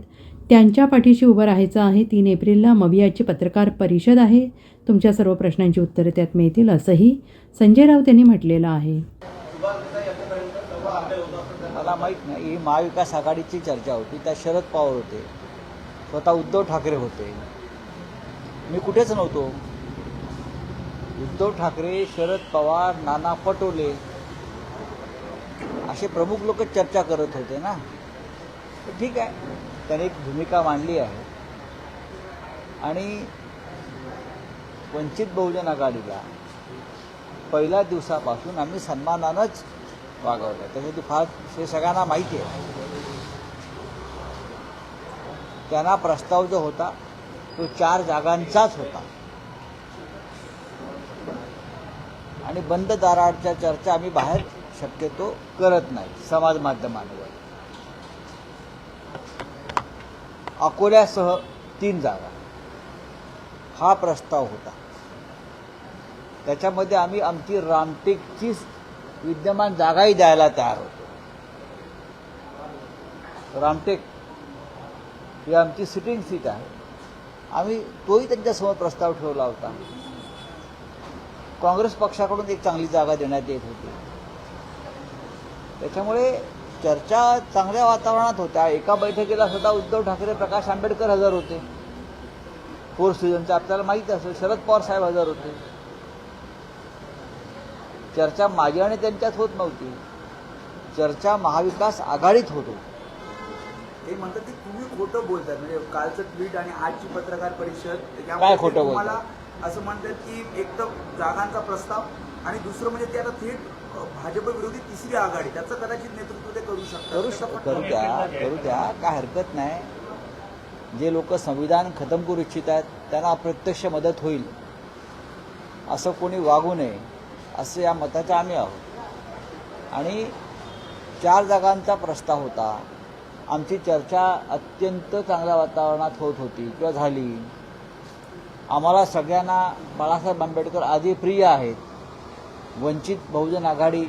त्यांच्या पाठीशी उभं राहायचं आहे. 3 एप्रिलला मवियाची पत्रकार परिषद आहे. तुमच्या सर्व प्रश्नांची उत्तरे त्यात मिळतील असंही संजय राऊत यांनी म्हटलेलं आहे. मला माहीत नाही, ही महाविकास आघाडीची चर्चा होती. त्यात शरद पवार होते, स्वतः उद्धव ठाकरे होते. मी कुठेच नव्हतो. उद्धव ठाकरे, शरद पवार, नाना पटोले असे प्रमुख लोक चर्चा करत होते ना. ठीक आहे, त्याने एक भूमिका मांडली आहे. आणि वंचित बहुजन आघाडीला पहिल्या दिवसापासून आम्ही सन्मानानंच वागवलं. त्याच्यात फार हे सगळ्यांना माहिती आहे. त्यांना प्रस्ताव जो होता तो 4 जागांचाच होता. आणि बंद दाराच्या चर्चा आम्ही बाहेर शक्यतो करत नाही समाज माध्यमांवर. अकोल्यासह 3 जागा हा प्रस्ताव होता. त्याच्यामध्ये आम्ही आमची रामटेकची विद्यमान जागाही द्यायला तयार होतो. रामटेक ही आमची सिटिंग सीट आहे. आम्ही तोही त्यांच्यासमोर प्रस्ताव ठेवला होता. काँग्रेस पक्षाकडून एक चांगली जागा देण्यात येत होती. त्याच्यामुळे चर्चा चांगल्या वातावरणात होत्या. एका बैठकीला सुद्धा उद्धव ठाकरे, प्रकाश आंबेडकर हजर होते. 4 सीझनचं आपल्याला माहिती असेल, शरद पवार साहेब हजर होते. चर्चा माझी आणि त्यांच्यात होत नव्हती, चर्चा महाविकास आघाडीत होत होती. ते म्हणतात की तुम्ही खोटं बोलताय, म्हणजे कालचं ट्विट आणि आजची पत्रकार परिषद काय खोटं बोलताय? मला असं म्हणतात की एक तर जागांचा प्रस्ताव आणि दुसरं म्हणजे ते आता थेट भाजप विरोधी तिसरी आघाडी, त्याचं कदाचित नेतृत्व ते करू शकतात. करू द्या, काय हरकत नाही. जे लोक संविधान खतम करू इच्छित आहेत त्यांना अप्रत्यक्ष मदत होईल असं कोणी वागू नये, असं या मताचे आम्ही आहोत. आणि 4 जागांचा प्रस्ताव होता. आमची चर्चा अत्यंत चांगल्या वातावरणात होत होती किंवा झाली. आम्हाला सगळ्यांना बाळासाहेब आंबेडकर आधी प्रिय आहेत. वंचित बहुजन आघाडी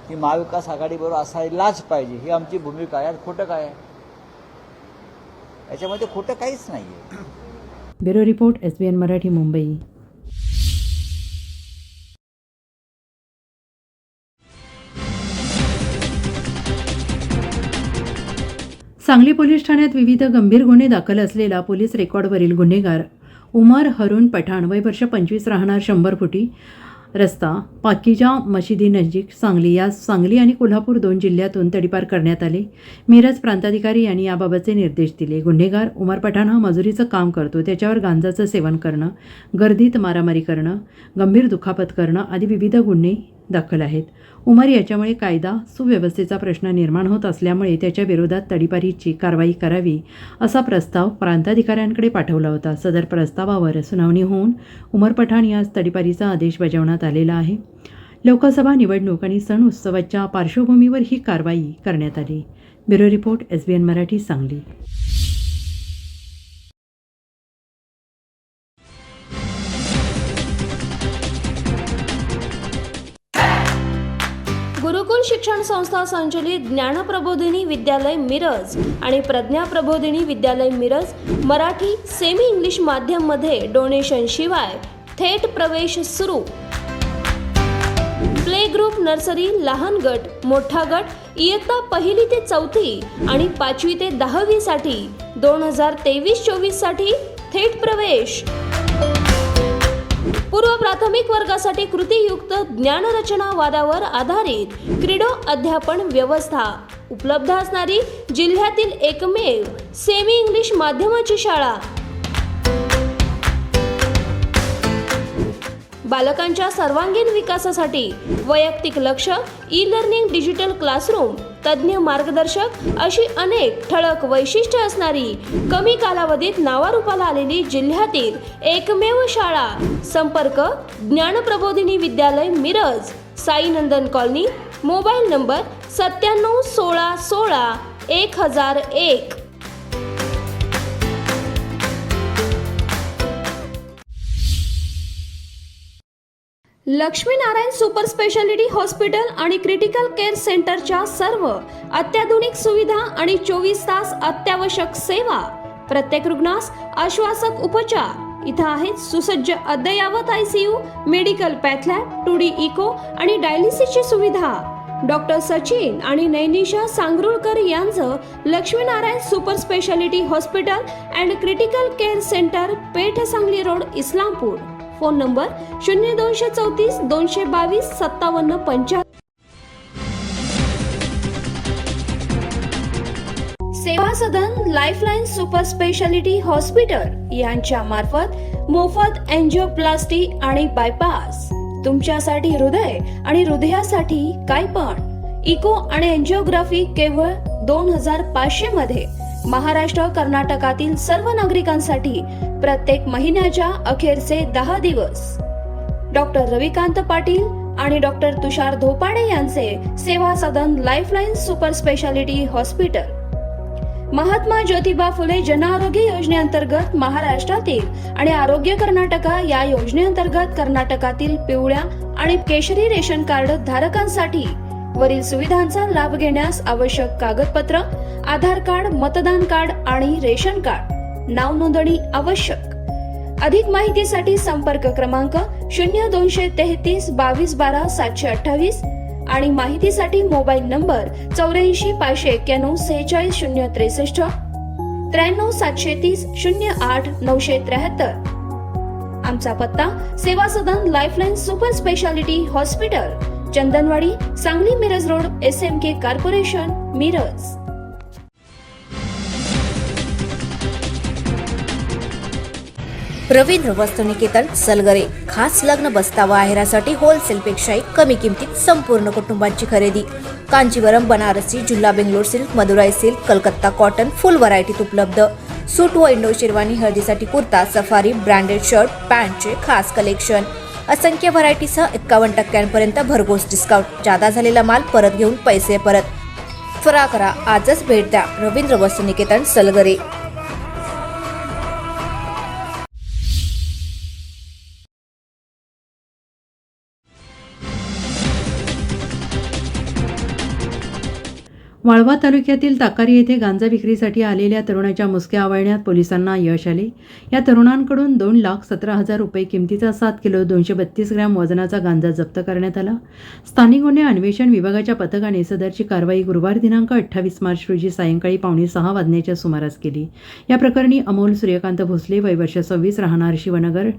ही महाविकास आघाडीबरोबर असायलाच पाहिजे, ही आमची भूमिका आहे. यात खोटं काय आहे? याच्यामध्ये खोटं काहीच नाही आहे. Bureau report, SBN Marathi, Mumbai. Sangli police ठाण्यात विविध गंभीर गुन्हे दाखल असलेला पोलीस रेकॉर्डवरील गुन्हेगार उमर हरून पठाण, वय वर्ष 25, राहणार 100 फुटी रस्ता पाकिजा मशिदीनजीक सांगली, या सांगली आणि कोल्हापूर 2 जिल्ह्यातून तडीपार करण्यात आले. मिरज प्रांताधिकारी यांनी याबाबतचे निर्देश दिले. गुन्हेगार उमर पठाण हा मजुरीचं काम करतो. त्याच्यावर गांजाचं सेवन करणं, गर्दीत मारामारी करणं, गंभीर दुखापत करणं आदी विविध गुन्हे दाखल आहेत. उमर याच्यामुळे कायदा सुव्यवस्थेचा प्रश्न निर्माण होत असल्यामुळे त्याच्या विरोधात तडीपारीची कारवाई करावी असा प्रस्ताव प्रांताधिकाऱ्यांकडे पाठवला होता. सदर प्रस्तावावर सुनावणी होऊन उमर पठाण यास तडीपारीचा आदेश बजावण्यात आलेला आहे. लोकसभा निवडणूक आणि सण उत्सवाच्या पार्श्वभूमीवर ही कारवाई करण्यात आली. Bureau report, SBN Marathi, Sangli. गुरुकुल शिक्षण संस्था संचलित ज्ञानप्रबोधिनी विद्यालय मिरज आणि प्रज्ञा प्रबोधिनी विद्यालय मिरज मराठी सेमी इंग्लिश माध्यम मध्ये डोनेशन शिवाय थेट प्रवेश सुरू. प्ले ग्रुप, नर्सरी, लहान गट, मोठा गट इयत्ता 1ली ते 4थी आणि 5वी ते 10वी साठी 2023-24 साठी थेट प्रवेश. पूर्व प्राथमिक वर्गासाठी कृतीयुक्त ज्ञानरचना वादावर आधारित क्रीडो अध्यापन व्यवस्था उपलब्ध असणारी जिल्ह्यातील एकमेव सेमी इंग्लिश माध्यमाची शाळा. बालकांच्या सर्वांगीण विकासासाठी वैयक्तिक लक्ष, ई-लर्निंग, डिजिटल क्लासरूम, तज्ज्ञ मार्गदर्शक अशी अनेक ठळक वैशिष्ट्ये असणारी कमी कालावधीत नावारूपाला आलेली जिल्ह्यातील एकमेव शाळा. संपर्क ज्ञानप्रबोधिनी विद्यालय Miraj, Sainandan colony, mobile number 97 16 16 1001. Laxminarayan super speciality hospital आणि क्रिटिकल केअर सेंटरच्या सर्व अत्याधुनिक सुविधा आणि 24 तास अत्यावश्यक सेवा. प्रत्येक रुग्णास आश्वासक उपचार. इथं आहेत सुसज्ज अद्ययावत ICU, medical path lab, 2D echo आणि डायलिसिसची सुविधा. डॉक्टर सचिन आणि नैनिशा सांगरुळकर यांचं Laxminarayan super speciality hospital and critical care centre, Peth Sangli road, Islampur. Phone number 0234 222 5775. Seva Sadan lifeline super speciality hospital यांच्या मार्फत मोफत एंजिओप्लास्टी आणि बायपास. तुमच्यासाठी हृदय आणि हृदयासाठी काय पण इको आणि एंजिओग्राफी केवळ 2500 मध्ये. महाराष्ट्र, कर्नाटकातील सर्व नागरिकांसाठी प्रत्येक महिन्याच्या अखेरचे 10 दिवस. डॉक्टर रविकांत पाटील आणि डॉक्टर तुषार धोपाडे यांचे Seva Sadan lifeline super speciality hospital. Mahatma Jyotiba Phule जन आरोग्य योजनेअंतर्गत महाराष्ट्रातील आणि आरोग्य कर्नाटका या योजनेअंतर्गत कर्नाटकातील पिवळ्या आणि केशरी रेशन कार्ड धारकांसाठी वरील सुविधांचा लाभ घेण्यास आवश्यक कागदपत्र: आधार कार्ड, मतदान कार्ड आणि रेशन कार्ड. नाव नोंदणी आवश्यक. अधिक माहितीसाठी संपर्क क्रमांक 0233 22 12 728, आणि माहितीसाठी मोबाईल नंबर 84 591 46 063 93 730 08 973. आमचा पत्ता Seva Sadan lifeline super speciality hospital, Chandanwadi, Sangli Miraj road, SMK corporation, Miraj. Ravindra Vastraniketan Salgare, खास लग्न बस्तावा आहेरासाठी होलसेलपेक्षाही कमी किमतीत संपूर्ण कुटुंबांची खरेदी. कांजीवरम, बनारसी, जुल्ला Bangalore silk, Madurai silk, Calcutta cotton full व्हरायटीत उपलब्ध. सूट व इंडो शेरवानी, हळदीसाठी कुर्ता, सफारी, ब्रँडेड शर्ट, पॅन्टचे खास कलेक्शन. असंख्य व्हरायटीसह 51% भरघोस डिस्काउंट. जादा झालेला माल परत घेऊन पैसे परत. त्वरा करा, आजच भेट द्या रवींद्र वस्त्रनिकेतन सलगरे. वाळवा तालुक्यातील ताकारी येथे गांजा विक्रीसाठी आलेल्या तरुणाच्या मुसक्या आवळण्यात पोलिसांना यश आले. या तरुणांकडून 2,17,000 रुपये किमतीचा 7 किलो 232 ग्रॅम वजनाचा गांजा जप्त करण्यात आला. स्थानिक गुन्हे अन्वेषण विभागाच्या पथकाने सदरची कारवाई गुरुवार दिनांक 28 मार्च रोजी सायंकाळी 5:45 वाजण्याच्या सुमारास केली. या प्रकरणी अमोल सूर्यकांत भोसले, वय वर्ष 26, राहणार शिवनगर,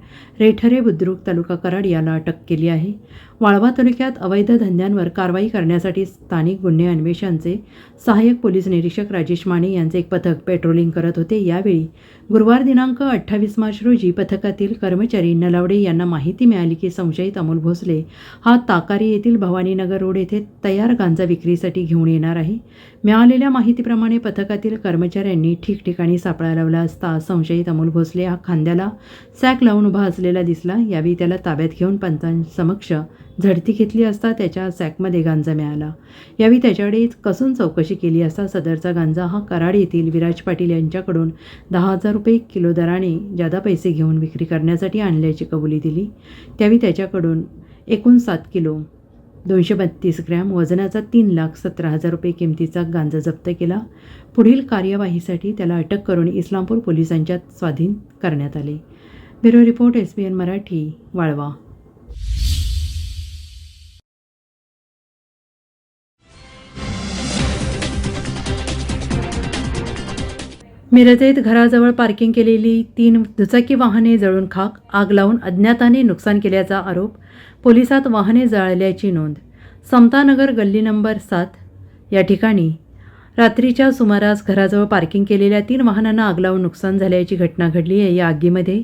रेठरे, बुद्रुक, तालुका कराड याला अटक केली आहे. वाळवा तालुक्यात अवैध धंद्यांवर कारवाई करण्यासाठी स्थानिक गुन्हे अन्वेषणचे सहाय्यक पोलीस निरीक्षक राजेश माने यांचे एक पथक पेट्रोलिंग करत होते. यावेळी गुरुवार दिनांक 28 मार्च रोजी पथकातील कर्मचारी नलावडे यांना माहिती मिळाली की संशयित अमोल भोसले हा ताकारी येथील भवानीनगर रोड येथे तयार गांजा विक्रीसाठी घेऊन येणार आहे. मिळालेल्या माहितीप्रमाणे पथकातील कर्मचाऱ्यांनी ठिकठिकाणी सापळा लावला असता संशयित अमोल भोसले हा खांद्याला सॅक लावून उभा असलेला दिसला. यावेळी त्याला ताब्यात घेऊन पंचांसमक्ष झडती घेतली असता त्याच्या सॅकमध्ये गांजा मिळाला. यावेळी त्याच्याकडे कसून चौकशी केली असता सदरचा गांजा हा कराड येथील विराज पाटील यांच्याकडून 10,000 रुपये किलो दराने जादा पैसे घेऊन विक्री करण्यासाठी आणल्याची कबुली दिली. त्यावेळी त्याच्याकडून एकूण 7 किलो 232 ग्रॅम वजनाचा 3,17,000 रुपये किमतीचा गांजा जप्त केला. पुढील कार्यवाहीसाठी त्याला अटक करून इस्लामपूर पोलिसांच्या स्वाधीन करण्यात आले. Bureau report, SBN Marathi, Walwa. मिरजेत घराजवळ पार्किंग केलेली 3 दुचाकी वाहने जळून खाक, आग लावून अज्ञाताने नुकसान केल्याचा आरोप. पोलिसात वाहने जळाल्याची नोंद. समतानगर गल्ली नंबर 7 या ठिकाणी रात्रीच्या सुमारास घराजवळ पार्किंग केलेल्या 3 वाहनांना आग लावून नुकसान झाल्याची घटना घडली आहे. या आगीमध्ये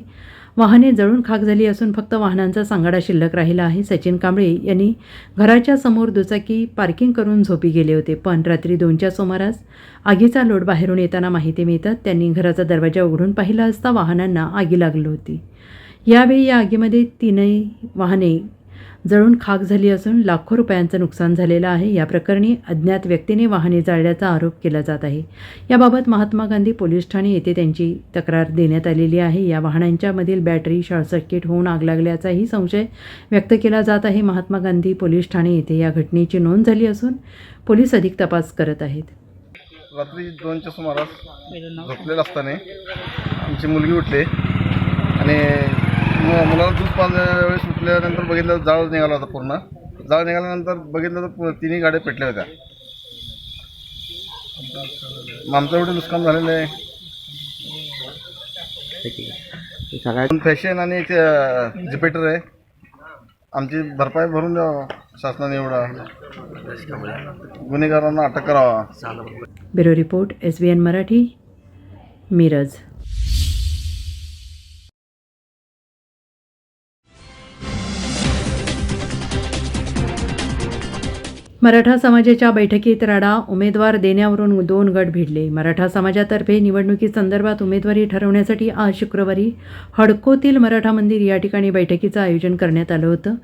वाहने जळून खाक झाली असून फक्त वाहनांचा सांगाडा शिल्लक राहिला आहे. सचिन कांबळे यांनी घराच्या समोर दुचाकी पार्किंग करून झोपी गेले होते, पण रात्री 2च्या सुमारास आगीचा लोट बाहेरून येताना माहिती मिळतात त्यांनी घराचा दरवाजा उघडून पाहिला असता वाहनांना आगी लागली होती. यावेळी या आगीमध्ये 3 वाहने जळून खाक झाली असून लाखो रुपयांचं नुकसान झालेलं आहे. या प्रकरणी अज्ञात व्यक्तीने वाहने जाळल्याचा आरोप केला जात आहे. याबाबत महात्मा गांधी पोलीस ठाणे येथे त्यांची तक्रार देण्यात आलेली आहे. या वाहनांच्या मधील बॅटरी शॉर्ट सर्किट होऊन आग लागल्याचाही संशय व्यक्त केला जात आहे. महात्मा गांधी पोलीस ठाणे येथे या घटनेची नोंद झाली असून पोलीस अधिक तपास करत आहेत. रात्री 2च्या सुमारास झोपलेलं असताना आमची मुलगी उठली आणि मुलाला दूध पाजण्याच्या वेळेस उठल्यानंतर बघितलं जाळ निघाला होता. पूर्ण जाळ निघाल्यानंतर बघितलं तर 3 गाड्या पेटल्या होत्या. आमचं एवढं नुकसान झालेलं आहे. फॅशन आणि जिपेटर आहे. आमची भरपाई भरून द्यावं शासनाने. एवढा गुन्हेगारांना अटक करावा. Bureau report, SBN Marathi, Miraj. Maratha समाजाच्या बैठकीत राडा, उमेदवार देण्यावरून 2 गट भिडले. मराठा समाजातर्फे निवडणुकीसंदर्भात उमेदवारी ठरवण्यासाठी आज शुक्रवारी हडकोतील मराठा मंदिर या ठिकाणी बैठकीचं आयोजन करण्यात आलं होतं.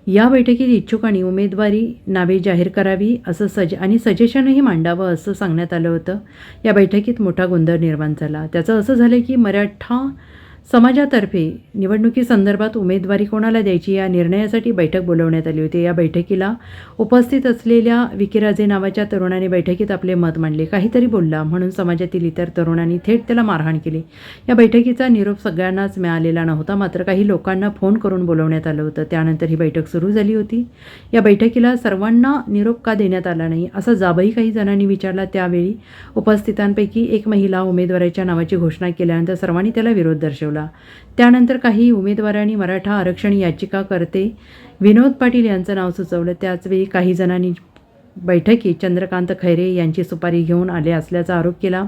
या बैठकीत इच्छुकांनी उमेदवारी नावे जाहीर करावी असं सजेशनही मांडावं असं सांगण्यात आलं होतं. या बैठकीत मोठा गोंधळ निर्माण झाला. त्याचं असं झालं की मराठा समाजातर्फे निवडणुकीसंदर्भात उमेदवारी कोणाला द्यायची या निर्णयासाठी बैठक बोलवण्यात आली होती. या बैठकीला उपस्थित असलेल्या विकीराजे नावाच्या तरुणाने बैठकीत आपले मत मांडले. काहीतरी बोलला म्हणून समाजातील इतर तरुणांनी थेट त्याला मारहाण केली. या बैठकीचा निरोप सगळ्यांनाच मिळालेला नव्हता, मात्र काही लोकांना फोन करून बोलवण्यात आलं होतं. त्यानंतर ही बैठक सुरू झाली होती. या बैठकीला सर्वांना निरोप का देण्यात आला नाही असा जाबही काही जणांनी विचारला. त्यावेळी उपस्थितांपैकी एक महिला उमेदवाराच्या नावाची घोषणा केल्यानंतर सर्वांनी त्याला विरोध दर्शवला. त्यानंतर काही उमेदवारांनी मराठा आरक्षण याचिकाकर्ते विनोद पाटील यांचं नाव सुचवलं. त्याचवेळी काही जणांनी बैठकीत चंद्रकांत खैरे यांची सुपारी घेऊन आले असल्याचा आरोप केला.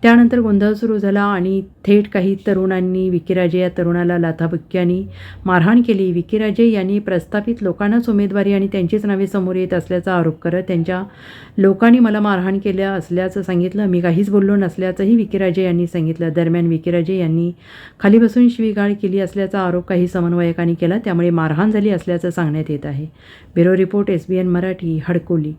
त्यानंतर गोंधळ सुरू झाला आणि थेट काही तरुणांनी विकीराजे या तरुणाला लाथाबुक्क्यांनी मारहाण केली. विकीराजे यांनी प्रस्थापित लोकांनाच उमेदवारी आणि त्यांचीच नावे समोर येत असल्याचा आरोप करत त्यांच्या लोकांनी मला मारहाण केलं असल्याचं सांगितलं. मी काहीच बोललो नसल्याचंही विकीराजे यांनी सांगितलं. दरम्यान विकीराजे यांनी खाली बसून शिवीगाळ केली असल्याचा आरोप काही समन्वयकांनी केला, त्यामुळे मारहाण झाली असल्याचं सांगण्यात येत आहे. Bureau report SBN Marathi, Hadkoli.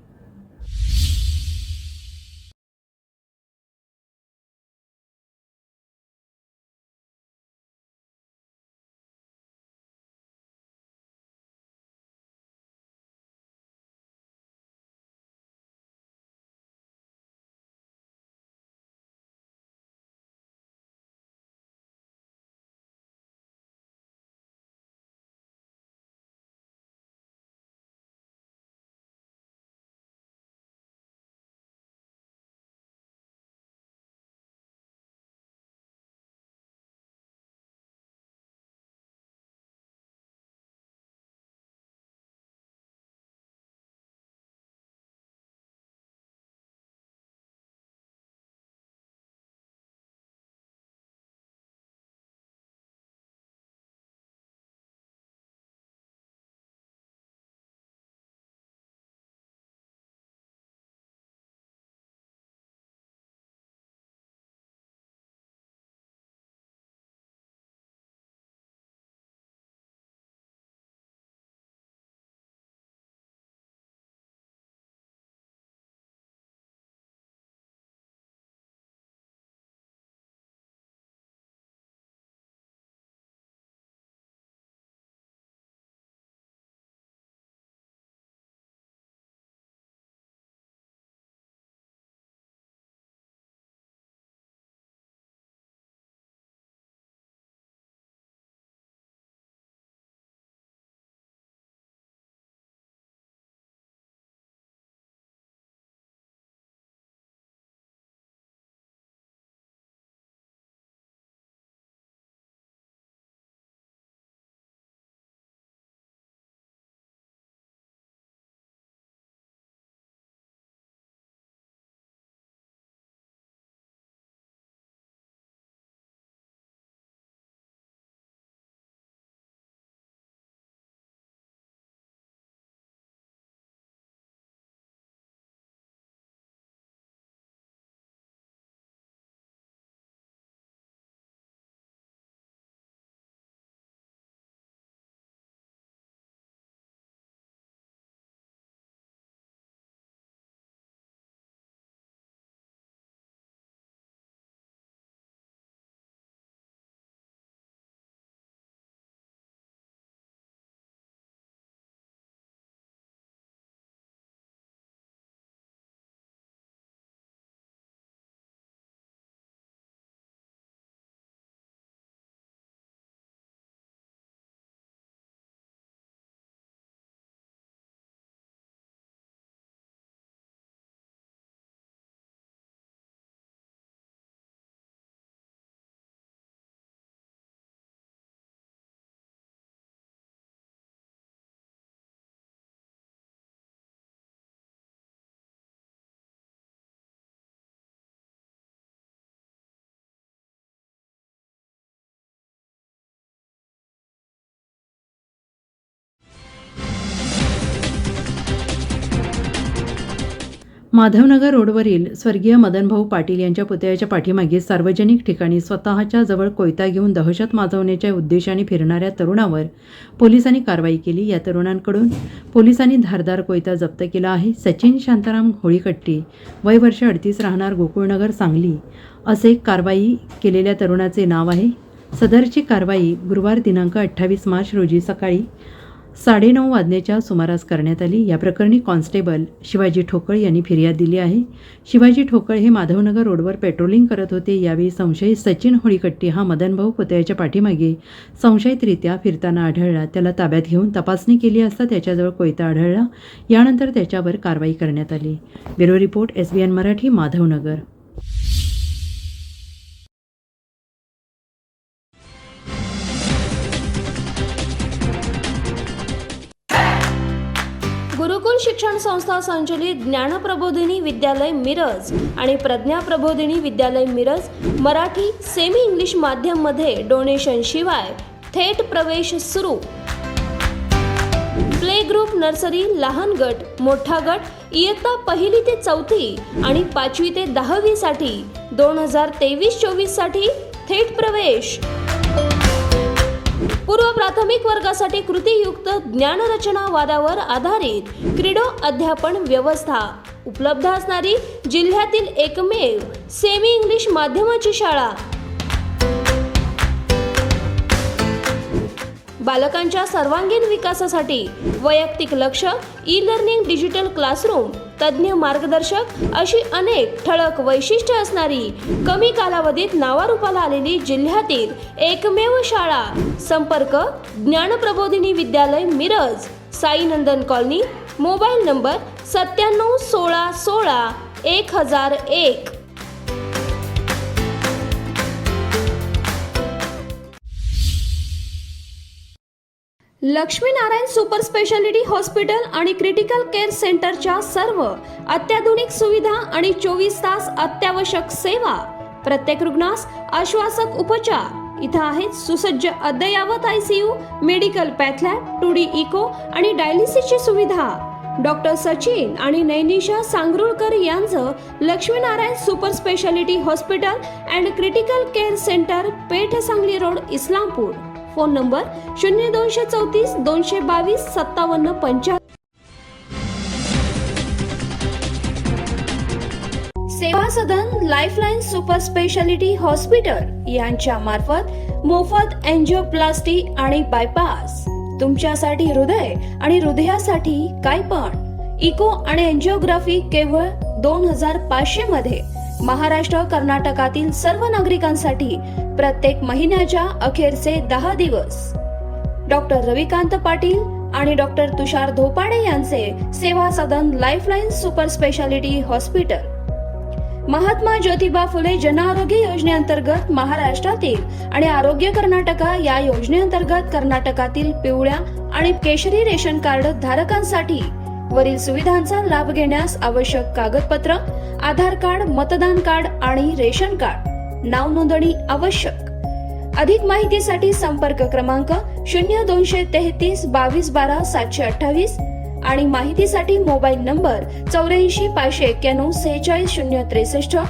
Madhavnagar रोडवरील स्वर्गीय मदनभाऊ पाटील यांच्या पुतळ्याच्या पाठीमागे सार्वजनिक ठिकाणी स्वतःच्या जवळ कोयता घेऊन दहशत माजवण्याच्या उद्देशाने फिरणाऱ्या तरुणावर पोलिसांनी कारवाई केली. या तरुणांकडून पोलिसांनी धारदार कोयता जप्त केला आहे. सचिन शांताराम होळीकट्टी, वय वर्ष 38, राहणार गोकुळनगर, सांगली असे कारवाई केलेल्या तरुणाचे नाव आहे. सदरची कारवाई गुरुवार दिनांक 28 मार्च रोजी सकाळी 9:30 वाजण्याच्या सुमारास करण्यात आली. या प्रकरणी कॉन्स्टेबल शिवाजी ठोकळ यांनी फिर्याद दिली आहे. शिवाजी ठोकळ हे माधवनगर रोडवर पेट्रोलिंग करत होते. यावेळी संशयित सचिन होळीकट्टी हा मदनभाऊ पुतळ्याच्या पाठीमागे संशयितरित्या फिरताना आढळला. त्याला ताब्यात घेऊन तपासणी केली असता त्याच्याजवळ कोयता आढळला. यानंतर त्याच्यावर कारवाई करण्यात आली. Bureau report SBN Marathi, Madhavnagar. गुरुकुल शिक्षण संस्था संचलित ज्ञानप्रबोधिनी विद्यालय मिरज आणि प्रज्ञा प्रबोधिनी विद्यालय मिरज मराठी सेमी इंग्लिश माध्यम मध्ये डोनेशन शिवाय थेट प्रवेश सुरू. प्ले ग्रुप, नर्सरी, लहान गट, मोठा गट इयत्ता 1ली ते 4थी आणि 5वी ते 10वी साठी 2023-24 साठी थेट प्रवेश. पूर्व प्राथमिक वर्गासाठी कृतीयुक्त ज्ञानरचना वादावर आधारित क्रीडो अध्यापन व्यवस्था उपलब्ध असणारी जिल्ह्यातील एकमेव सेमी इंग्लिश माध्यमाची शाळा. बालकांच्या सर्वांगीण विकासासाठी वैयक्तिक लक्ष, ई-लर्निंग, डिजिटल क्लासरूम, तज्ज्ञ मार्गदर्शक अशी अनेक ठळक वैशिष्ट्ये असणारी कमी कालावधीत नावारूपाला आलेली जिल्ह्यातील एकमेव शाळा. संपर्क ज्ञानप्रबोधिनी विद्यालय Miraj, Sai Nandan colony. Mobile number 97 16 16 1001. Laxminarayan super speciality hospital आणि क्रिटिकल केअर सेंटरच्या सर्व अत्याधुनिक सुविधा आणि 24 तास अत्यावश्यक सेवा. प्रत्येक रुग्णास आश्वासक उपचार. इथं आहेत सुसज्ज अद्ययावत ICU, medical path lab, 2D echo आणि डायलिसिसची सुविधा. डॉक्टर सचिन आणि नैनिशा सांगरुळकर यांचं Laxminarayan super speciality hospital and critical care centre, Peth Sangli road, Islampur. Phone number 0234 222 5775. Seva Sadan lifeline super speciality hospital यांच्या मार्फत मोफत एंजिओप्लास्टी आणि बायपास. तुमच्यासाठी हृदय आणि हृदयासाठी काय पण इको आणि एंजिओग्राफी केवळ 2500 मध्ये. महाराष्ट्र कर्नाटकातील सर्व नागरिकांसाठी प्रत्येक महिन्याच्या अखेरचे 10 दिवस. डॉक्टर रविकांत पाटील आणि डॉक्टर तुषार धोपाडे यांचे Seva Sadan lifeline super speciality hospital. Mahatma Jyotiba Phule जन आरोग्य योजनेअंतर्गत महाराष्ट्रातील आणि आरोग्य कर्नाटका या योजनेअंतर्गत कर्नाटकातील पिवळ्या आणि केशरी रेशन कार्ड धारकांसाठी वरील सुविधांचा लाभ घेण्यास आवश्यक कागदपत्र: आधार कार्ड, मतदान कार्ड आणि रेशन कार्ड. नाव नोंदणी आवश्यक. अधिक माहितीसाठी संपर्क क्रमांक 0233 22 12 728 आणि माहितीसाठी मोबाईल नंबर 84 591 46 063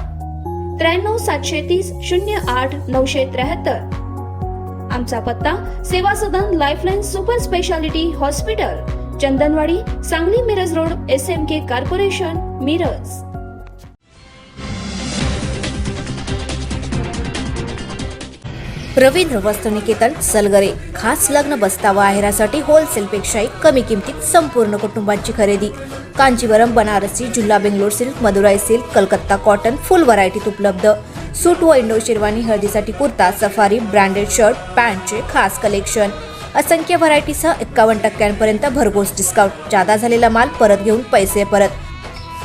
93 730 08 973. आमचा पत्ता Seva Sadan lifeline super speciality hospital, Chandanwadi, Sangli Miraj road, SMK corporation, Miraj. Ravindra Vastraniketan Salgare, खास लग्न बस्तावा आहेरासाठी होलसेलपेक्षाही कमी किमतीत संपूर्ण कुटुंबांची खरेदी. कांचीवरम, बनारसी, जुल्ला Bangalore silk, Madurai silk, Calcutta cotton full व्हरायटीत उपलब्ध. सूट व इंडो शेरवानी, हळदीसाठी कुर्ता, सफारी, ब्रँडेड शर्ट, पॅन्टचे खास कलेक्शन. असंख्य व्हरायटीसह 51% भरघोस डिस्काउंट. जादा झालेला माल परत घेऊन पैसे परत.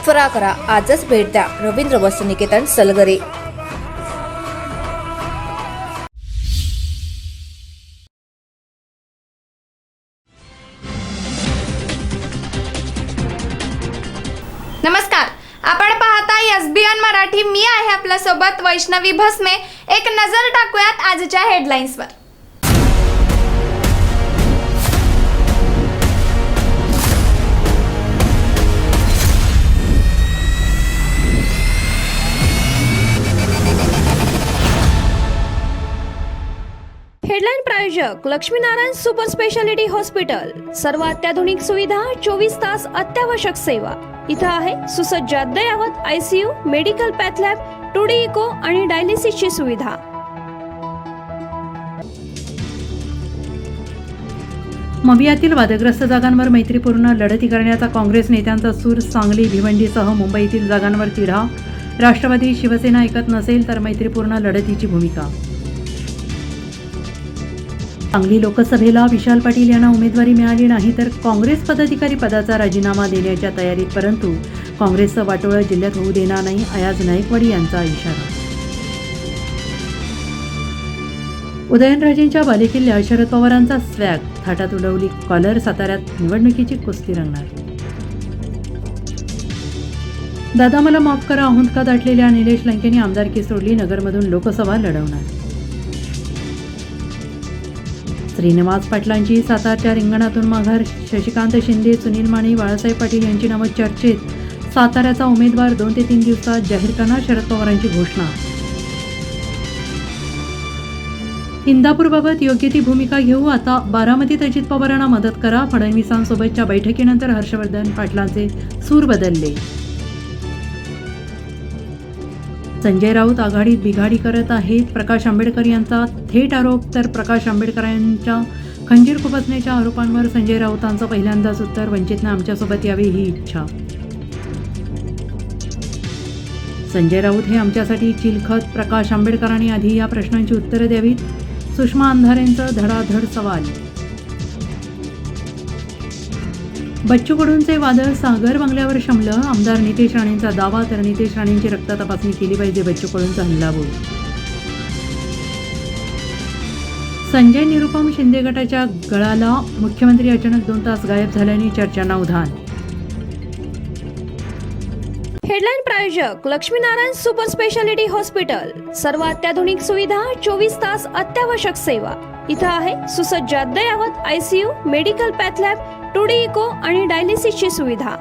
त्वरा करा, आजच भेट द्या. रवींद्र वस्त्रनिकेतन सलगरे. नमस्कार, आपण पाहताय SBN मराठी. मी आहे आपल्या सोबत वैष्णवी भस्मे. एक नजर टाकूयात आजच्या हेडलाईन्सवर. हेडलाईन प्रायोजक लक्ष्मीनारायण सुपर स्पेशालिटी हॉस्पिटल. सर्व अत्याधुनिक सुविधा, 24 तास अत्यावश्यक सेवा. इथं आहे सुसज्ज अद्ययावत ICU, medical path lab, 2D echo आणि डायलिसिसची सुविधा. मवियातील वादग्रस्त जागांवर मैत्रीपूर्ण लढती करण्याचा काँग्रेस नेत्यांचा सूर. सांगली भिवंडीसह मुंबईतील जागांवर तिढा. राष्ट्रवादी शिवसेना ऐकत नसेल तर मैत्रीपूर्ण लढतीची भूमिका. सांगली लोकसभेला विशाल पाटील यांना उमेदवारी मिळाली नाही तर काँग्रेस पदाधिकारी पदाचा राजीनामा देण्याच्या तयारीत, परंतु काँग्रेसचं वाटोळं जिल्ह्यात होऊ देणार नाही, अयाज नाईकवाडी यांचा इशारा. उदयनराजेंच्या बालेकिल्ल्यात शरद पवारांचा स्वॅग. थाटात उडवली कॉलर. साताऱ्यात निवडणुकीची कुस्ती रंगणार. दादा मला माफ करा अहुंदका दाटलेल्या निलेश लंकेने आमदारकी सोडली. नगरमधून लोकसभा लढवणार. श्रीनिवास पाटलांची सातारच्या रिंगणातून माघार. शशिकांत शिंदे, सुनील माने, बाळासाहेब पाटील यांची नावं चर्चेत. साताऱ्याचा उमेदवार 2 ते 3 दिवसात जाहीर करणार शरद पवारांची घोषणा. इंदापूरबाबत योग्य ती भूमिका घेऊ. आता बारामतीत अजित पवारांना मदत करा. फडणवीसांसोबतच्या बैठकीनंतर हर्षवर्धन पाटलांचे सूर बदलले. संजय राऊत आघाडीत बिघाडी करत आहेत. प्रकाश आंबेडकर यांचा थेट आरोप. तर प्रकाश आंबेडकरांच्या खंजीर खुपसण्याच्या आरोपांवर संजय राऊतांचं पहिल्यांदाच उत्तर. वंचितने आमच्यासोबत यावे ही इच्छा. संजय राऊत हे आमच्यासाठी चिलखत. प्रकाश आंबेडकरांनी आधी या प्रश्नांची उत्तरं द्यावीत. सुषमा अंधारेंचं धडाधड सवाल. बच्चू कडूंचे वादळ सागर बंगल्यावर शमलं. आमदार नितेश राणेंचा दावा. तर नितेश राणेंची रक्त तपासणी केली पाहिजे. बच्चू कडूंचा हल्लाबोल. संजय निरुपम शिंदे गटाच्या गळाला. मुख्यमंत्री अचानक 2 तास गायब झाल्याने चर्चांना उधाण. हेडलाईन प्रायोजक लक्ष्मीनारायण सुपर स्पेशालिटी हॉस्पिटल. सर्व अत्याधुनिक सुविधा, 24 तास अत्यावश्यक सेवा. इथं आहे सुसज्ज अद्ययावत ICU, medical path lab, 2D echo आणि डायलिसिसची सुविधा.